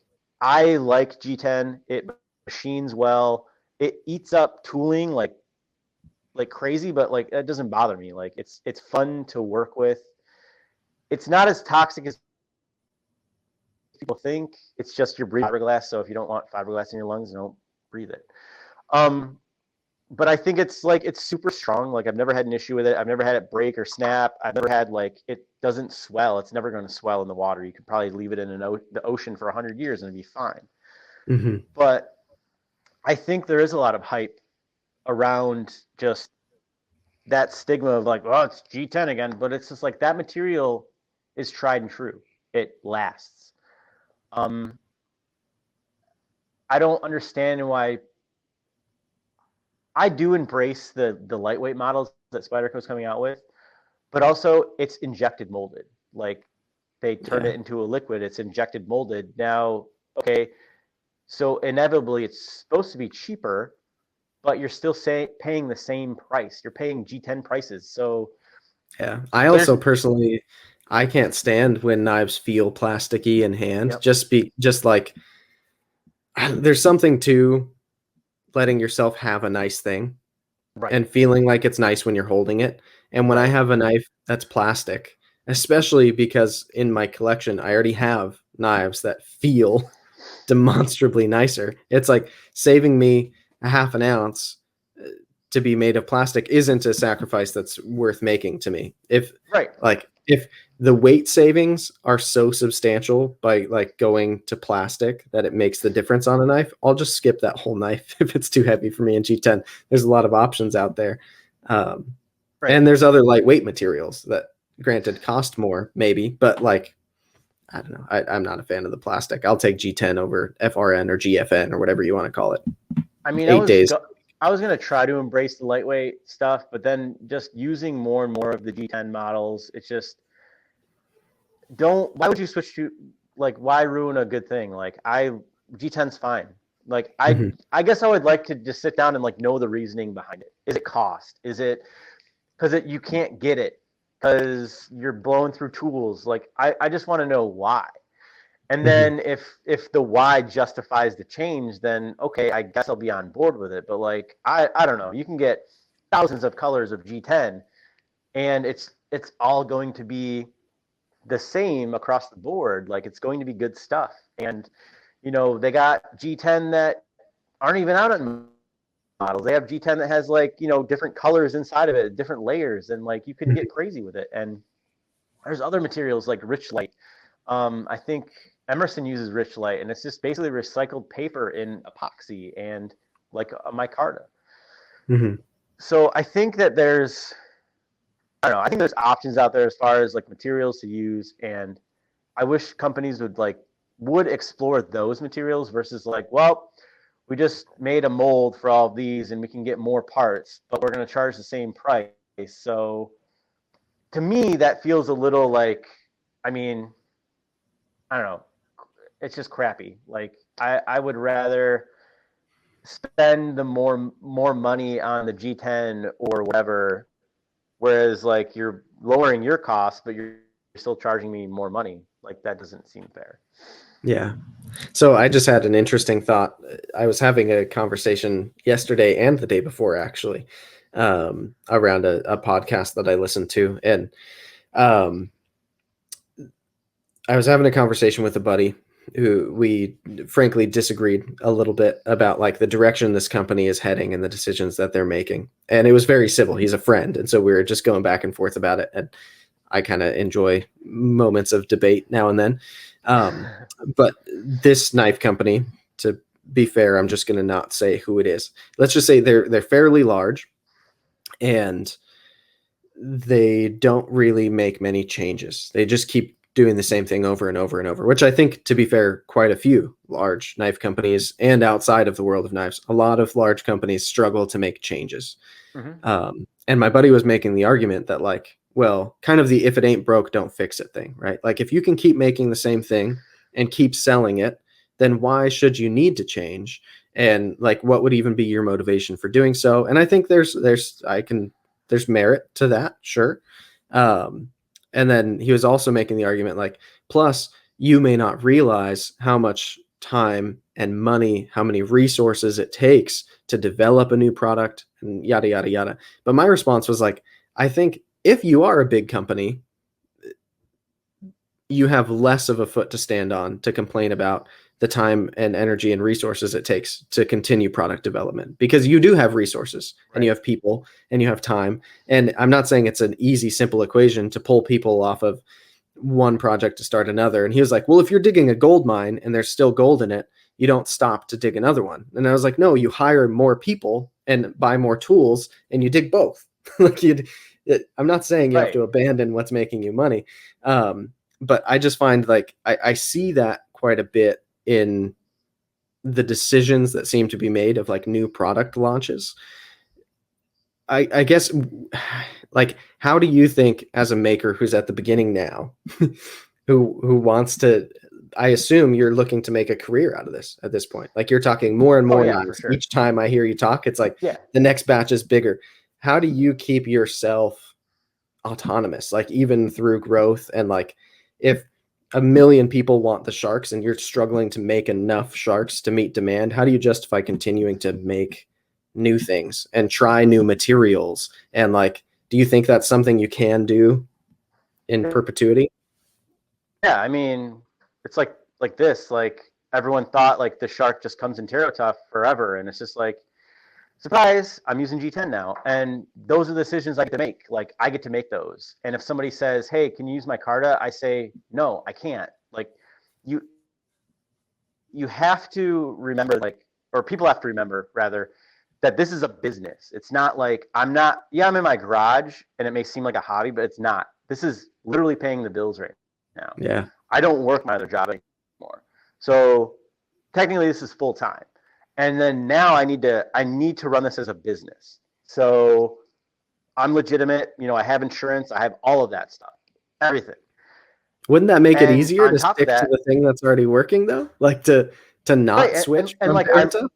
I like G10. It machines well. It eats up tooling like crazy, but like that doesn't bother me. Like it's fun to work with. It's not as toxic as people think. It's just you're breathing fiberglass. So if you don't want fiberglass in your lungs, don't breathe it. Um, but I think it's super strong. Like I've never had an issue with it. I've never had it break or snap. I've never had it doesn't swell. It's never going to swell in the water. You could probably leave it in the ocean for 100 years and it'd be fine. Mm-hmm. But I think there is a lot of hype around just that stigma of like, oh, it's G10 again. But it's just like that material is tried and true. It lasts. I don't understand why. I do embrace the lightweight models that Spyderco's coming out with, but also it's injected molded. Like they turn it into a liquid. It's injected molded. Now, okay, so inevitably it's supposed to be cheaper, but you're still paying the same price. You're paying G10 prices. So yeah, I also personally, I can't stand when knives feel plasticky in hand. Yep. Just like there's something to letting yourself have a nice thing, right, and feeling like it's nice when you're holding it. And when I have a knife that's plastic, especially because in my collection, I already have knives that feel demonstrably nicer. It's like saving me a half an ounce to be made of plastic isn't a sacrifice that's worth making to me. If the weight savings are so substantial by like going to plastic that it makes the difference on a knife, I'll just skip that whole knife if it's too heavy for me in G10. There's a lot of options out there. And there's other lightweight materials that granted cost more maybe, but like, I don't know. I'm not a fan of the plastic. I'll take G10 over FRN or GFN or whatever you want to call it. I mean, 8 days. I was going to try to embrace the lightweight stuff, but then just using more and more of the G10 models, it's just why would you switch to, like, why ruin a good thing? Like G10's fine. Like I guess I would like to just sit down and like know the reasoning behind it. Is it cost? Is it because you can't get it because you're blowing through tools? Like I just want to know why. And then if the why justifies the change, then okay, I guess I'll be on board with it. But like I don't know, you can get thousands of colors of G10, and it's all going to be the same across the board. Like it's going to be good stuff. And they got G10 that aren't even out in models. They have G10 that has like different colors inside of it, different layers, and like you can get crazy with it. And there's other materials like Rich Light. I think Emerson uses Rich Light, and it's just basically recycled paper in epoxy and like a micarta. So I think that I think there's options out there as far as like materials to use, and I wish companies would explore those materials versus like, well, we just made a mold for all of these and we can get more parts, but we're going to charge the same price. So to me, that feels a little like, I mean, I don't know. It's just crappy. Like I would rather spend the more money on the G10 or whatever, whereas like you're lowering your costs, but you're still charging me more money. Like that doesn't seem fair. Yeah. So I just had an interesting thought. I was having a conversation yesterday and the day before, actually, around a podcast that I listened to. And I was having a conversation with a buddy who we frankly disagreed a little bit about like the direction this company is heading and the decisions that they're making. And it was very civil. He's a friend. And so we were just going back and forth about it. And I kind of enjoy moments of debate now and then. But this knife company, to be fair, I'm just going to not say who it is. Let's just say they're fairly large and they don't really make many changes. They just keep doing the same thing over and over and over, which I think, to be fair, quite a few large knife companies and outside of the world of knives, a lot of large companies struggle to make changes. And my buddy was making the argument that like, well, kind of the if it ain't broke, don't fix it thing, right? Like if you can keep making the same thing and keep selling it, then why should you need to change? And like, what would even be your motivation for doing so? And I think there's merit to that, sure. And then he was also making the argument like, plus you may not realize how much time and money, how many resources it takes to develop a new product and yada, yada, yada. But my response was like, I think if you are a big company, you have less of a foot to stand on to complain about the time and energy and resources it takes to continue product development, because you do have resources and you Right. have people and you have time. And I'm not saying it's an easy, simple equation to pull people off of one project to start another. And he was like, well, if you're digging a gold mine and there's still gold in it, you don't stop to dig another one. And I was like, no, you hire more people and buy more tools and you dig both. Like I'm not saying you have Right. to abandon what's making you money. But I just find like I see that quite a bit in the decisions that seem to be made of like new product launches. I guess, like, how do you think, as a maker who's at the beginning now, who wants to, I assume you're looking to make a career out of this at this point. Like, you're talking more and Oh more yeah, for knives. sure. Each time I hear you talk, it's like Yeah. the next batch is bigger. How do you keep yourself autonomous, like even through growth? And like, if a million people want the sharks and you're struggling to make enough sharks to meet demand, how do you justify continuing to make new things and try new materials? And like, do you think that's something you can do in perpetuity? Yeah, I mean, it's like this. Like everyone thought, like the shark just comes in Terratough forever, and it's just like, surprise, I'm using G10 now, and those are the decisions I get to make. Like I get to make those. And if somebody says, "Hey, can you use my Carta?" I say, "No, I can't." Like you you have to remember, like, or people have to remember rather, that this is a business. It's not like I'm not. Yeah, I'm in my garage, and it may seem like a hobby, but it's not. This is literally paying the bills right now. Yeah. I don't work my other job anymore. So technically this is full time. And then now I need to run this as a business. So I'm legitimate, I have insurance, I have all of that stuff. Everything. Wouldn't that make it And easier on to top of stick to that, the thing that's already working though? Like to right, not and, switch and from like I'm Parenta?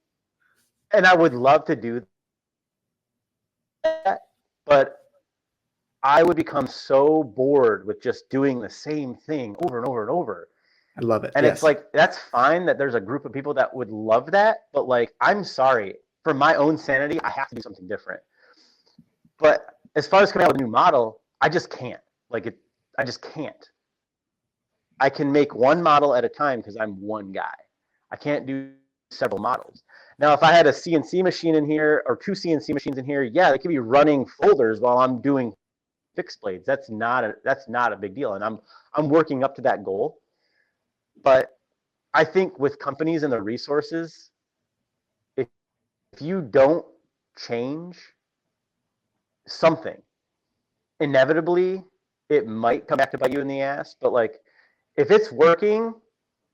and I would love to do that, but I would become so bored with just doing the same thing over and over and over. I love it. And it's Yes. like, that's fine that there's a group of people that would love that, but like, I'm sorry, for my own sanity, I have to do something different. But as far as coming out with a new model, I just can't. I just can't. I can make one model at a time because I'm one guy. I can't do several models. Now, if I had a CNC machine in here or two CNC machines in here, yeah, they could be running folders while I'm doing fixed blades. That's not a big deal, and I'm working up to that goal. But I think with companies and the resources, if you don't change something, inevitably it might come back to bite you in the ass. But like, if it's working,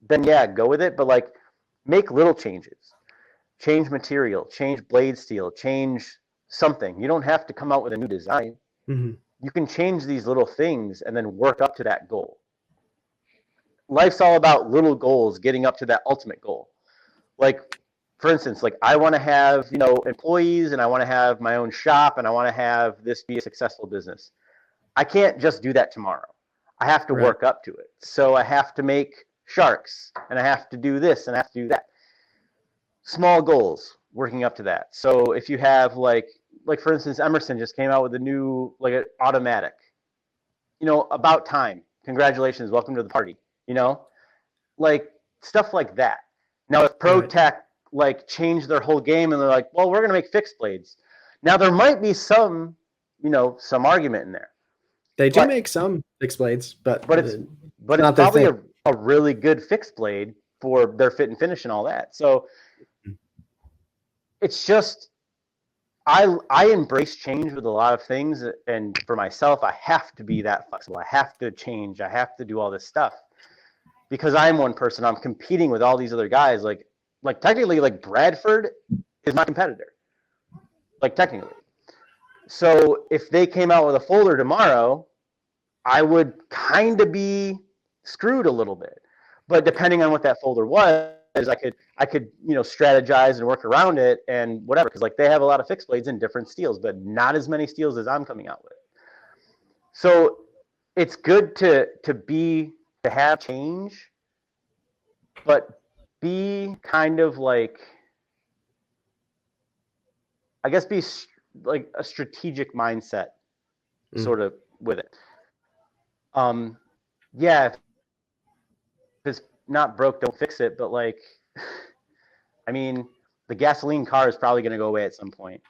then yeah, go with it. But like, make little changes, change material, change blade steel, change something. You don't have to come out with a new design. Mhm. You can change these little things and then work up to that goal. Life's all about little goals, getting up to that ultimate goal. Like, for instance, like I want to have, employees, and I want to have my own shop, and I want to have this be a successful business. I can't just do that tomorrow. I have to Right. work up to it. So I have to make sharks, and I have to do this, and I have to do that. Small goals, working up to that. So if you have like for instance, Emerson just came out with a new like an automatic. About time. Congratulations, welcome to the party. You know, like stuff like that. Now, if Right. ProTech like changed their whole game and they're like, well, we're going to make fixed blades. Now there might be some argument in there, They do but make some fixed blades, but but it's it's but it's not their probably thing. a really good fixed blade for their fit and finish and all that. So it's just I embrace change with a lot of things, and for myself, I have to be that flexible. I have to change. I have to do all this stuff because I'm one person. I'm competing with all these other guys. Like technically, like Bradford is my competitor. Like technically. So if they came out with a folder tomorrow, I would kind of be screwed a little bit. But depending on what that folder was, I could strategize and work around it and whatever, because like they have a lot of fixed blades in different steels, but not as many steels as I'm coming out with. So it's good to have change, but be kind of like, I guess, be like a strategic mindset Mm. sort of with it. Um, yeah, not broke, don't fix it, but like, I mean, the gasoline car is probably going to go away at some point.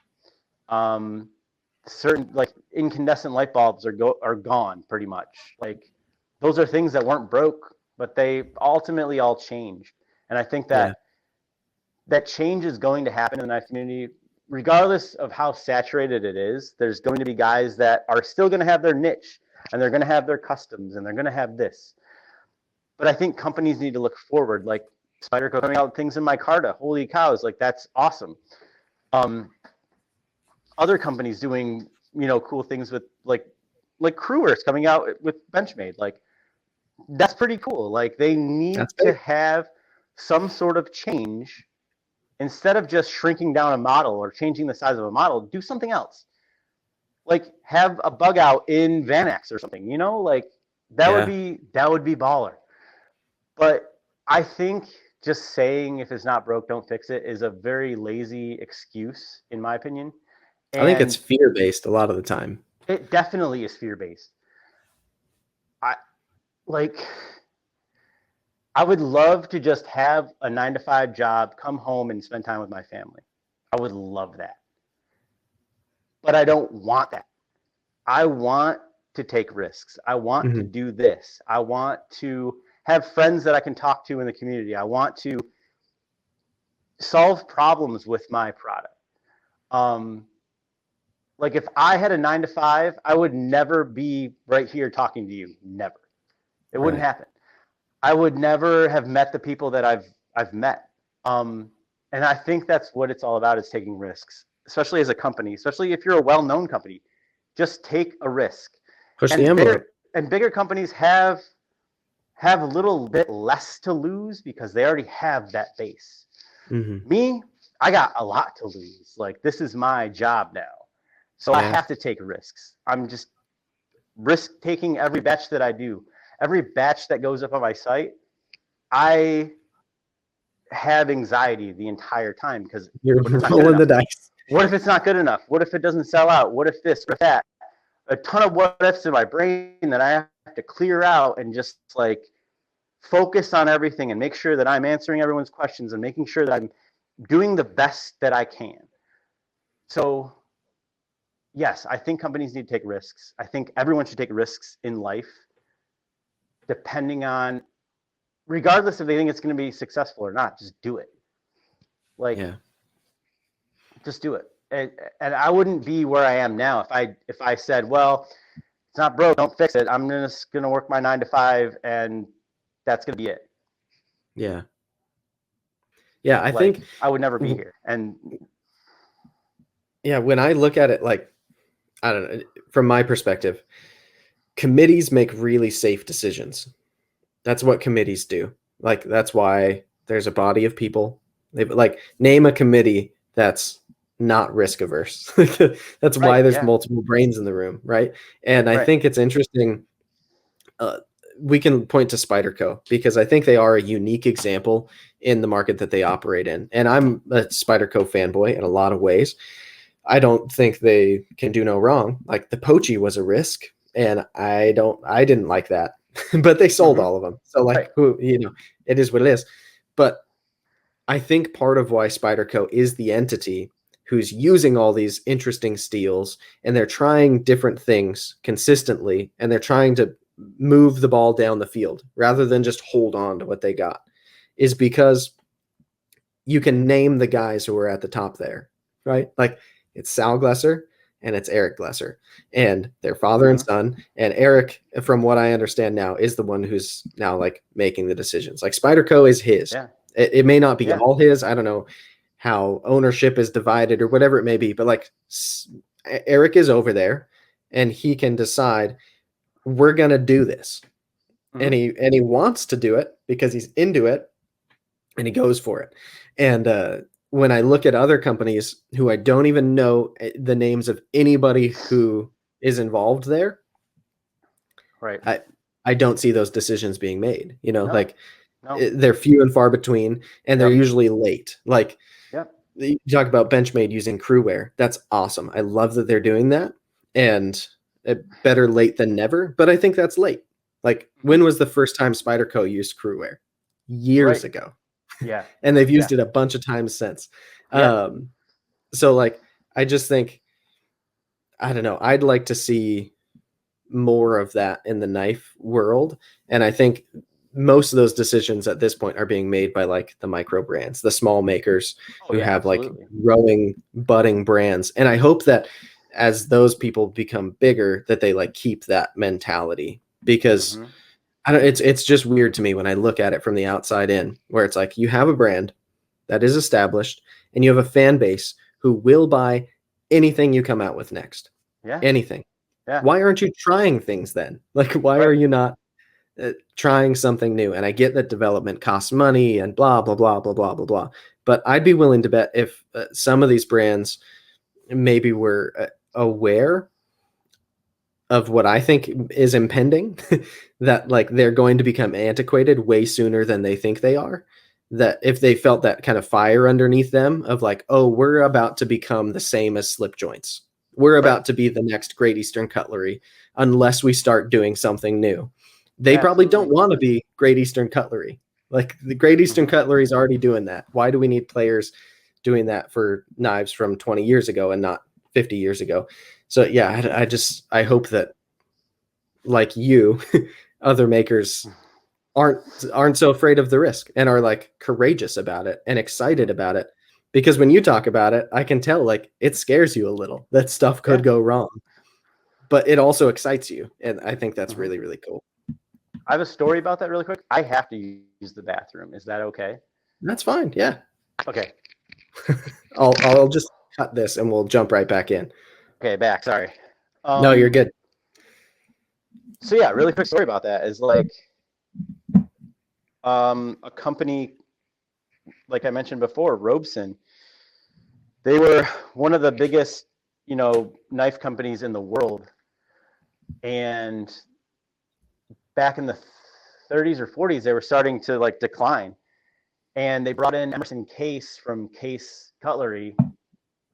Certain like incandescent light bulbs are gone pretty much. Like those are things that weren't broke, but they ultimately all change. And I think that that change is going to happen in the knife community, regardless of how saturated it is. There's going to be guys that are still going to have their niche, and they're going to have their customs, and they're going to have this. But I think companies need to look forward, like Spyderco coming out with things in micarta. Holy cows, like that's awesome. Other companies doing, cool things with like Crewers coming out with Benchmade. Like that's pretty cool. Like they need to have some sort of change. Instead of just shrinking down a model or changing the size of a model, do something else. Like have a bug out in Vanax or something, like that would be baller. But I think just saying if it's not broke, don't fix it is a very lazy excuse, in my opinion. And I think it's fear-based a lot of the time. It definitely is fear-based. I would love to just have a 9-to-5 job, come home and spend time with my family. I would love that. But I don't want that. I want to take risks. I want to do this. I want to have friends that I can talk to in the community. I want to solve problems with my product. Like if I had a 9-to-5, I would never be right here talking to you. Never. It wouldn't happen. I would never have met the people that I've met. And I think that's what it's all about, is taking risks, especially as a company, especially if you're a well-known company. Just take a risk. Push the envelope. Bigger companies have a little bit less to lose because they already have that base. Me, I got a lot to lose. Like this is my job now. So I have to take risks. I'm just risk taking every batch that I do. Every batch that goes up on my site, I have anxiety the entire time because you're rolling the dice. What if it's not good enough? What if it doesn't sell out? What if this, what if that? A ton of what ifs in my brain that I have to clear out and just like focus on everything and make sure that I'm answering everyone's questions and making sure that I'm doing the best that I can. So yes, I think companies need to take risks. I think everyone should take risks in life, depending on, regardless if they think it's going to be successful or not, just do it. Like, just do it. And I wouldn't be where I am now if I said, well, it's not broke, don't fix it. I'm just going to work my 9-to-5 and that's going to be it. Yeah. Yeah, I think I would never be here. And yeah, when I look at it, like, I don't know, from my perspective, committees make really safe decisions. That's what committees do. Like, that's why there's a body of people. They like name a committee that's not risk averse. That's why there's multiple brains in the room, right? And I think it's interesting. We can point to Spyderco because I think they are a unique example in the market that they operate in. And I'm a Spyderco fanboy in a lot of ways. I don't think they can do no wrong. Like the Pochi was a risk, and I didn't like that, but they sold all of them. So like, it is what it is. But I think part of why Spyderco is the entity who's using all these interesting steels, and they're trying different things consistently, and they're trying to move the ball down the field rather than just hold on to what they got, is because you can name the guys who are at the top there, right? Like it's Sal Glesser and it's Eric Glesser, and their father and son. And Eric, from what I understand now, is the one who's now like making the decisions. Like Spyderco is his. Yeah. It may not be all his. I don't know how ownership is divided or whatever it may be, but like Eric is over there and he can decide we're going to do this. And he wants to do it because he's into it and he goes for it. And when I look at other companies who I don't even know the names of anybody who is involved there, right? I don't see those decisions being made, they're few and far between, and they're usually late. Like, you talk about Benchmade using Crewware. That's awesome. I love that they're doing that, and better late than never. But I think that's late. Like, when was the first time Spyderco used Crewware? years Right. ago, Yeah. and they've Yeah. used it a bunch of times since. Yeah. So like, I just think, I don't know, I'd like to see more of that in the knife world. And I think most of those decisions at this point are being made by like the micro brands, the small makers Oh who yeah, have like absolutely. growing, budding brands. And I hope that as those people become bigger, that they like keep that mentality, because Hmm. I don't, it's just weird to me when I look at it from the outside in, where it's like you have a brand that is established and you have a fan base who will buy anything you come out with next. Yeah. Anything. Yeah. Why aren't you trying things then? Like, why are Right. you not trying something new? And I get that development costs money and blah, blah, blah, blah, blah, blah, blah. But I'd be willing to bet if some of these brands maybe were aware of what I think is impending, that like they're going to become antiquated way sooner than they think they are. That if they felt that kind of fire underneath them of like, oh, we're about to become the same as slip joints. We're Right. about to be the next Great Eastern Cutlery unless we start doing something new. They Yeah, probably absolutely. don't want to be Great Eastern Cutlery. Like the Great Eastern Hmm. Cutlery is already doing that. Why do we need players doing that for knives from 20 years ago and not 50 years ago? So yeah, I hope that like you, other makers aren't so afraid of the risk and are like courageous about it and excited Hmm. about it. Because when you talk about it, I can tell like it scares you a little that stuff could Yeah. go wrong, but it also excites you. And I think that's Hmm. really, really cool. I have a story about that really quick. I have to use the bathroom. Is that okay? That's fine. Yeah. Okay. I'll just cut this and we'll jump right back in. Okay, back. Sorry. No, you're Um, good. so yeah, really quick story about that is like a company like I mentioned before, Robeson. They were one of the biggest, knife companies in the world, and back in the 30s or 40s, they were starting to like decline, and they brought in Emerson Case from Case Cutlery,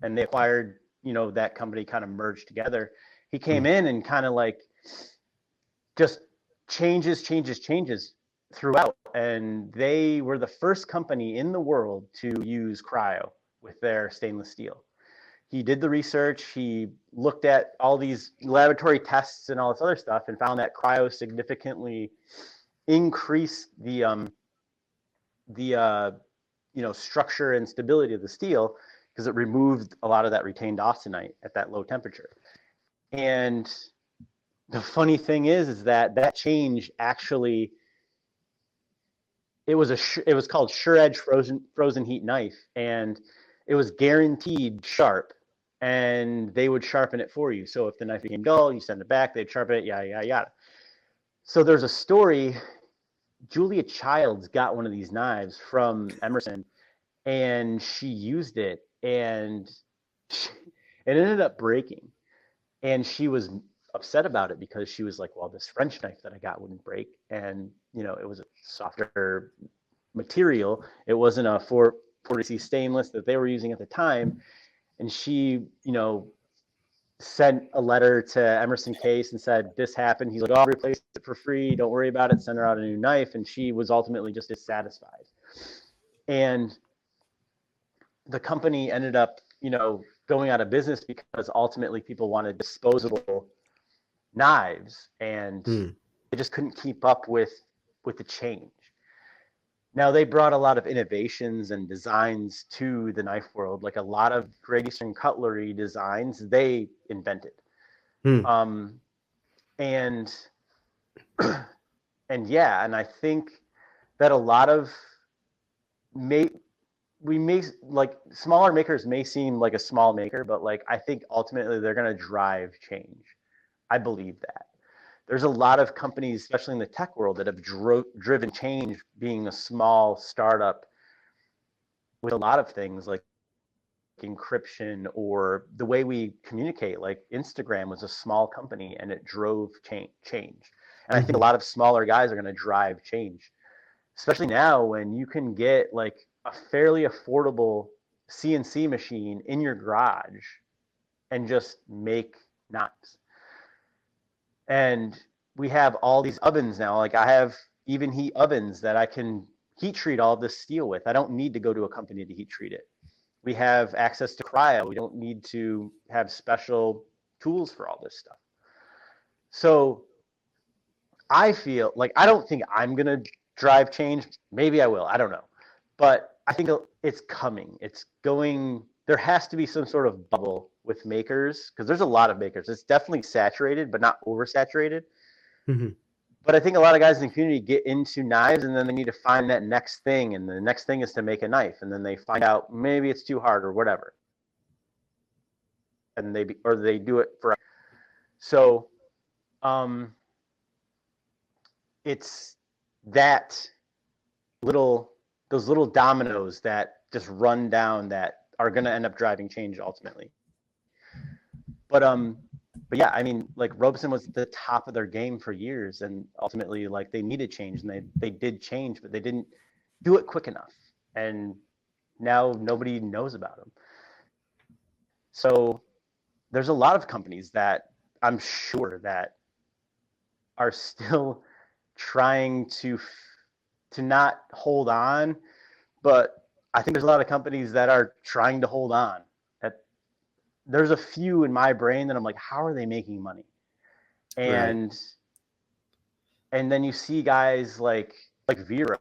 and they acquired, that company kind of merged together. He came Mm. in and kind of like just changes throughout. And they were the first company in the world to use cryo with their stainless steel. He did the research, he looked at all these laboratory tests and all this other stuff and found that cryo significantly increased the structure and stability of the steel because it removed a lot of that retained austenite at that low temperature. And the funny thing is that change actually it was called Sure Edge frozen heat knife, and it was guaranteed sharp, and they would sharpen it for you. So if the knife became dull, you send it back, they'd sharpen it, yada yada yada. So there's a story. Julia Childs got one of these knives from Emerson, and she used it, and it ended up breaking, and she was upset about it because she was like, well, this French knife that I got wouldn't break, and it was a softer material. It wasn't a 40C stainless that they were using at the time. And she, sent a letter to Emerson Case and said, this happened. He's like, oh, I'll replace it for free. Don't worry about it. Send her out a new knife. And she was ultimately just dissatisfied. And the company ended up, going out of business because ultimately people wanted disposable knives, and Mm. they just couldn't keep up with the change. Now they brought a lot of innovations and designs to the knife world, like a lot of Great Eastern cutlery designs they invented. Mm. Um, and and yeah, and I think that a lot of may we may like smaller makers may seem like a small maker, but like I think ultimately they're going to drive change. I believe that. There's a lot of companies, especially in the tech world, that have driven change being a small startup with a lot of things like encryption or the way we communicate. Like Instagram was a small company and it drove change. And I think a Hmm. lot of smaller guys are going to drive change, especially now when you can get like a fairly affordable CNC machine in your garage and just make knives. And we have all these ovens now. Like I have even heat ovens that I can heat treat all this steel with. I don't need to go to a company to heat treat it. We have access to cryo. We don't need to have special tools for all this stuff. So I feel like I don't think I'm going to drive change. Maybe I will. I don't know. But I think it's coming. It's going. There has to be some sort of bubble with makers because there's a lot of makers. It's definitely saturated, but not oversaturated. Mm-hmm. But I think a lot of guys in the community get into knives and then they need to find that next thing. And the next thing is to make a knife. And then they find out maybe it's too hard or whatever. And they do it for. So it's those little dominoes that just run down that are going to end up driving change ultimately. But yeah, I mean, like Robeson was at the top of their game for years, and ultimately, like they needed change, and they did change, but they didn't do it quick enough, and now nobody knows about them. So there's a lot of companies that I'm sure that are still trying to not hold on, but I think there's a lot of companies that are trying to hold on. There's a few in my brain that I'm like, how are they making money? And then you see guys like Vero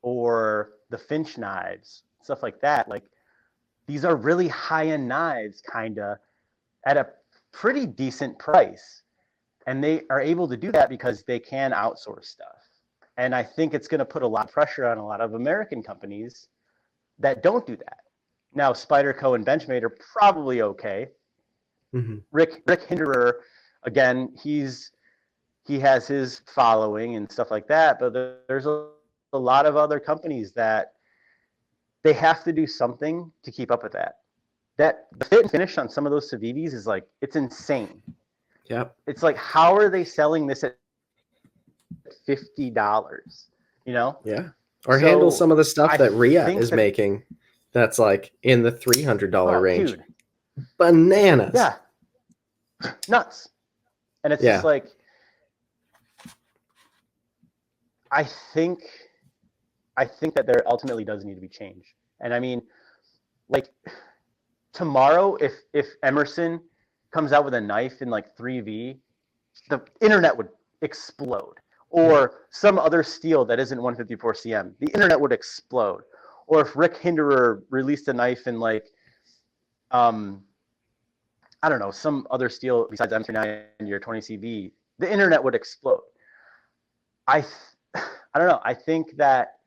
or the Finch knives, stuff like that. Like these are really high-end knives, kinda at a pretty decent price, and they are able to do that because they can outsource stuff. And I think it's going to put a lot of pressure on a lot of American companies that don't do that. Now, Spyderco and Benchmade are probably okay. Mm-hmm. Rick Hinderer, again, he has his following and stuff like that, but there's a lot of other companies that they have to do something to keep up with that. That the fit and finish on some of those Civivis is like, it's insane. Yep. It's like, how are they selling this at $50? You know? Yeah. Or handle some of the stuff that Riyadh is making. That's like in the $300 range. Dude. Bananas. Yeah. Nuts. And it's just like, I think that there ultimately does need to be change. And I mean, like tomorrow, if Emerson comes out with a knife in like 3V, the internet would explode. Or some other steel that isn't 154 cm, the internet would explode. Or if Rick Hinderer released a knife in like, I don't know, some other steel besides M39 or 20CV, the internet would explode. I don't know. I think that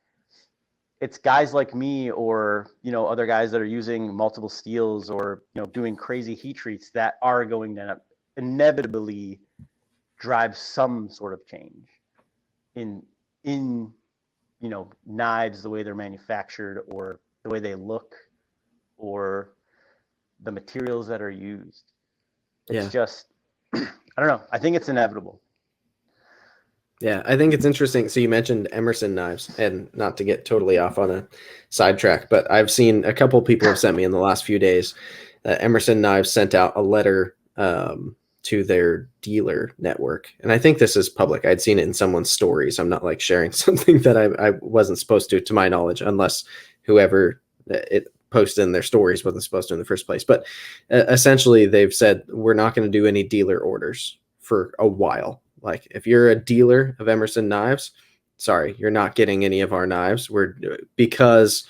it's guys like me or, other guys that are using multiple steels or, doing crazy heat treats that are going to inevitably drive some sort of change in knives, the way they're manufactured or the way they look or the materials that are used. It's just, I don't know. I think it's inevitable. Yeah, I think it's interesting. So you mentioned Emerson knives, and not to get totally off on a sidetrack, but I've seen a couple of people have sent me in the last few days that Emerson knives sent out a letter to their dealer network. And I think this is public. I'd seen it in someone's stories. I'm not like sharing something that I wasn't supposed to my knowledge, unless whoever it posted in their stories wasn't supposed to in the first place. But essentially they've said, we're not going to do any dealer orders for a while. Like if you're a dealer of Emerson knives, sorry, you're not getting any of our knives. Because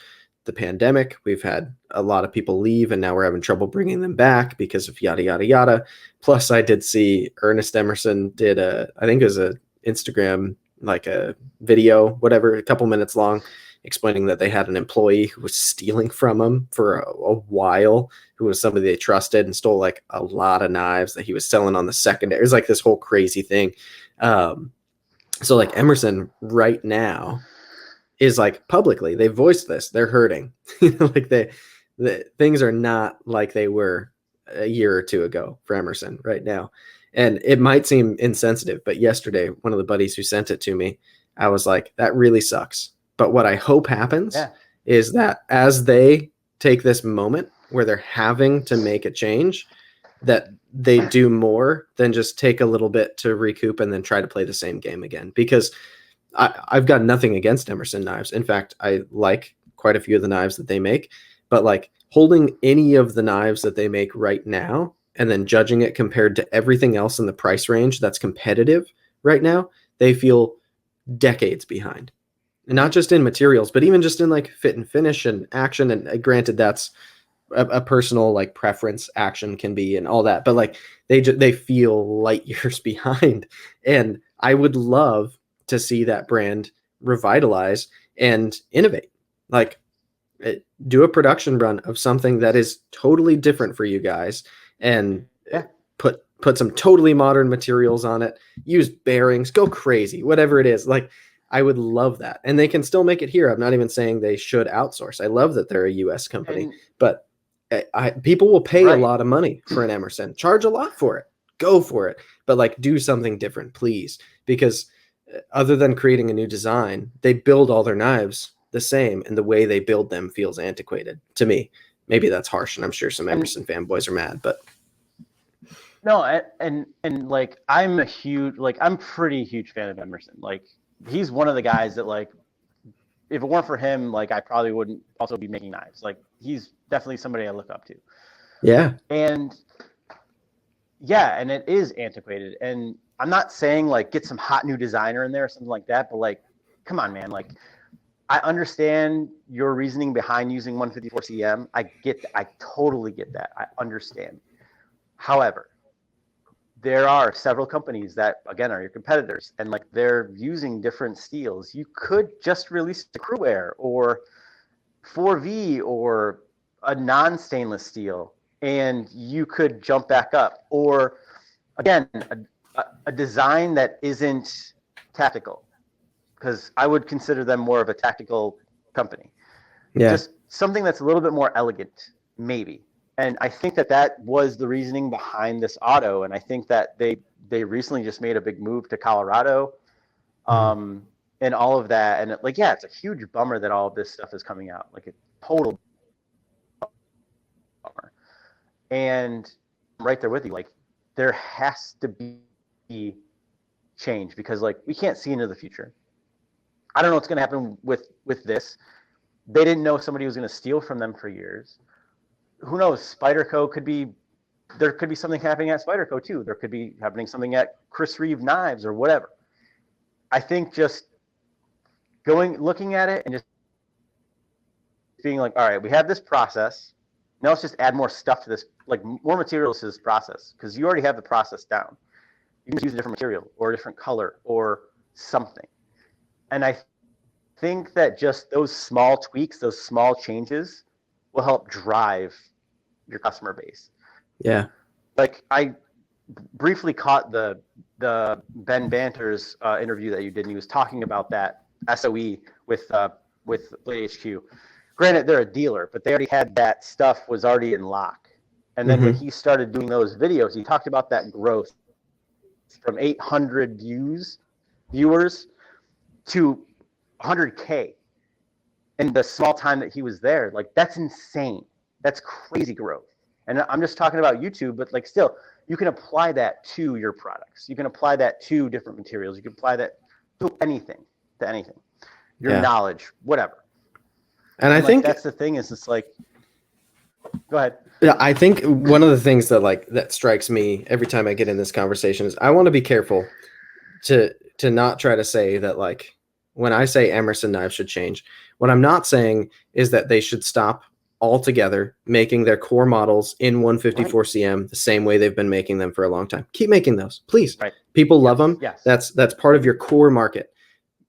the pandemic, we've had a lot of people leave and now we're having trouble bringing them back because of yada, yada, yada. Plus I did see Ernest Emerson did I think it was a Instagram, like a video, whatever, a couple minutes long, explaining that they had an employee who was stealing from them for a while, who was somebody they trusted and stole like a lot of knives that he was selling on the secondary. It was like this whole crazy thing. So like Emerson right now is like publicly, they voiced this, they're hurting. Like the things are not like they were a year or two ago for Emerson right now. And it might seem insensitive, but yesterday, one of the buddies who sent it to me, I was like, that really sucks. But what I hope happens is that as they take this moment where they're having to make a change, that they do more than just take a little bit to recoup and then try to play the same game again. Because I've got nothing against Emerson knives. In fact, I like quite a few of the knives that they make, but like holding any of the knives that they make right now and then judging it compared to everything else in the price range that's competitive right now, they feel decades behind. And not just in materials, but even just in like fit and finish and action. And granted, that's a personal like preference. Action can be and all that, but like they feel light years behind. And I would love to see that brand revitalize and innovate. Like do a production run of something that is totally different for you guys, and Yeah. put some totally modern materials on it. Use bearings, go crazy, whatever it is. Like I would love that, and they can still make it here. I'm not even saying they should outsource. I love that they're a U.S. company, And but people will pay a right. lot of money for an Emerson. Charge a lot for it. Go for it, but like do something different, please, because other than creating a new design, they build all their knives the same, and the way they build them feels antiquated to me. Maybe that's harsh, and I'm sure some And Emerson fanboys are mad, but no, and like I'm pretty huge fan of Emerson. Like he's one of the guys that like if it weren't for him, like I probably wouldn't also be making knives. Like he's definitely somebody I look up to. yeah, And yeah, and it is antiquated. And I'm not saying like get some hot new designer in there or something like that, but like come on, man. Like I understand your reasoning behind using 154 CM. I totally get that. I understand. However, there are several companies that again are your competitors and like they're using different steels. You could just release the Crew Air or 4V or a non-stainless steel and you could jump back up, or again a design that isn't tactical, because I would consider them more of a tactical company. yeah, Just something that's a little bit more elegant, maybe. And I think that that was the reasoning behind this auto. And I think that they recently just made a big move to Colorado, mm-hmm. and all of that. And like, yeah, it's a huge bummer that all of this stuff is coming out. Like a total bummer. And I'm right there with you. Like there has to be change, because like we can't see into the future. I don't know what's going to happen with this. They didn't know somebody was going to steal from them for years. Who knows? Spyderco could be, there could be something happening at Spyderco too. There could be happening something at Chris Reeve Knives or whatever. I think just looking at it and just being like, all right, we have this process. Now let's just add more stuff to this, like more materials to this process, because you already have the process down. You can just use a different material or a different color or something. And I think that just those small tweaks, those small changes will help drive your customer base. Yeah, Like I briefly caught the Ben Banter's interview that you did, and he was talking about that SOE with Blade HQ. Granted, they're a dealer, but they already had that stuff was already in lock. And then when mm-hmm. he started doing those videos, he talked about that growth from 800 viewers to 100K in the small time that he was there. Like that's insane. That's crazy growth. And I'm just talking about YouTube, but like still, you can apply that to your products. You can apply that to different materials. You can apply that to anything, your Yeah, knowledge, whatever. and I And like think that's the thing, is it's like, go ahead. yeah, I think one of the things that like that strikes me every time I get in this conversation is I want to be careful to not try to say that like when I say Emerson knives should change, what I'm not saying is that they should stop altogether making their core models in Right. 154 cm the same way they've been making them for a long time. Keep making those, please. Right. People love Yes. them. Yes. That's part of your core market.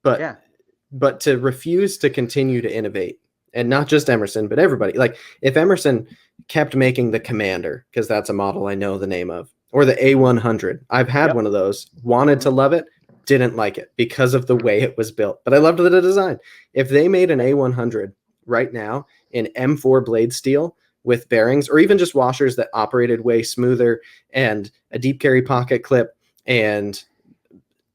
But Yeah. but to refuse to continue to innovate, and not just Emerson, but everybody. Like if Emerson kept making the Commander, because that's a model I know the name of, or the A100. I've had one Yep. of those, wanted to Mm-hmm. love it, didn't like it because of the way it was built, but I loved the design. If they made an A100 right now in M4 blade steel with bearings, or even just washers that operated way smoother, and a deep carry pocket clip, and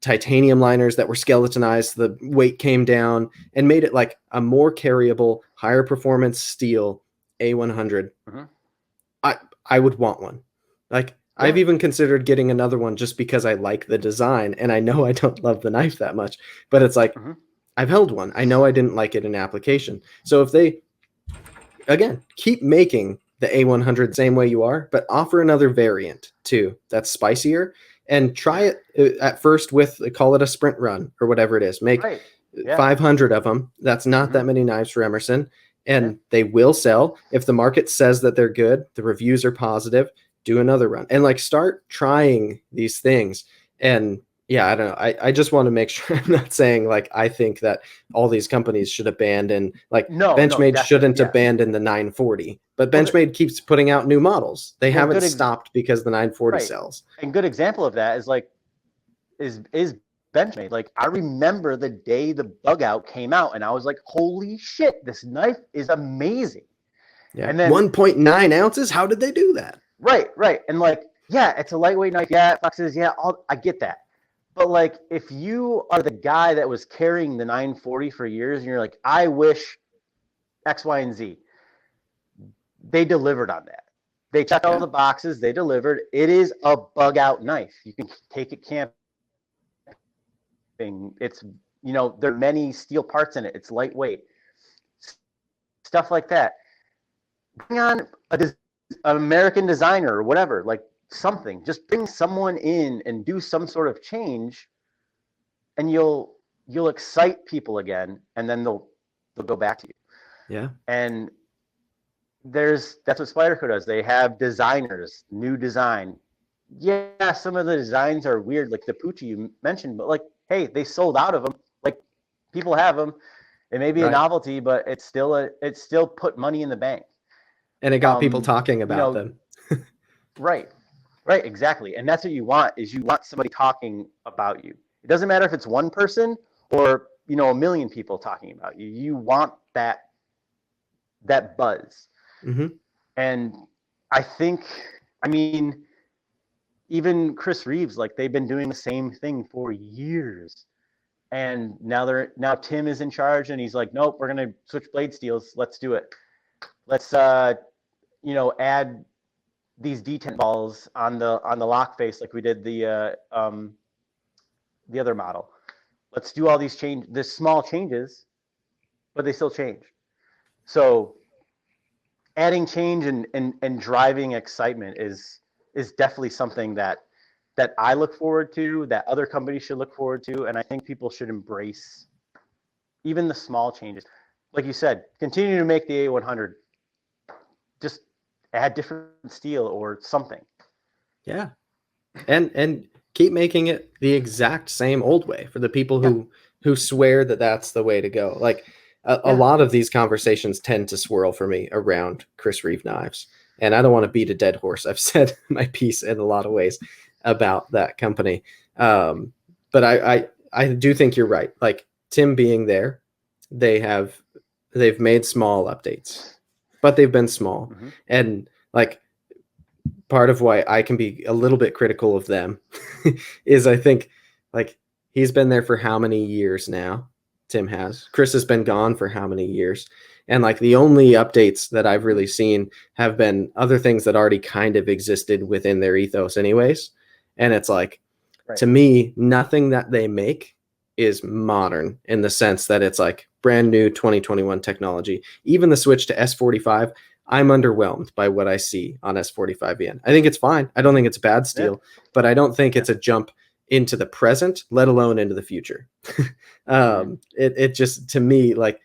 titanium liners that were skeletonized, the weight came down and made it like a more carryable, higher performance steel A100. Mm-hmm. I would want one. Like I've even considered getting another one just because I like the design, and I know I don't love the knife that much, but it's like, I've held one. I know I didn't like it in application. So if they, again, keep making the A100 same way you are, but offer another variant too that's spicier, and try it at first with, call it a sprint run or whatever it is. Make 500 of them. That's not that many knives for Emerson, and they will sell. If the market says that they're good, the reviews are positive, do another run and like start trying these things. And yeah, I don't know. I just want to make sure I'm not saying like I think that all these companies should abandon, like Benchmade shouldn't abandon the 940, but Benchmade keeps putting out new models. They haven't stopped because the 940 sells. And good example of that is like is Benchmade. Like I remember the day the Bug Out came out, and I was like, "Holy shit, this knife is amazing!" Yeah, and then 1.9 ounces. How did they do that? Right, and like, yeah, it's a lightweight knife. Yeah, it flexes. Yeah, I get that. But like, if you are the guy that was carrying the 940 for years, and you're like, I wish X, Y, and Z, they delivered on that. They checked all the boxes. They delivered. It is a Bug Out knife. You can take it camping. It's, there are many steel parts in it. It's lightweight. Stuff like that. Bring on an American designer or whatever, like something. Just bring someone in and do some sort of change, and you'll excite people again, and then they'll go back to you. Yeah. And that's what Spyderco does. They have designers, new design. Yeah, some of the designs are weird, like the Pucci you mentioned, but like, hey, they sold out of them. Like, people have them. It may be a novelty, but it's still put money in the bank. And it got people talking about them. Right, exactly. And that's what you want, is you want somebody talking about you. It doesn't matter if it's one person or, a million people talking about you. You want that buzz. And I think, even Chris Reeves, like, they've been doing the same thing for years. And now Tim is in charge, and he's like, nope, we're going to switch blade steels. Let's do it. Let's, add these detent balls on the lock face like we did the other model. Let's do all these small changes, but they still change. So adding change and driving excitement is definitely something that I look forward to, that other companies should look forward to, and I think people should embrace even the small changes. Like you said, continue to make the A100. Just add different steel or something. Yeah. And keep making it the exact same old way for the people who swear that that's the way to go. Like a lot of these conversations tend to swirl for me around Chris Reeve knives. And I don't want to beat a dead horse. I've said my piece in a lot of ways about that company. But I do think you're right. Like Tim being there, they've made small updates, but they've been small. And like part of why I can be a little bit critical of them is I think like he's been there for how many years now? Tim has. Chris has been gone for how many years? And like the only updates that I've really seen have been other things that already kind of existed within their ethos anyways. And it's like, to me, nothing that they make is modern in the sense that it's like brand new 2021 technology. Even the switch to S45, I'm underwhelmed by what I see on S45VN. I think it's fine. I don't think it's bad steel, but I don't think it's a jump into the present, let alone into the future. It just, to me, like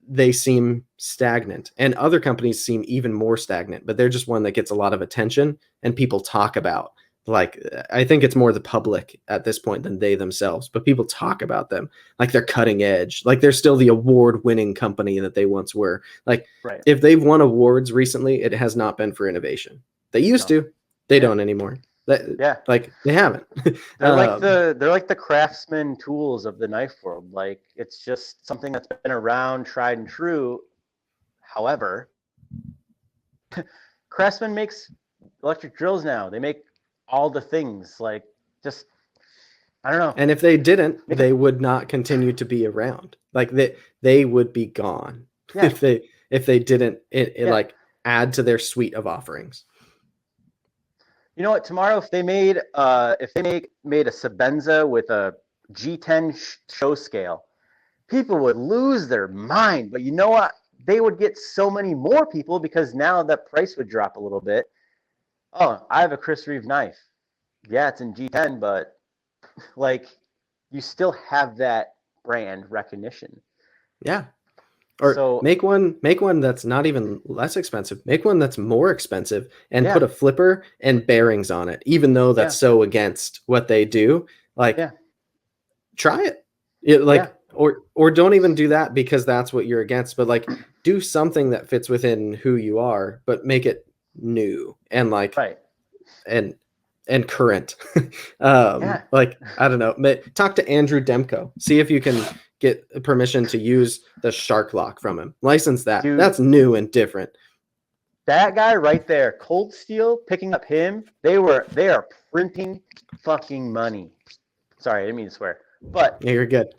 they seem stagnant, and other companies seem even more stagnant, but they're just one that gets a lot of attention and people talk about. Like, I think it's more the public at this point than they themselves, but people talk about them like they're cutting edge, like they're still the award-winning company that they once were. Like, if they've won awards recently, it has not been for innovation. They used to, they don't anymore. Like they haven't. They're like the craftsman tools of the knife world. Like, it's just something that's been around, tried and true. However, Craftsman makes electric drills now. They make all the things, like, just, I don't know. And if they didn't, they would not continue to be around. Like they would be gone if they didn't like add to their suite of offerings. You know what? Tomorrow, if they made made a Sebenza with a G10 show scale, people would lose their mind. But you know what? They would get so many more people because now that price would drop a little bit. Oh, I have a Chris Reeve knife. Yeah, it's in G10, but like you still have that brand recognition. Yeah. Or So make one that's not even less expensive. Make one that's more expensive and put yeah, a flipper and bearings on it, even though that's yeah, so against what they do. Like, yeah, try it. It yeah, like or don't even do that because that's what you're against, but like do something that fits within who you are, but make it new and like right. and and current. Yeah, Like I don't know, talk to Andrew Demko. See if you can get permission to use the shark lock from him. License that. dude, That's new and different. that guy right there, Cold Steel, picking up him, they are printing fucking money. Sorry, I didn't mean to swear. But Yeah, you're good.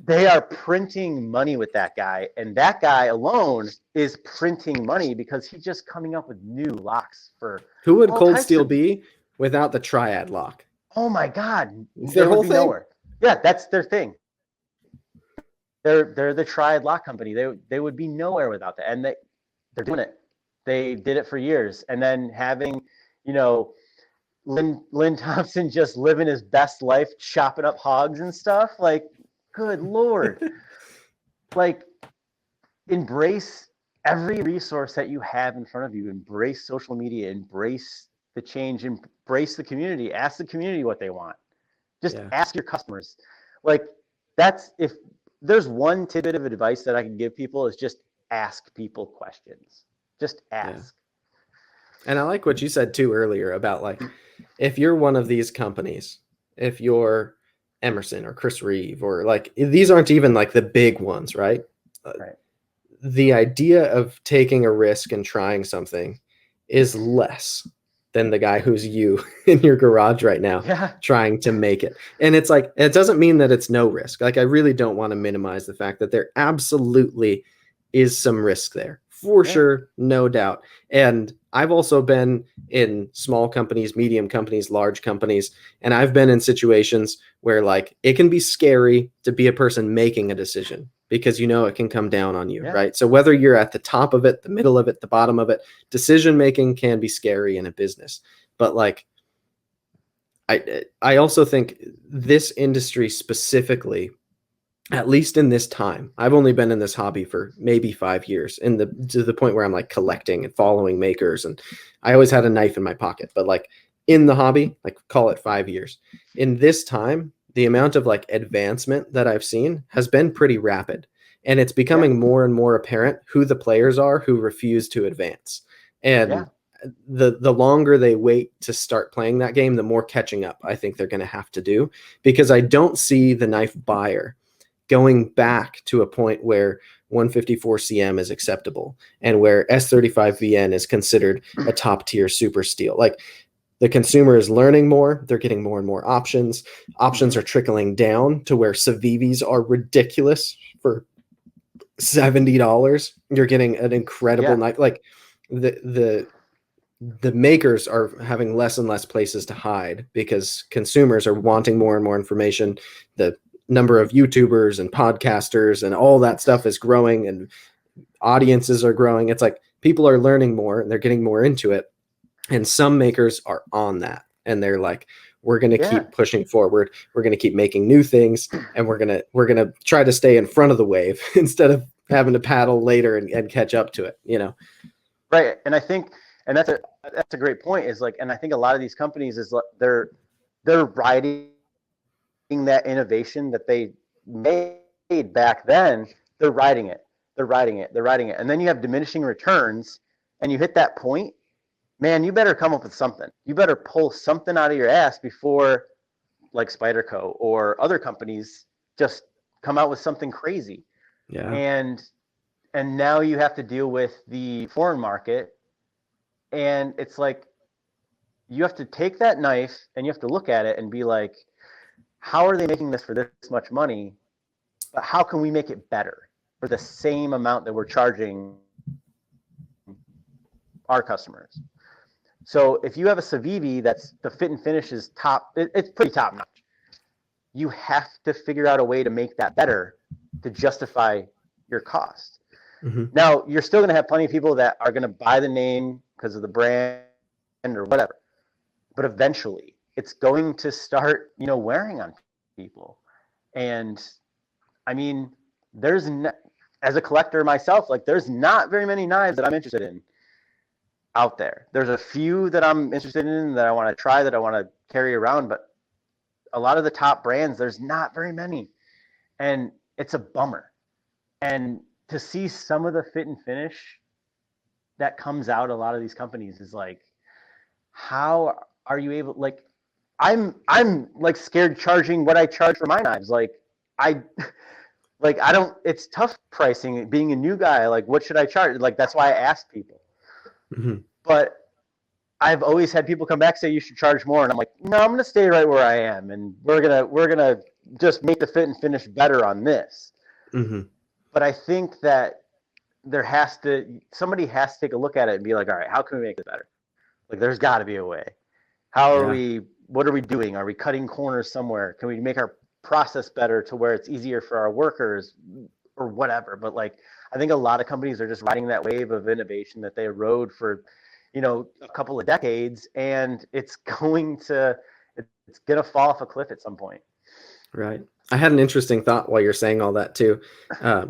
they are printing money with that guy, and that guy alone is printing money because he's just coming up with new locks for Who would all Cold types Steel of. be without the triad lock? Oh my God, It's they their would whole be thing. nowhere. Yeah, that's their thing. They're the triad lock company. They would be nowhere without that, and they're doing it. They did it for years, and then having, you know, Lynn Thompson just living his best life, chopping up hogs and stuff. Like, good Lord, like embrace every resource that you have in front of you. Embrace social media. Embrace the change. Embrace the community. Ask the community what they want. Just Yeah. ask your customers. Like that's if there's one tidbit of advice that I can give people is just ask people questions. Just Yeah. ask. And I like what you said too earlier about like if you're one of these companies, if you're Emerson or Chris Reeve or like these aren't even like the big ones, right? Uh, Right. the idea of taking a risk and trying something is less than the guy who's you in your garage right now Yeah. trying to make it. And it's like, it doesn't mean that it's no risk. Like, I really don't want to minimize the fact that there absolutely is some risk there for Yeah. sure, no doubt. And I've also been in small companies, medium companies, large companies, and I've been in situations where like it can be scary to be a person making a decision because you know it can come down on you, Yeah. right? So whether you're at the top of it, the middle of it, the bottom of it, decision making can be scary in a business. But like I also think this industry specifically, at least in this time, I've only been in this hobby for maybe 5 years, in the to the point where I'm like collecting and following makers, and I always had a knife in my pocket. But like in the hobby, like call it 5 years. In this time, the amount of like advancement that I've seen has been pretty rapid, and it's Yeah. becoming more and more apparent who the players are who refuse to advance. Yeah. And the longer they wait to start playing that game, the more catching up I think they're going to have to do, because I don't see the knife buyer going back to a point where 154 CM is acceptable and where S35VN is considered a top tier super steel. Like, the consumer is learning more, they're getting more and more options. Options Mm-hmm. are trickling down to where Civivis are ridiculous for $70. You're getting an incredible Yeah. knife. Like, the the makers are having less and less places to hide because consumers are wanting more and more information. The number of YouTubers and podcasters and all that stuff is growing, and audiences are growing. It's like people are learning more and they're getting more into it. And some makers are on that, and they're like, we're going to Yeah. keep pushing forward. We're going to keep making new things, and we're going to try to stay in front of the wave instead of having to paddle later and catch up to it, you know? Right. And I think, and that's a great point. Is like, and I think a lot of these companies is they're riding that innovation that they made back then. They're riding it. They're riding it. They're riding it. And then you have diminishing returns, and you hit that point. Man, you better come up with something. You better pull something out of your ass before, like Spyderco or other companies, just come out with something crazy. Yeah. And now you have to deal with the foreign market, and it's like you have to take that knife and you have to look at it and be like, how are they making this for this much money? But how can we make it better for the same amount that we're charging our customers? So if you have a Civivi that's the fit and finish is top, it's pretty top notch. You have to figure out a way to make that better to justify your cost. Mm-hmm. Now, you're still going to have plenty of people that are going to buy the name because of the brand or whatever. But eventually, it's going to start, wearing on people. And I mean, as a collector myself, like there's not very many knives that I'm interested in out there. There's a few that I'm interested in that I want to try, that I want to carry around, but a lot of the top brands, there's not very many. And it's a bummer. And to see some of the fit and finish that comes out a lot of these companies is like, how are you able, like, I'm like scared charging what I charge for my knives. I don't, it's tough pricing being a new guy. Like, what should I charge? Like, that's why I ask people. Mm-hmm. But I've always had people come back, say you should charge more. And I'm like, no, I'm going to stay right where I am. And we're going to just make the fit and finish better on this. Mm-hmm. But I think that somebody has to take a look at it and be like, all right, how can we make this better? Like, there's got to be a way. What are we doing? Are we cutting corners somewhere? Can we make our process better to where it's easier for our workers or whatever? But like, I think a lot of companies are just riding that wave of innovation that they rode for, a couple of decades, and it's going to fall off a cliff at some point. Right. I had an interesting thought while you're saying all that too,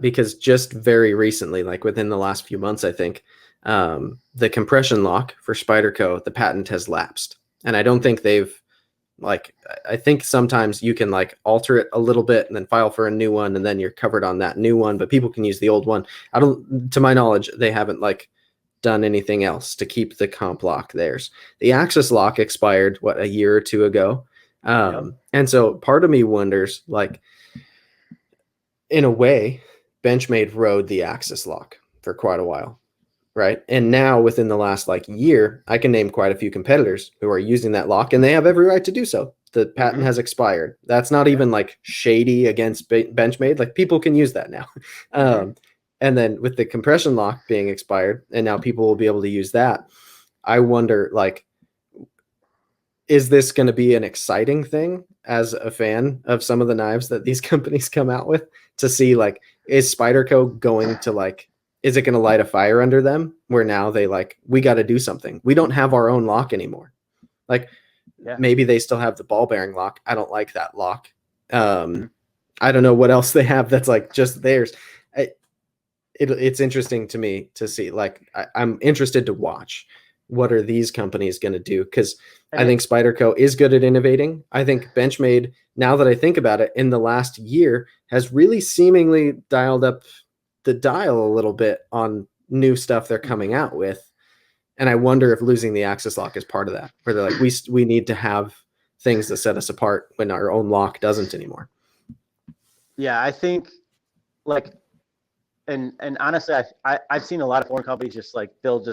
because just very recently, like within the last few months, I think the compression lock for Spyderco, the patent has lapsed. And I don't think I think sometimes you can like alter it a little bit and then file for a new one, and then you're covered on that new one, but people can use the old one. To my knowledge, they haven't like done anything else to keep the comp lock theirs. The Axis lock expired, a year or two ago. And so part of me wonders, like, in a way, Benchmade rode the Axis lock for quite a while, right? And now within the last like year, I can name quite a few competitors who are using that lock, and they have every right to do so. The patent has expired. That's not even like shady against Benchmade. Like, people can use that now. And then with the compression lock being expired, and now people will be able to use that, I wonder, like, is this going to be an exciting thing as a fan of some of the knives that these companies come out with, to see, like, is Spyderco going to, like, is it going to light a fire under them where now they like, we got to do something. We don't have our own lock anymore. Like, maybe they still have the ball bearing lock. I don't like that lock. I don't know what else they have that's like just theirs. It's interesting to me to see, like, I'm interested to watch what are these companies going to do, because I think Spyderco is good at innovating. I think Benchmade, now that I think about it, in the last year has really seemingly dialed up the dial a little bit on new stuff they're coming out with. And I wonder if losing the Axis lock is part of that, where they're like, we need to have things that set us apart when our own lock doesn't anymore. Yeah, I think, like, and honestly, I've seen a lot of foreign companies just like they'll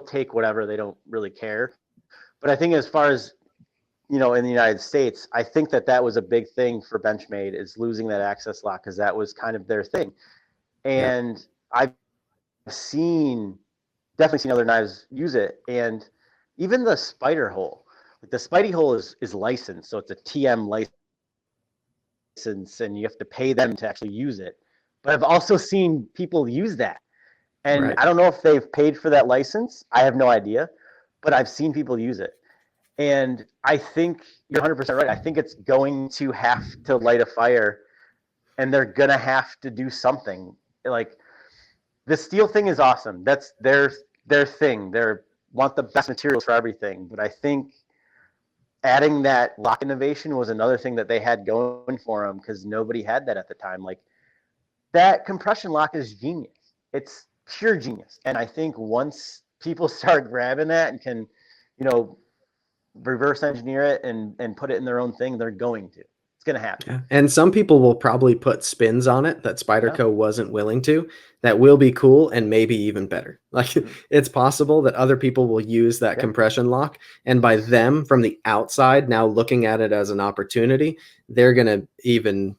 take whatever, they don't really care. But I think as far as, in the United States, I think that was a big thing for Benchmade, is losing that Axis lock, because that was kind of their thing. And I've definitely seen other knives use it, and even the Spyder hole. Like, the Spidey hole is licensed, so it's a TM license, and you have to pay them to actually use it. But I've also seen people use that. And I don't know if they've paid for that license. I have no idea. But I've seen people use it. And I think you're 100% right. I think it's going to have to light a fire, and they're going to have to do something. Like, the steel thing is awesome. That's their thing. They want the best materials for everything. But I think adding that lock innovation was another thing that they had going for them, because nobody had that at the time. Like, that compression lock is genius. It's pure genius. And I think once people start grabbing that and can, reverse engineer it and put it in their own thing, they're going to. It's going to happen. Yeah. And some people will probably put spins on it that Spyderco wasn't willing to, that will be cool and maybe even better. Like, it's possible that other people will use that compression lock, and by them from the outside now looking at it as an opportunity, they're going to even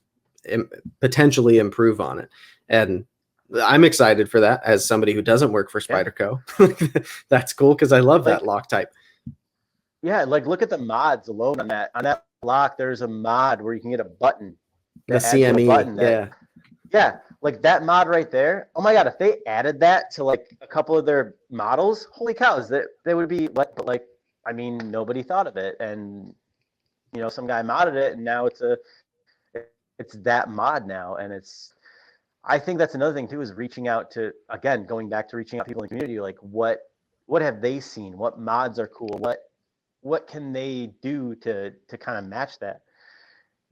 potentially improve on it. And I'm excited for that as somebody who doesn't work for Spyderco. That's cool, because I love that lock type. Yeah, like look at the mods alone on that lock. There's a mod where you can get a button, The the actual CME, button that, yeah. yeah, like that mod right there. Oh my God, if they added that to like a couple of their models, holy cows, that they would be like, but like, I mean, nobody thought of it, and some guy modded it, and now it's that mod now, and it's. I think that's another thing too, is reaching out to, again, going back to reaching out to people in the community, like what have they seen? What mods are cool? What can they do to kind of match that?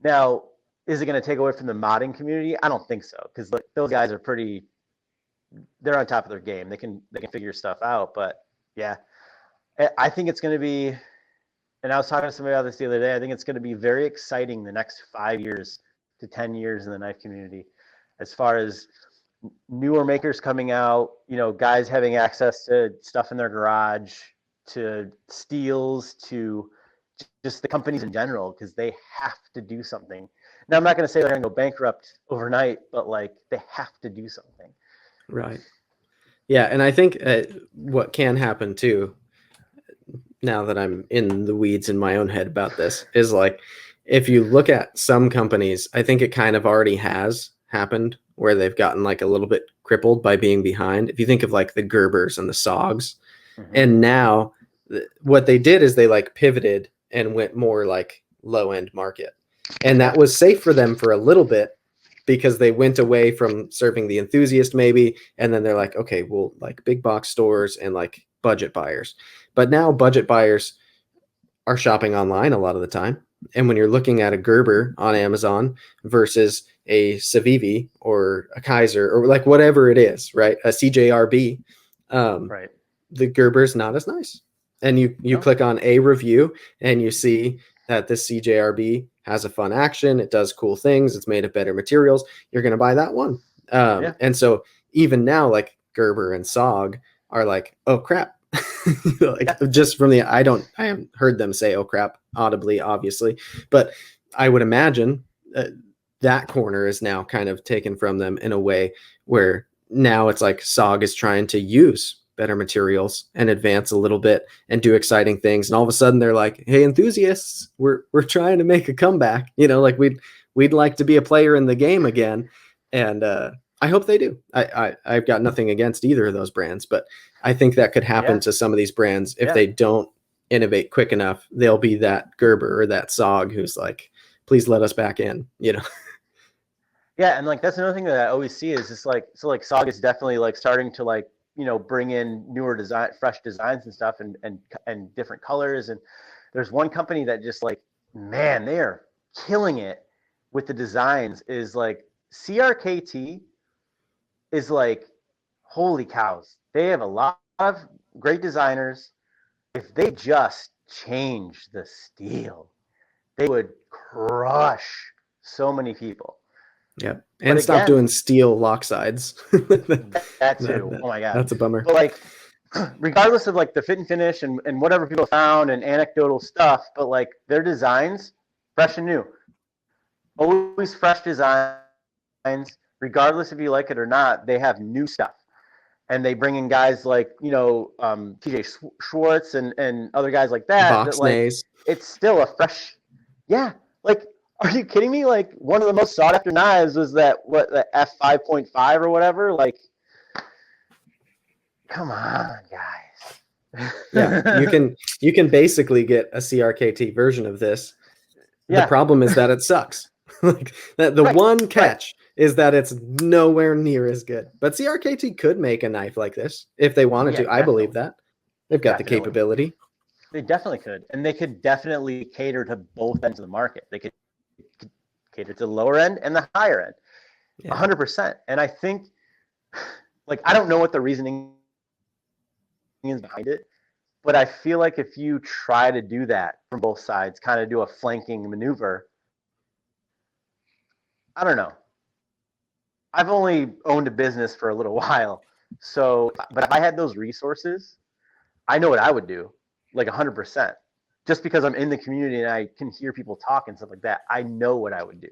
Now, is it going to take away from the modding community? I don't think so, because those guys are they're on top of their game. They can figure stuff out. But yeah, I think it's going to be. And I was talking to somebody about this the other day. I think it's going to be very exciting the next 5 years to 10 years in the knife community, as far as newer makers coming out, guys having access to stuff in their garage, to steels, to just the companies in general, because they have to do something. Now, I'm not going to say they're going to go bankrupt overnight, but like they have to do something. Right. Yeah, and I think what can happen too, now that I'm in the weeds in my own head about this, is like if you look at some companies, I think it kind of already has happened where they've gotten like a little bit crippled by being behind. If you think of like the Gerbers and the Sogs, and now what they did is they like pivoted and went more like low end market. And that was safe for them for a little bit because they went away from serving the enthusiast maybe, and then they're like, okay, well, like big box stores and like budget buyers. But now budget buyers are shopping online a lot of the time. And when you're looking at a Gerber on Amazon versus a Civivi or a Kaiser or like whatever it is, right? A CJRB, Right. the Gerber's not as nice. And you No. click on a review and you see that this CJRB has a fun action. It does cool things. It's made of better materials. You're going to buy that one. Yeah. And so even now, like Gerber and SOG are like, oh crap. Like just from I haven't heard them say, oh crap, audibly, obviously, but I would imagine that corner is now kind of taken from them in a way where now it's like SOG is trying to use better materials and advance a little bit and do exciting things, and all of a sudden they're like, hey enthusiasts, we're trying to make a comeback, like we'd like to be a player in the game again. And I hope they do. I've got nothing against either of those brands, but I think that could happen to some of these brands if they don't innovate quick enough. They'll be that Gerber or that SOG who's like, please let us back in, Yeah, and like that's another thing that I always see is just like, so like SOG is definitely like starting to like bring in newer design, fresh designs and stuff, and different colors. And there's one company that just like, man, they are killing it with the designs. Is like CRKT is like, holy cows, they have a lot of great designers. If they just change the steel, they would crush so many people. Yeah, and but stop doing steel lock sides. That too. Oh my God, that's a bummer. But like, regardless of like the fit and finish and whatever people found and anecdotal stuff, but like their designs, fresh and new, always fresh designs. Regardless if you like it or not, they have new stuff, and they bring in guys like TJ Schwartz and other guys like that. That like, it's still a fresh, yeah. Like, are you kidding me? Like, one of the most sought after knives was the F5.5 or whatever. Like, come on, guys. Yeah, you can basically get a CRKT version of this. Yeah. The problem is that it sucks. Like that, the one catch is that it's nowhere near as good. But CRKT could make a knife like this if they wanted to. I believe that. They've got the capability. They definitely could. And they could definitely cater to both ends of the market. They could cater to the lower end and the higher end. 100%. And I think, like, I don't know what the reasoning is behind it, but I feel like if you try to do that from both sides, kind of do a flanking maneuver, I don't know. I've only owned a business for a little while. So, but if I had those resources, I know what I would do, like 100%. Just because I'm in the community and I can hear people talk and stuff like that, I know what I would do.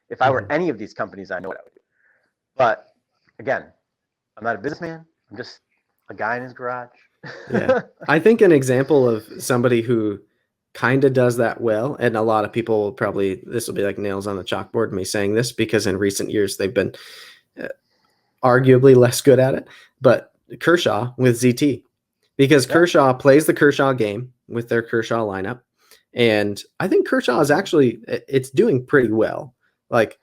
If I were any of these companies, I know what I would do. But again, I'm not a businessman. I'm just a guy in his garage. Yeah. I think an example of somebody who kind of does that well. And a lot of people will probably, this will be like nails on the chalkboard, me saying this, because in recent years they've been arguably less good at it. But Kershaw with ZT, because Kershaw plays the Kershaw game with their Kershaw lineup. And I think Kershaw is actually, it's doing pretty well. Like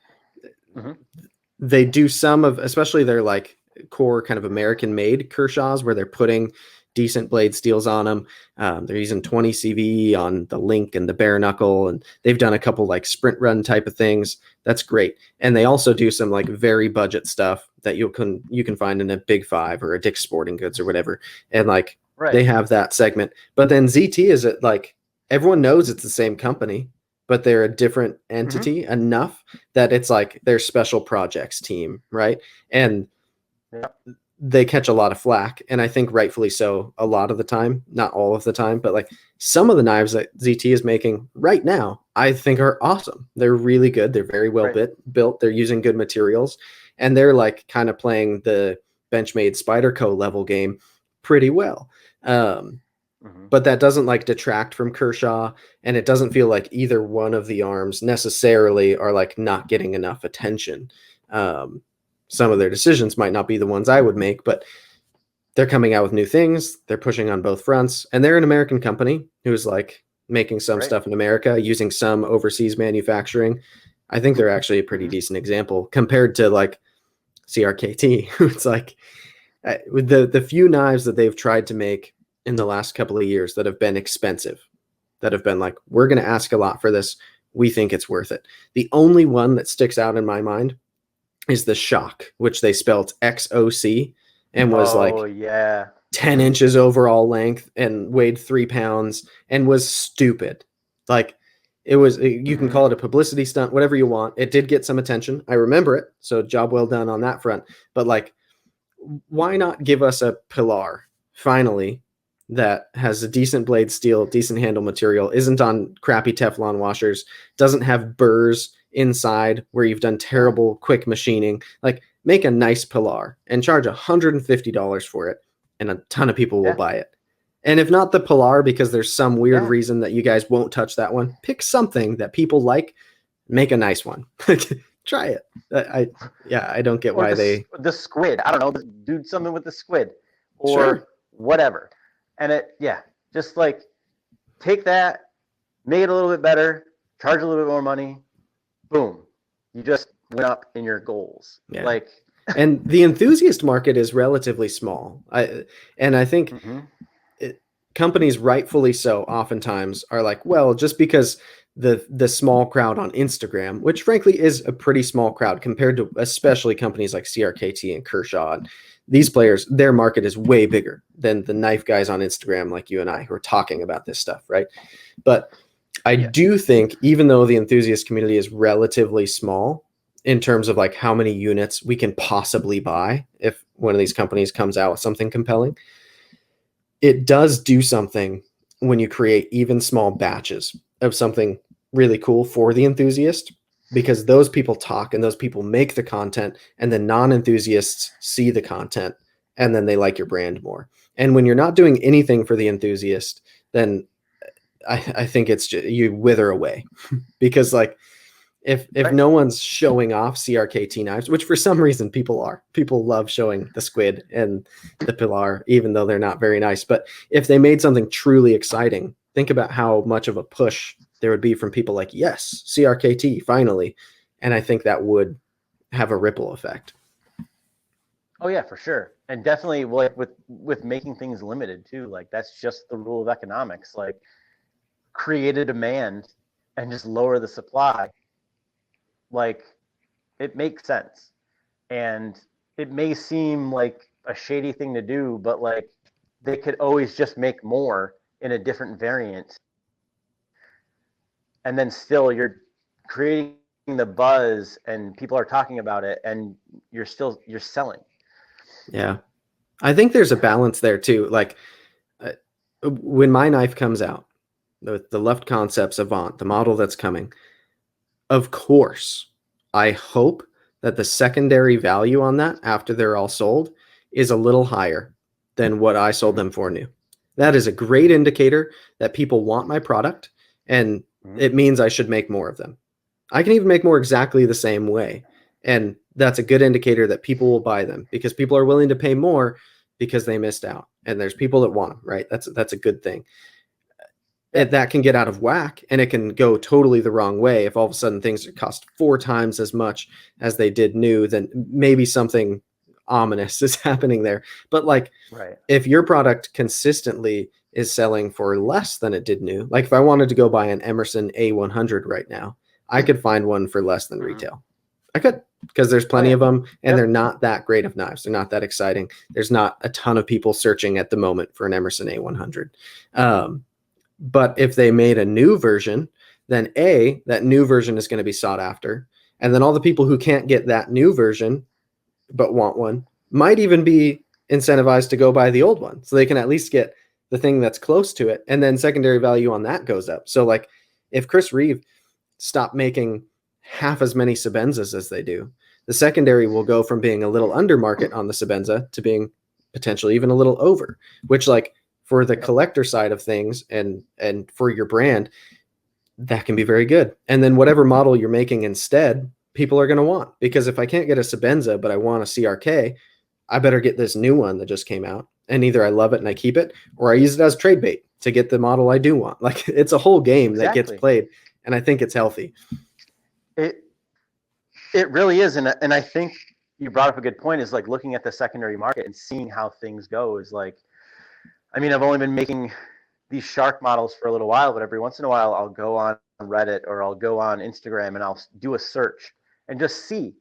they do some of, especially their like core kind of American made Kershaws where they're putting decent blade steels on them. They're using 20 CV on the link and the bare knuckle, and they've done a couple like sprint run type of things. That's great. And they also do some like very budget stuff that you can find in a Big Five or a Dick's Sporting Goods or whatever. And like they have that segment. But then ZT is it like everyone knows it's the same company, but they're a different entity enough that it's like their special projects team, right? And they catch a lot of flack, and I think rightfully so a lot of the time, not all of the time, but like some of the knives that ZT is making right now, I think are awesome. They're really good. They're very well built. They're using good materials, and they're like kind of playing the Benchmade Spyderco level game pretty well. But that doesn't like detract from Kershaw, and it doesn't feel like either one of the arms necessarily are like not getting enough attention. Some of their decisions might not be the ones I would make, but they're coming out with new things. They're pushing on both fronts, and they're an American company who's like making some stuff in America, using some overseas manufacturing. I think they're actually a pretty decent example compared to like CRKT. It's like with the few knives that they've tried to make in the last couple of years that have been expensive, that have been like, we're going to ask a lot for this. We think it's worth it. The only one that sticks out in my mind is the Shock, which they spelled XOC, and was 10 inches overall length and weighed 3 pounds and was stupid. Like it was, you can call it a publicity stunt, whatever you want. It did get some attention. I remember it. So job well done on that front. But like, why not give us a Pilar finally that has a decent blade steel, decent handle material, isn't on crappy Teflon washers, doesn't have burrs inside where you've done terrible quick machining. Like make a nice Pilar and charge $150 for it, and a ton of people will buy it. And if not the Pilar, because there's some weird reason that you guys won't touch that one, pick something that people like, make a nice one. Try it. I don't get why the squid. I don't know, do something with the squid or whatever. And just like take that, make it a little bit better, charge a little bit more money. Boom. You just went up in your goals. Yeah. Like, and the enthusiast market is relatively small. I think companies, rightfully so, oftentimes are like, well, just because the small crowd on Instagram, which frankly is a pretty small crowd compared to especially companies like CRKT and Kershaw, and these players, their market is way bigger than the knife guys on Instagram like you and I who are talking about this stuff, right? But I do think, even though the enthusiast community is relatively small in terms of like how many units we can possibly buy if one of these companies comes out with something compelling, it does do something when you create even small batches of something really cool for the enthusiast, because those people talk and those people make the content, and the non-enthusiasts see the content and then they like your brand more. And when you're not doing anything for the enthusiast, then I think it's just, you wither away because like if no one's showing off CRKT knives, which for some reason people love showing the squid and the Pilar, even though they're not very nice. But if they made something truly exciting, think about how much of a push there would be from people like, yes, CRKT finally. And I think that would have a ripple effect. Oh yeah, for sure. And definitely like with making things limited too, like that's just the rule of economics. Like create a demand and just lower the supply. Like it makes sense. And it may seem like a shady thing to do, but like they could always just make more in a different variant. And then still you're creating the buzz and people are talking about it and you're selling. Yeah. I think there's a balance there too. Like when my knife comes out, the Left Concepts Avant, the model that's coming, of course, I hope that the secondary value on that after they're all sold is a little higher than what I sold them for new. That is a great indicator that people want my product and it means I should make more of them. I can even make more exactly the same way. And that's a good indicator that people will buy them because people are willing to pay more because they missed out. And there's people that want them, right? That's a good thing. Yeah. That can get out of whack and it can go totally the wrong way. If all of a sudden things cost 4 times as much as they did new, then maybe something ominous is happening there. But like, right. if your product consistently is selling for less than it did new, like if I wanted to go buy an Emerson A100 right now, I could find one for less than retail. I could, because there's plenty of them, and they're not that great of knives. They're not that exciting. There's not a ton of people searching at the moment for an Emerson A100. But if they made a new version, then that new version is going to be sought after. And then all the people who can't get that new version but want one might even be incentivized to go buy the old one. So they can at least get the thing that's close to it. And then secondary value on that goes up. So like if Chris Reeve stopped making half as many Sabenzas as they do, the secondary will go from being a little under market on the Sabenza to being potentially even a little over, which like for the collector side of things and for your brand, that can be very good. And then whatever model you're making instead, people are going to want, because if I can't get a Sabenza, but I want a CRK, I better get this new one that just came out. And either I love it and I keep it, or I use it as trade bait to get the model I do want. Like it's a whole game that gets played. And I think it's healthy. It really is. And I think you brought up a good point, is like looking at the secondary market and seeing how things go is like, I mean, I've only been making these shark models for a little while, but every once in a while I'll go on Reddit or I'll go on Instagram and I'll do a search and just see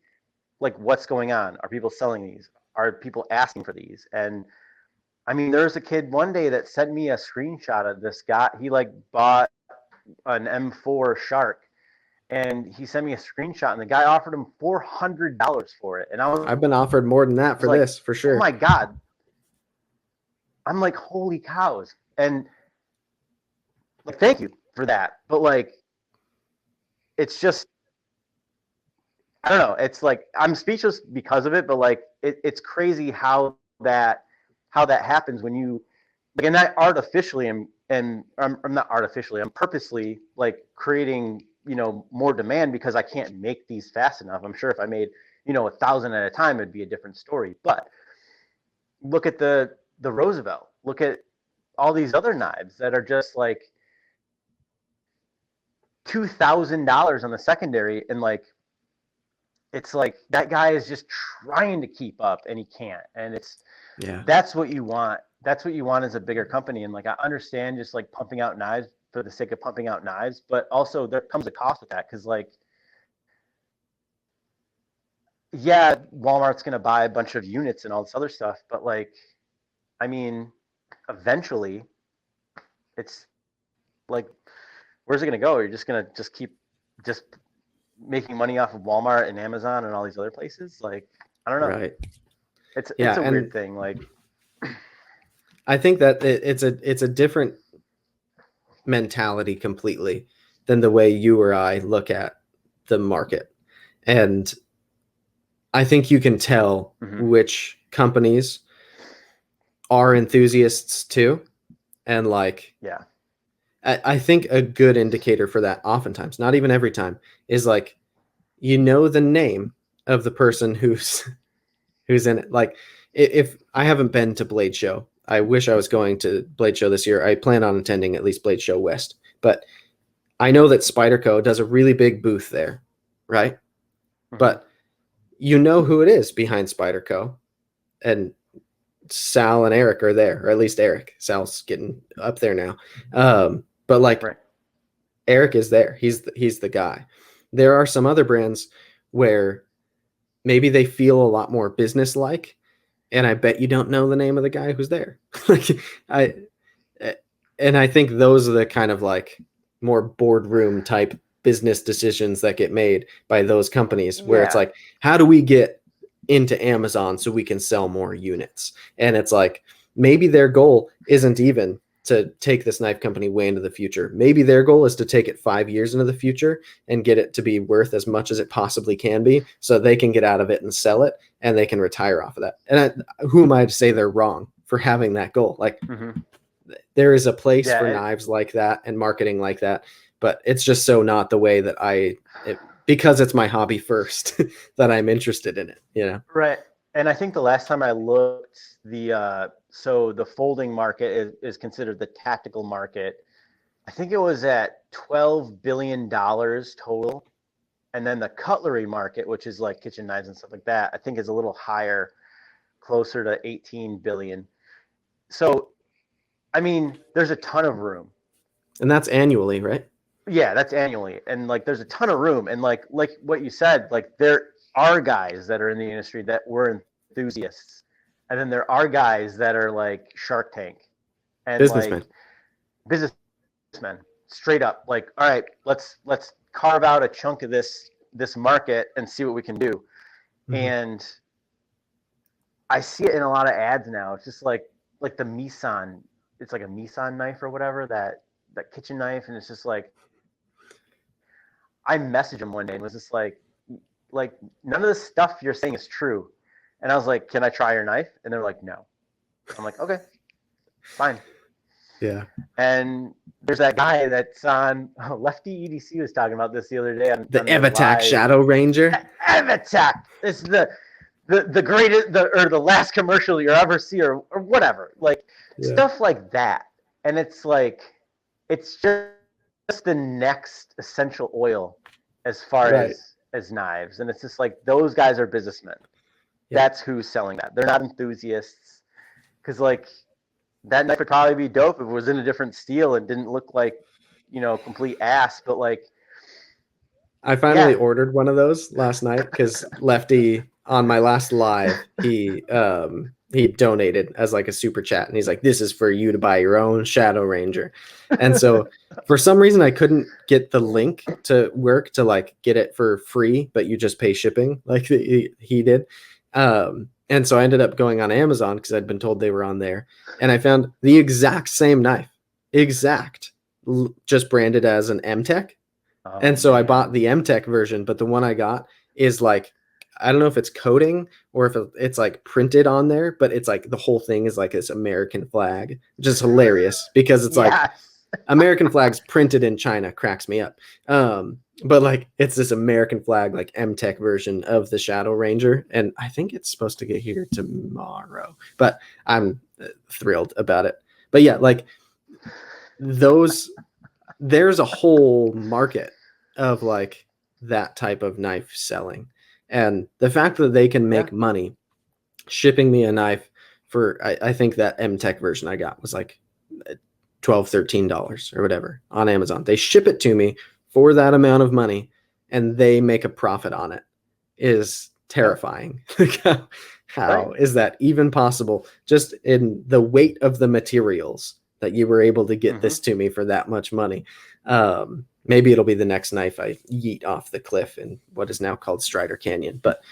like what's going on. Are people selling these? Are people asking for these? And I mean, there's a kid one day that sent me a screenshot of this guy. He like bought an M4 shark and he sent me a screenshot and the guy offered him $400 for it. And I've been offered more than that for this, for sure. Oh my God. I'm like, holy cows. And like, thank you for that. But like, it's just, I don't know. It's like, I'm speechless because of it, but like, it's crazy how that happens when you, like, and I artificially am, and I'm not artificially, I'm purposely like creating, more demand because I can't make these fast enough. I'm sure if I made, 1,000 at a time, it'd be a different story. But look at the Roosevelt. Look at all these other knives that are just like $2,000 on the secondary, and like it's like that guy is just trying to keep up and he can't. And that's what you want. That's what you want as a bigger company. And like I understand just like pumping out knives for the sake of pumping out knives, but also there comes a cost with that, because like, yeah, Walmart's gonna buy a bunch of units and all this other stuff, but like, I mean, eventually it's like, where's it going to go? You're just going to keep making money off of Walmart and Amazon and all these other places. Like, I don't know. Right. It's a weird thing. Like, I think that it's a different mentality completely than the way you or I look at the market. And I think you can tell which companies are enthusiasts too. And like, yeah, I think a good indicator for that oftentimes, not even every time, is like, the name of the person who's in it. Like if I haven't been to Blade Show, I wish I was going to Blade Show this year. I plan on attending at least Blade Show West, but I know that Spyderco does a really big booth there. Right. But you know who it is behind Spyderco, and Sal and Eric are there, or at least Eric. Sal's getting up there now. But like Eric is there. He's the guy. There are some other brands where maybe they feel a lot more business-like, and I bet you don't know the name of the guy who's there. I think those are the kind of like more boardroom type business decisions that get made by those companies, where it's like, how do we get into Amazon so we can sell more units? And it's like, maybe their goal isn't even to take this knife company way into the future. Maybe their goal is to take it 5 years into the future and get it to be worth as much as it possibly can be, so they can get out of it and sell it, and they can retire off of that. And who am I to say they're wrong for having that goal? Like, there is a place for knives like that and marketing like that, but it's just so not the way that because it's my hobby first that I'm interested in it, you know? Right. And I think the last time I looked, so the folding market is considered the tactical market. I think it was at $12 billion total. And then the cutlery market, which is like kitchen knives and stuff like that, I think is a little higher, closer to 18 billion. So, I mean, there's a ton of room. And that's annually, right? Yeah, that's annually. And like there's a ton of room. And like what you said, like there are guys that are in the industry that were enthusiasts. And then there are guys that are like Shark Tank and Businessman. like businessmen, straight up. Like, all right, let's carve out a chunk of this market and see what we can do. Mm-hmm. And I see it in a lot of ads now. It's just like the Misan, it's like a Misan knife or whatever, that kitchen knife, and it's just like, I messaged him one day and was just like none of the stuff you're saying is true. And I was like, can I try your knife? And they're like, no. I'm like, okay, fine. Yeah. And there's that guy that's on Lefty EDC was talking about this the other day on the Evatac Shadow Ranger. Evatac. It's the greatest, or the last commercial you ever see, or whatever. Like stuff like that. And it's like, it's just the next essential oil as far as knives. And it's just like, those guys are businessmen. Yeah. That's who's selling that. They're not enthusiasts. Because like, that knife would probably be dope if it was in a different steel and didn't look like, complete ass. But like, I finally ordered one of those last night because Lefty on my last live, he donated as like a super chat, and he's like, "This is for you to buy your own Shadow Ranger." And so for some reason I couldn't get the link to work to like get it for free, but you just pay shipping like he did. And so I ended up going on Amazon because I'd been told they were on there, and I found the exact same knife, just branded as an M-Tech. And so I bought the M-Tech version, but the one I got is like, I don't know if it's coating or if it's like printed on there, but it's like the whole thing is like this American flag, which is hilarious because it's like American flags printed in China cracks me up. But like it's this American flag, like M-Tech version of the Shadow Ranger. And I think it's supposed to get here tomorrow, but I'm thrilled about it. But yeah, like there's a whole market of like that type of knife selling. And the fact that they can make money shipping me a knife for, I think that M-Tech version I got was like $12-13 or whatever on Amazon. They ship it to me for that amount of money and they make a profit on it is terrifying. How is that even possible? Just in the weight of the materials that you were able to get this to me for that much money. Maybe it'll be the next knife I yeet off the cliff in what is now called Strider Canyon. But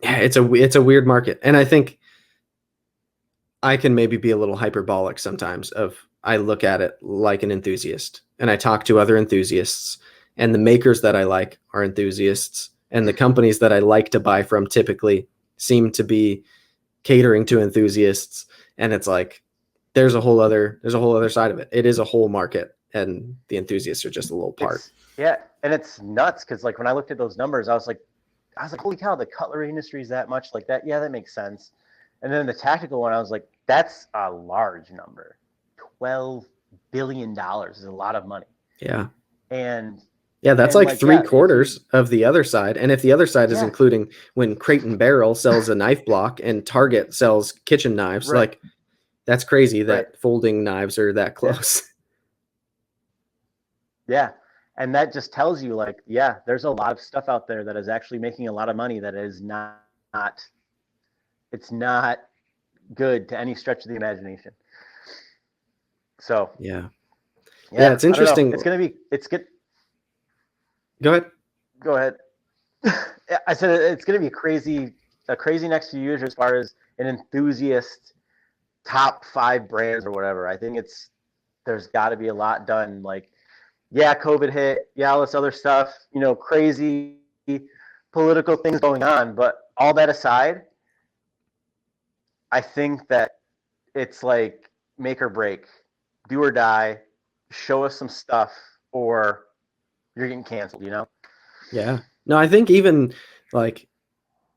it's a weird market. And I think I can maybe be a little hyperbolic sometimes I look at it like an enthusiast and I talk to other enthusiasts, and the makers that I like are enthusiasts, and the companies that I like to buy from typically seem to be catering to enthusiasts. And it's like, there's a whole other side of it. It is a whole market, and the enthusiasts are just a little part. And it's nuts because like when I looked at those numbers, I was like, holy cow, the cutlery industry is that much like that. Yeah, that makes sense. And then the tactical one, I was like, that's a large number. $12 billion is a lot of money. Yeah. And that's like 3/4 of the other side. And if the other side is including when Crate and Barrel sells a knife block and Target sells kitchen knives, like that's crazy that folding knives are that close. Yeah. And that just tells you like, there's a lot of stuff out there that is actually making a lot of money that is not it's not good to any stretch of the imagination. So yeah, it's interesting. It's good. Go ahead. I said it's going to be a crazy next few years as far as an enthusiast top 5 brands or whatever. I think there's got to be a lot done. Like, COVID hit, all this other stuff, crazy political things going on. But all that aside, I think that it's like make or break, do or die. show us some stuff or you're getting canceled, you know? Yeah. No, I think even like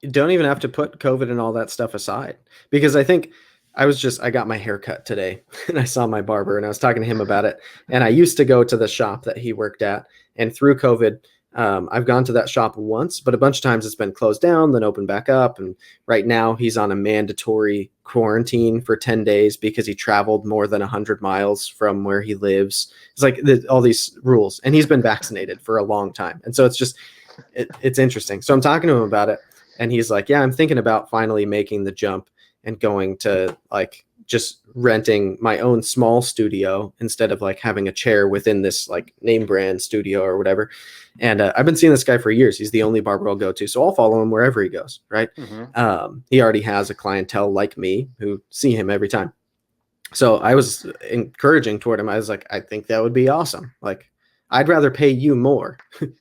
you don't even have to put COVID and all that stuff aside, because I think I got my hair cut today and I saw my barber and I was talking to him about it. And I used to go to the shop that he worked at, and through COVID, I've gone to that shop once, but a bunch of times it's been closed down, then opened back up. And right now he's on a mandatory quarantine for 10 days because he traveled more than 100 miles from where he lives. It's like all these rules, and he's been vaccinated for a long time. And so it's interesting. So I'm talking to him about it, and he's like, yeah, I'm thinking about finally making the jump and going to like just renting my own small studio instead of like having a chair within this like name brand studio or whatever. And I've been seeing this guy for years. He's the only barber I'll go to, so I'll follow him wherever he goes, right? He already has a clientele like me who see him every time. So I was encouraging toward him. I was like, I think that would be awesome. Like, I'd rather pay you more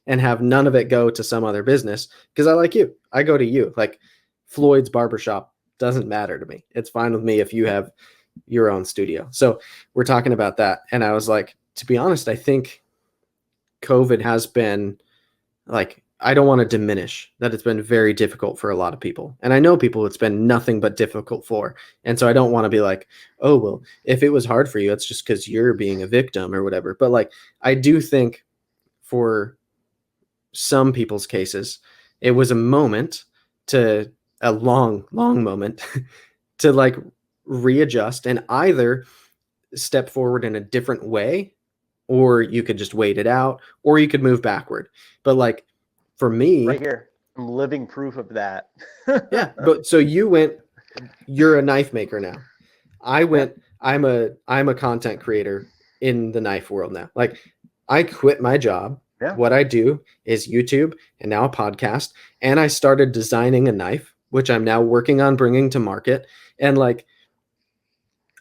and have none of it go to some other business, because I like you. I go to you. Like, Floyd's barbershop doesn't matter to me. It's fine with me if you have your own studio. So we're talking about that. And I was like, to be honest, I think COVID has been like, I don't want to diminish that it's been very difficult for a lot of people. And I know people it's been nothing but difficult for. And so I don't want to be like, oh, well, if it was hard for you, it's just because you're being a victim or whatever. But like, I do think for some people's cases, it was a moment to a long, long moment to like readjust and either step forward in a different way, or you could just wait it out, or you could move backward. But like, for me, Right here, I'm living proof of that. yeah. But so you're a knife maker now. I went, Yep. I'm a content creator in the knife world now. Like, I quit my job. Yeah. What I do is YouTube and now a podcast. And I started designing a knife, which I'm now working on bringing to market. And like,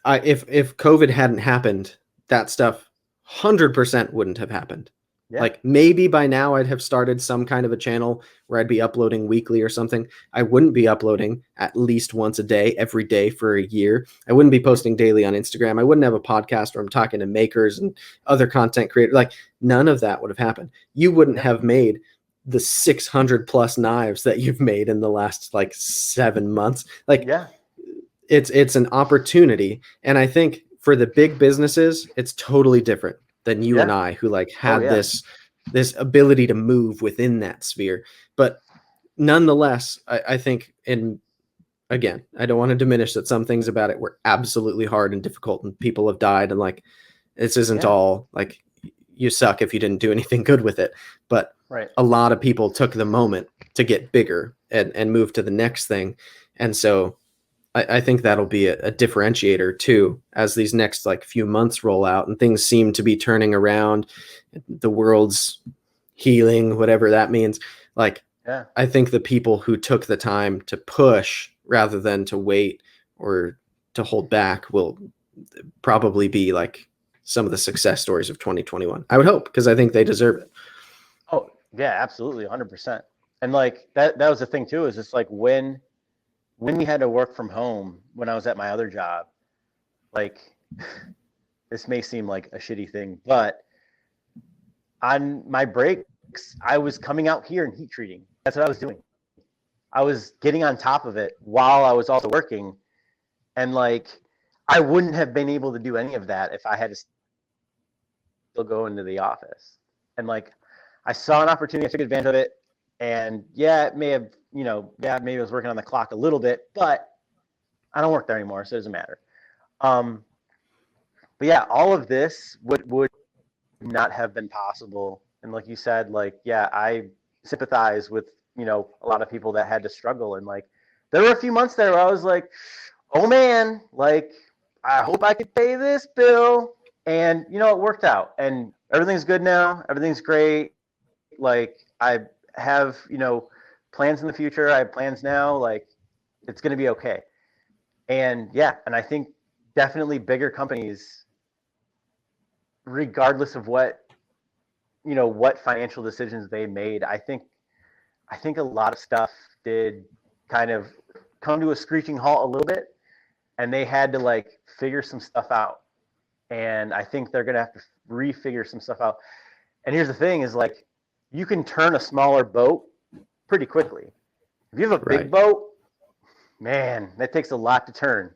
if COVID hadn't happened, that stuff 100% wouldn't have happened. Yeah. Like, maybe by now I'd have started some kind of a channel where I'd be uploading weekly or something. I wouldn't be uploading at least once a day, every day for a year. I wouldn't be posting daily on Instagram. I wouldn't have a podcast where I'm talking to makers and other content creators. Like, none of that would have happened. You wouldn't have made the 600 plus knives that you've made in the last like 7 months. Like, Yeah. It's an opportunity. And I think for the big businesses, it's totally different than you and Yeah. I, who like Oh, had yeah. this ability to move within that sphere. But nonetheless, I think, and again, I don't want to diminish that some things about it were absolutely hard and difficult and people have died, and like, this isn't Yeah. all like you suck if you didn't do anything good with it. But Right. a lot of people took the moment to get bigger and move to the next thing. And so I think that'll be a differentiator too, as these next like few months roll out and things seem to be turning around, the world's healing, whatever that means. Like, Yeah. I think the people who took the time to push rather than to wait or to hold back will probably be like some of the success stories of 2021. I would hope, because I think they deserve it. Oh, yeah, absolutely, 100%. And like that was the thing too, is just like when we had to work from home when I was at my other job, like this may seem like a shitty thing, but on my breaks, I was coming out here and heat treating. That's what I was doing. I was getting on top of it while I was also working. And like, I wouldn't have been able to do any of that if I had to still go into the office. And like, I saw an opportunity, I took advantage of it. And yeah, it may have, maybe I was working on the clock a little bit, but I don't work there anymore, so it doesn't matter. But yeah, all of this would not have been possible. And like you said, like, yeah, I sympathize with, a lot of people that had to struggle. And like, there were a few months there where I was like, oh man, like, I hope I could pay this bill. And, it worked out and everything's good now. Everything's great. Like, I have, plans in the future. I have plans now. Like, it's going to be okay. And yeah, and I think definitely bigger companies, regardless of what financial decisions they made, I think a lot of stuff did kind of come to a screeching halt a little bit, and they had to like figure some stuff out. And I think they're going to have to refigure some stuff out. And here's the thing is like, you can turn a smaller boat pretty quickly. If you have a big boat, man, that takes a lot to turn.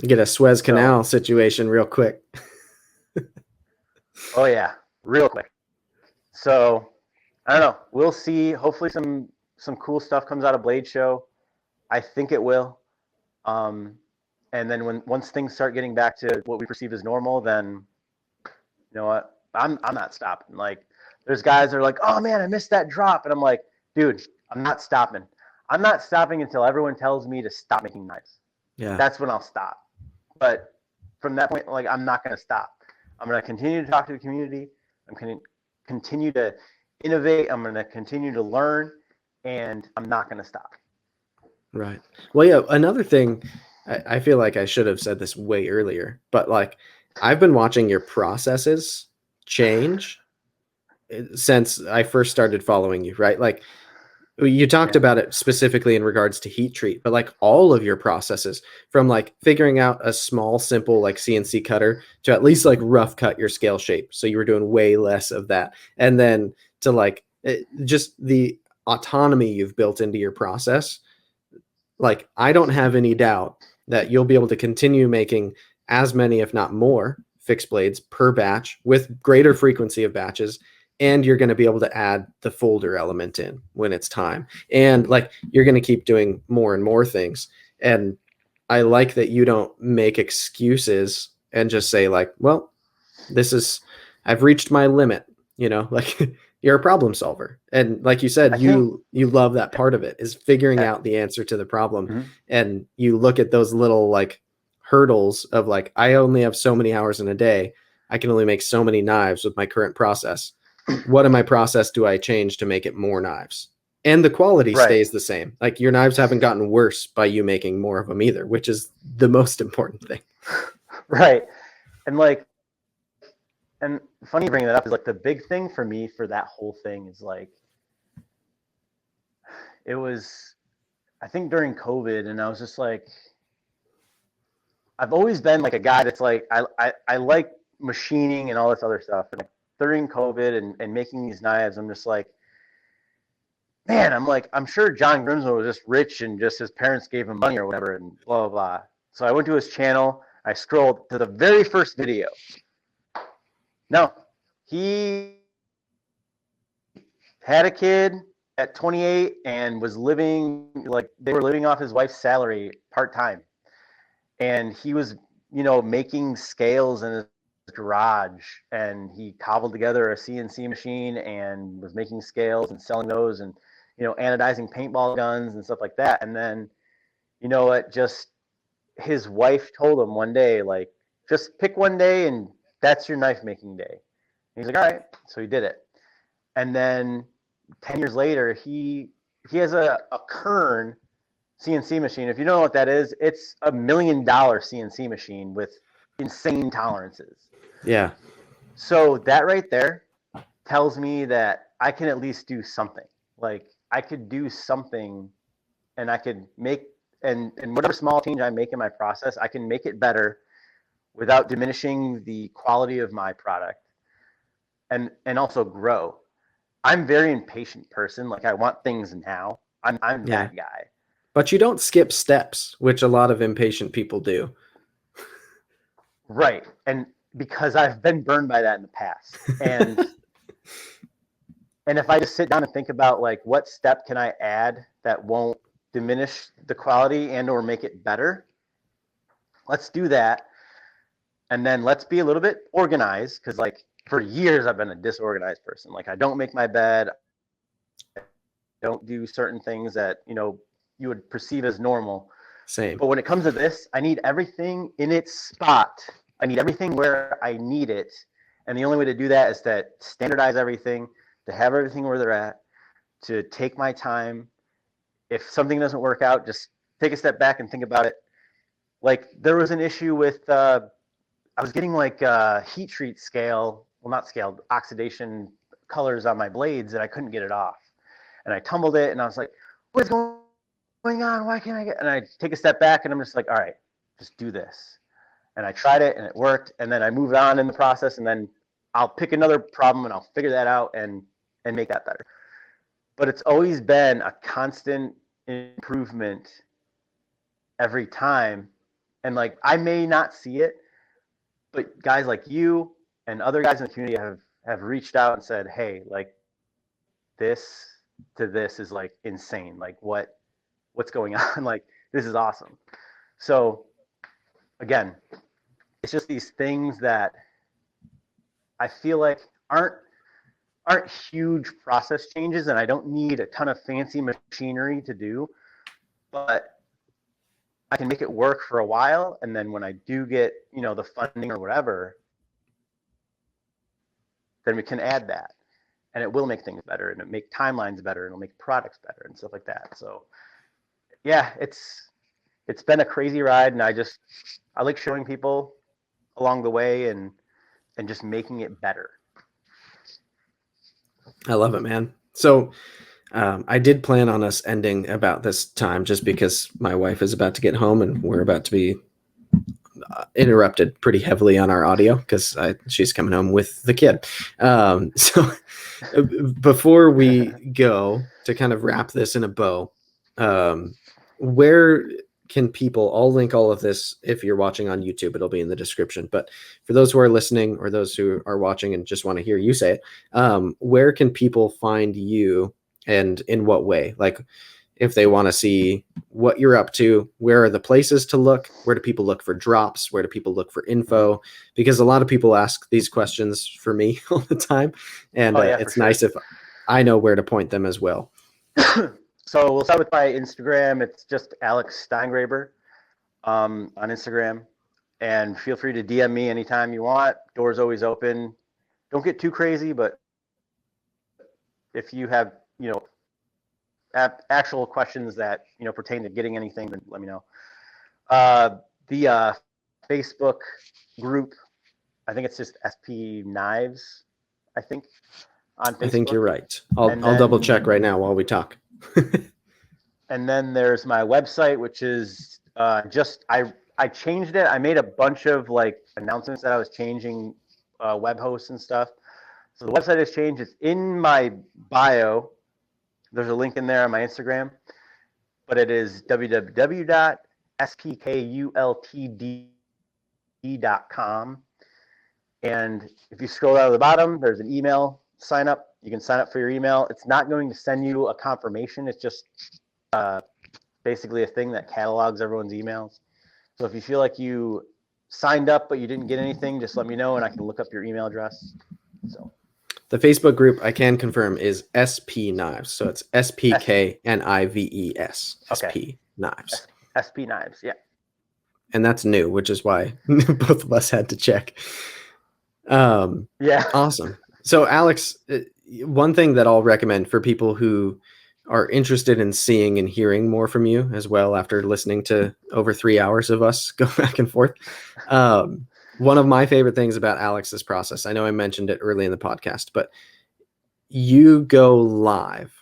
You get a Suez Canal situation real quick. Oh yeah, real quick. So I don't know. We'll see. Hopefully some cool stuff comes out of Blade Show. I think it will. And then once things start getting back to what we perceive as normal, then you know what? I'm not stopping. Like there's guys that are like, oh man, I missed that drop. And I'm like, dude, I'm not stopping. I'm not stopping until everyone tells me to stop making knives. Yeah. That's when I'll stop. But from that point, like I'm not going to stop. I'm going to continue to talk to the community. I'm going to continue to innovate. I'm going to continue to learn, and I'm not going to stop. Right. Well, yeah, another thing, I feel like I should have said this way earlier, but like I've been watching your processes change since I first started following you, right? Like you talked about it specifically in regards to heat treat, but like all of your processes from like figuring out a small, simple like CNC cutter to at least like rough cut your scale shape. So you were doing way less of that. And then to like just the autonomy you've built into your process. Like I don't have any doubt that you'll be able to continue making as many, if not more, fixed blades per batch with greater frequency of batches. And you're going to be able to add the folder element in when it's time. And like, you're going to keep doing more and more things. And I like that you don't make excuses and just say like, well, I've reached my limit, like you're a problem solver. And like you said, you love that part of it is figuring out the answer to the problem. Mm-hmm. And you look at those little like hurdles of like, I only have so many hours in a day. I can only make so many knives with my current process. What in my process do I change to make it more knives? And the quality stays the same. Like your knives haven't gotten worse by you making more of them either, which is the most important thing. Right. And like, and funny you bring that up is like the big thing for me for that whole thing is like, it was, I think during COVID, and I was just like, I've always been like a guy that's like, I like machining and all this other stuff. And like, during COVID and making these knives, I'm just like, man, I'm sure John Grimsmo was just rich and just his parents gave him money or whatever and blah, blah, blah. So I went to his channel. I scrolled to the very first video. No, he had a kid at 28 and was living, like they were living off his wife's salary part-time. And he was, making scales in his garage, and he cobbled together a CNC machine and was making scales and selling those and anodizing paintball guns and stuff like that. And then just his wife told him one day, like, just pick one day and that's your knife making day. And he's like, all right. So he did it. And then 10 years later, he has a Kern CNC machine. If you don't know what that is, it's $1 million CNC machine with insane tolerances. Yeah. So that right there tells me that I can at least do something. Like I could do something, and I could make and whatever small change I make in my process, I can make it better without diminishing the quality of my product, and also grow. I'm a very impatient person. Like I want things now. I'm that guy. But you don't skip steps, which a lot of impatient people do. Right. And because I've been burned by that in the past. And and if I just sit down and think about like what step can I add that won't diminish the quality and or make it better, let's do that. And then let's be a little bit organized, because like for years I've been a disorganized person. Like I don't make my bed. I don't do certain things that, you would perceive as normal. Same. But when it comes to this, I need everything in its spot. I need everything where I need it. And the only way to do that is to standardize everything, to have everything where they're at, to take my time. If something doesn't work out, just take a step back and think about it. Like there was an issue with, I was getting like heat treat scale, well, not scaled, oxidation colors on my blades, and I couldn't get it off. And I tumbled it, and I was like, what's going on? Why can't I get? And I take a step back, and I'm just like, all right, just do this. And I tried it, and it worked. And then I moved on in the process, and then I'll pick another problem and I'll figure that out and make that better. But it's always been a constant improvement every time. And like, I may not see it, but guys like you and other guys in the community have reached out and said, hey, like this to this is like insane. Like what's going on? Like this is awesome. So again, it's just these things that I feel like aren't huge process changes, and I don't need a ton of fancy machinery to do, but I can make it work for a while, and then when I do get, the funding or whatever, then we can add that, and it will make things better, and it'll make timelines better, and it'll make products better and stuff like that. So yeah, it's been a crazy ride, and I like showing people along the way and just making it better. I love it, man. So I did plan on us ending about this time just because my wife is about to get home and we're about to be interrupted pretty heavily on our audio because she's coming home with the kid. So before we go to kind of wrap this in a bow, where can people, I'll link all of this if you're watching on YouTube, it'll be in the description. But for those who are listening or those who are watching and just want to hear you say it, where can people find you and in what way? Like if they want to see what you're up to, where are the places to look? Where do people look for drops? Where do people look for info? Because a lot of people ask these questions for me all the time. And it's nice if I know where to point them as well. So we'll start with my Instagram. It's just Alex Steingraber on Instagram. And feel free to DM me anytime you want. Door's always open. Don't get too crazy, but if you have, actual questions that, pertain to getting anything, then let me know. The Facebook group, I think it's just SP Knives, I think, on Facebook. I think you're right. I'll double check right now while we talk. And then there's my website, which is I changed it. I made a bunch of like announcements that I was changing web hosts and stuff. So the website has changed. It's in my bio. There's a link in there on my Instagram, but it is www.spkultd.com. And if you scroll down to the bottom, there's an email sign up. You can sign up for your email. It's not going to send you a confirmation. It's just basically a thing that catalogs everyone's emails. So if you feel like you signed up but you didn't get anything, just let me know and I can look up your email address. So the Facebook group I can confirm is SP Knives. So it's SPKNIVES. SP Knives. SP Knives, yeah. And that's new, which is why both of us had to check. Yeah. Awesome. So Alex, one thing that I'll recommend for people who are interested in seeing and hearing more from you as well after listening to over 3 hours of us go back and forth. One of my favorite things about Alex's process, I know I mentioned it early in the podcast, but you go live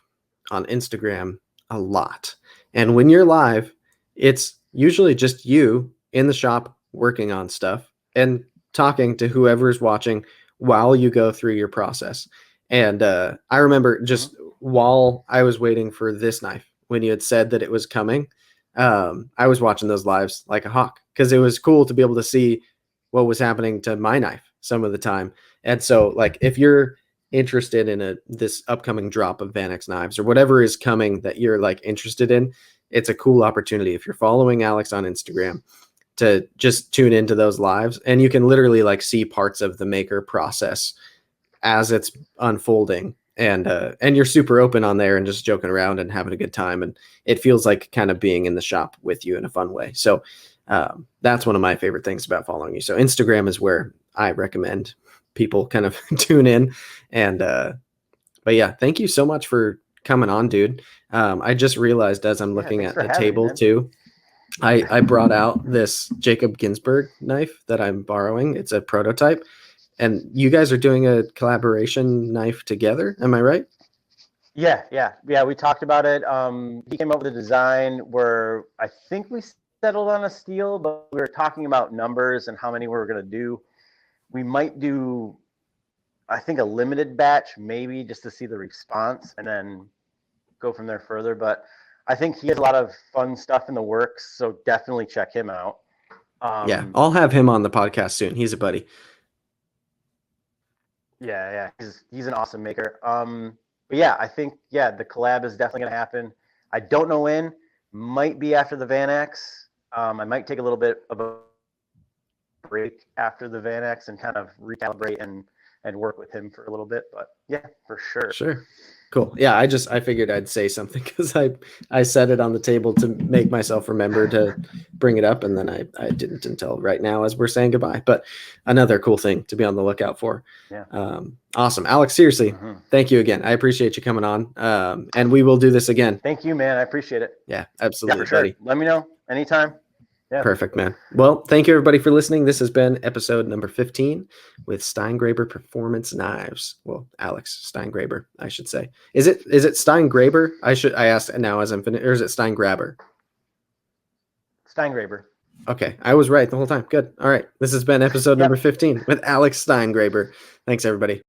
on Instagram a lot. And when you're live, it's usually just you in the shop working on stuff and talking to whoever's watching while you go through your process. And I remember just while I was waiting for this knife, when you had said that it was coming, I was watching those lives like a hawk because it was cool to be able to see what was happening to my knife some of the time. And so like if you're interested in this upcoming drop of Vanex knives or whatever is coming that you're like interested in, it's a cool opportunity if you're following Alex on Instagram to just tune into those lives, and you can literally like see parts of the maker process as it's unfolding. And you're super open on there and just joking around and having a good time. And it feels like kind of being in the shop with you in a fun way. So that's one of my favorite things about following you. So Instagram is where I recommend people kind of tune in. And but yeah, thank you so much for coming on, dude. I just realized as I'm looking at the table too, I brought out this Jacob Ginsberg knife that I'm borrowing. It's a prototype. And you guys are doing a collaboration knife together. Am I right? Yeah. We talked about it. He came up with a design where I think we settled on a steel, but we were talking about numbers and how many we were going to do. We might do I think a limited batch, maybe just to see the response and then go from there further. But I think he has a lot of fun stuff in the works, so definitely check him out. Yeah, I'll have him on the podcast soon. He's a buddy. Yeah, he's an awesome maker. But yeah, I think the collab is definitely gonna happen. I don't know when. Might be after the Van X. I might take a little bit of a break after the Van X and kind of recalibrate and work with him for a little bit. But yeah, for sure. Sure. Cool. Yeah, I figured I'd say something because I set it on the table to make myself remember to bring it up, and then I didn't until right now as we're saying goodbye. But another cool thing to be on the lookout for. Yeah. Awesome, Alex. Seriously, thank you again. I appreciate you coming on, and we will do this again. Thank you, man. I appreciate it. Yeah, absolutely, for sure. buddy. Let me know anytime. Yeah. Perfect, man. Well, thank you everybody for listening. This has been episode number 15 with Steingraber Performance Knives. Well, Alex Steingraber, I should say. Is it Steingraber? I asked now as I'm finished, or is it Steingraber? Steingraber. Okay, I was right the whole time. Good. All right. This has been episode number 15 with Alex Steingraber. Thanks, everybody.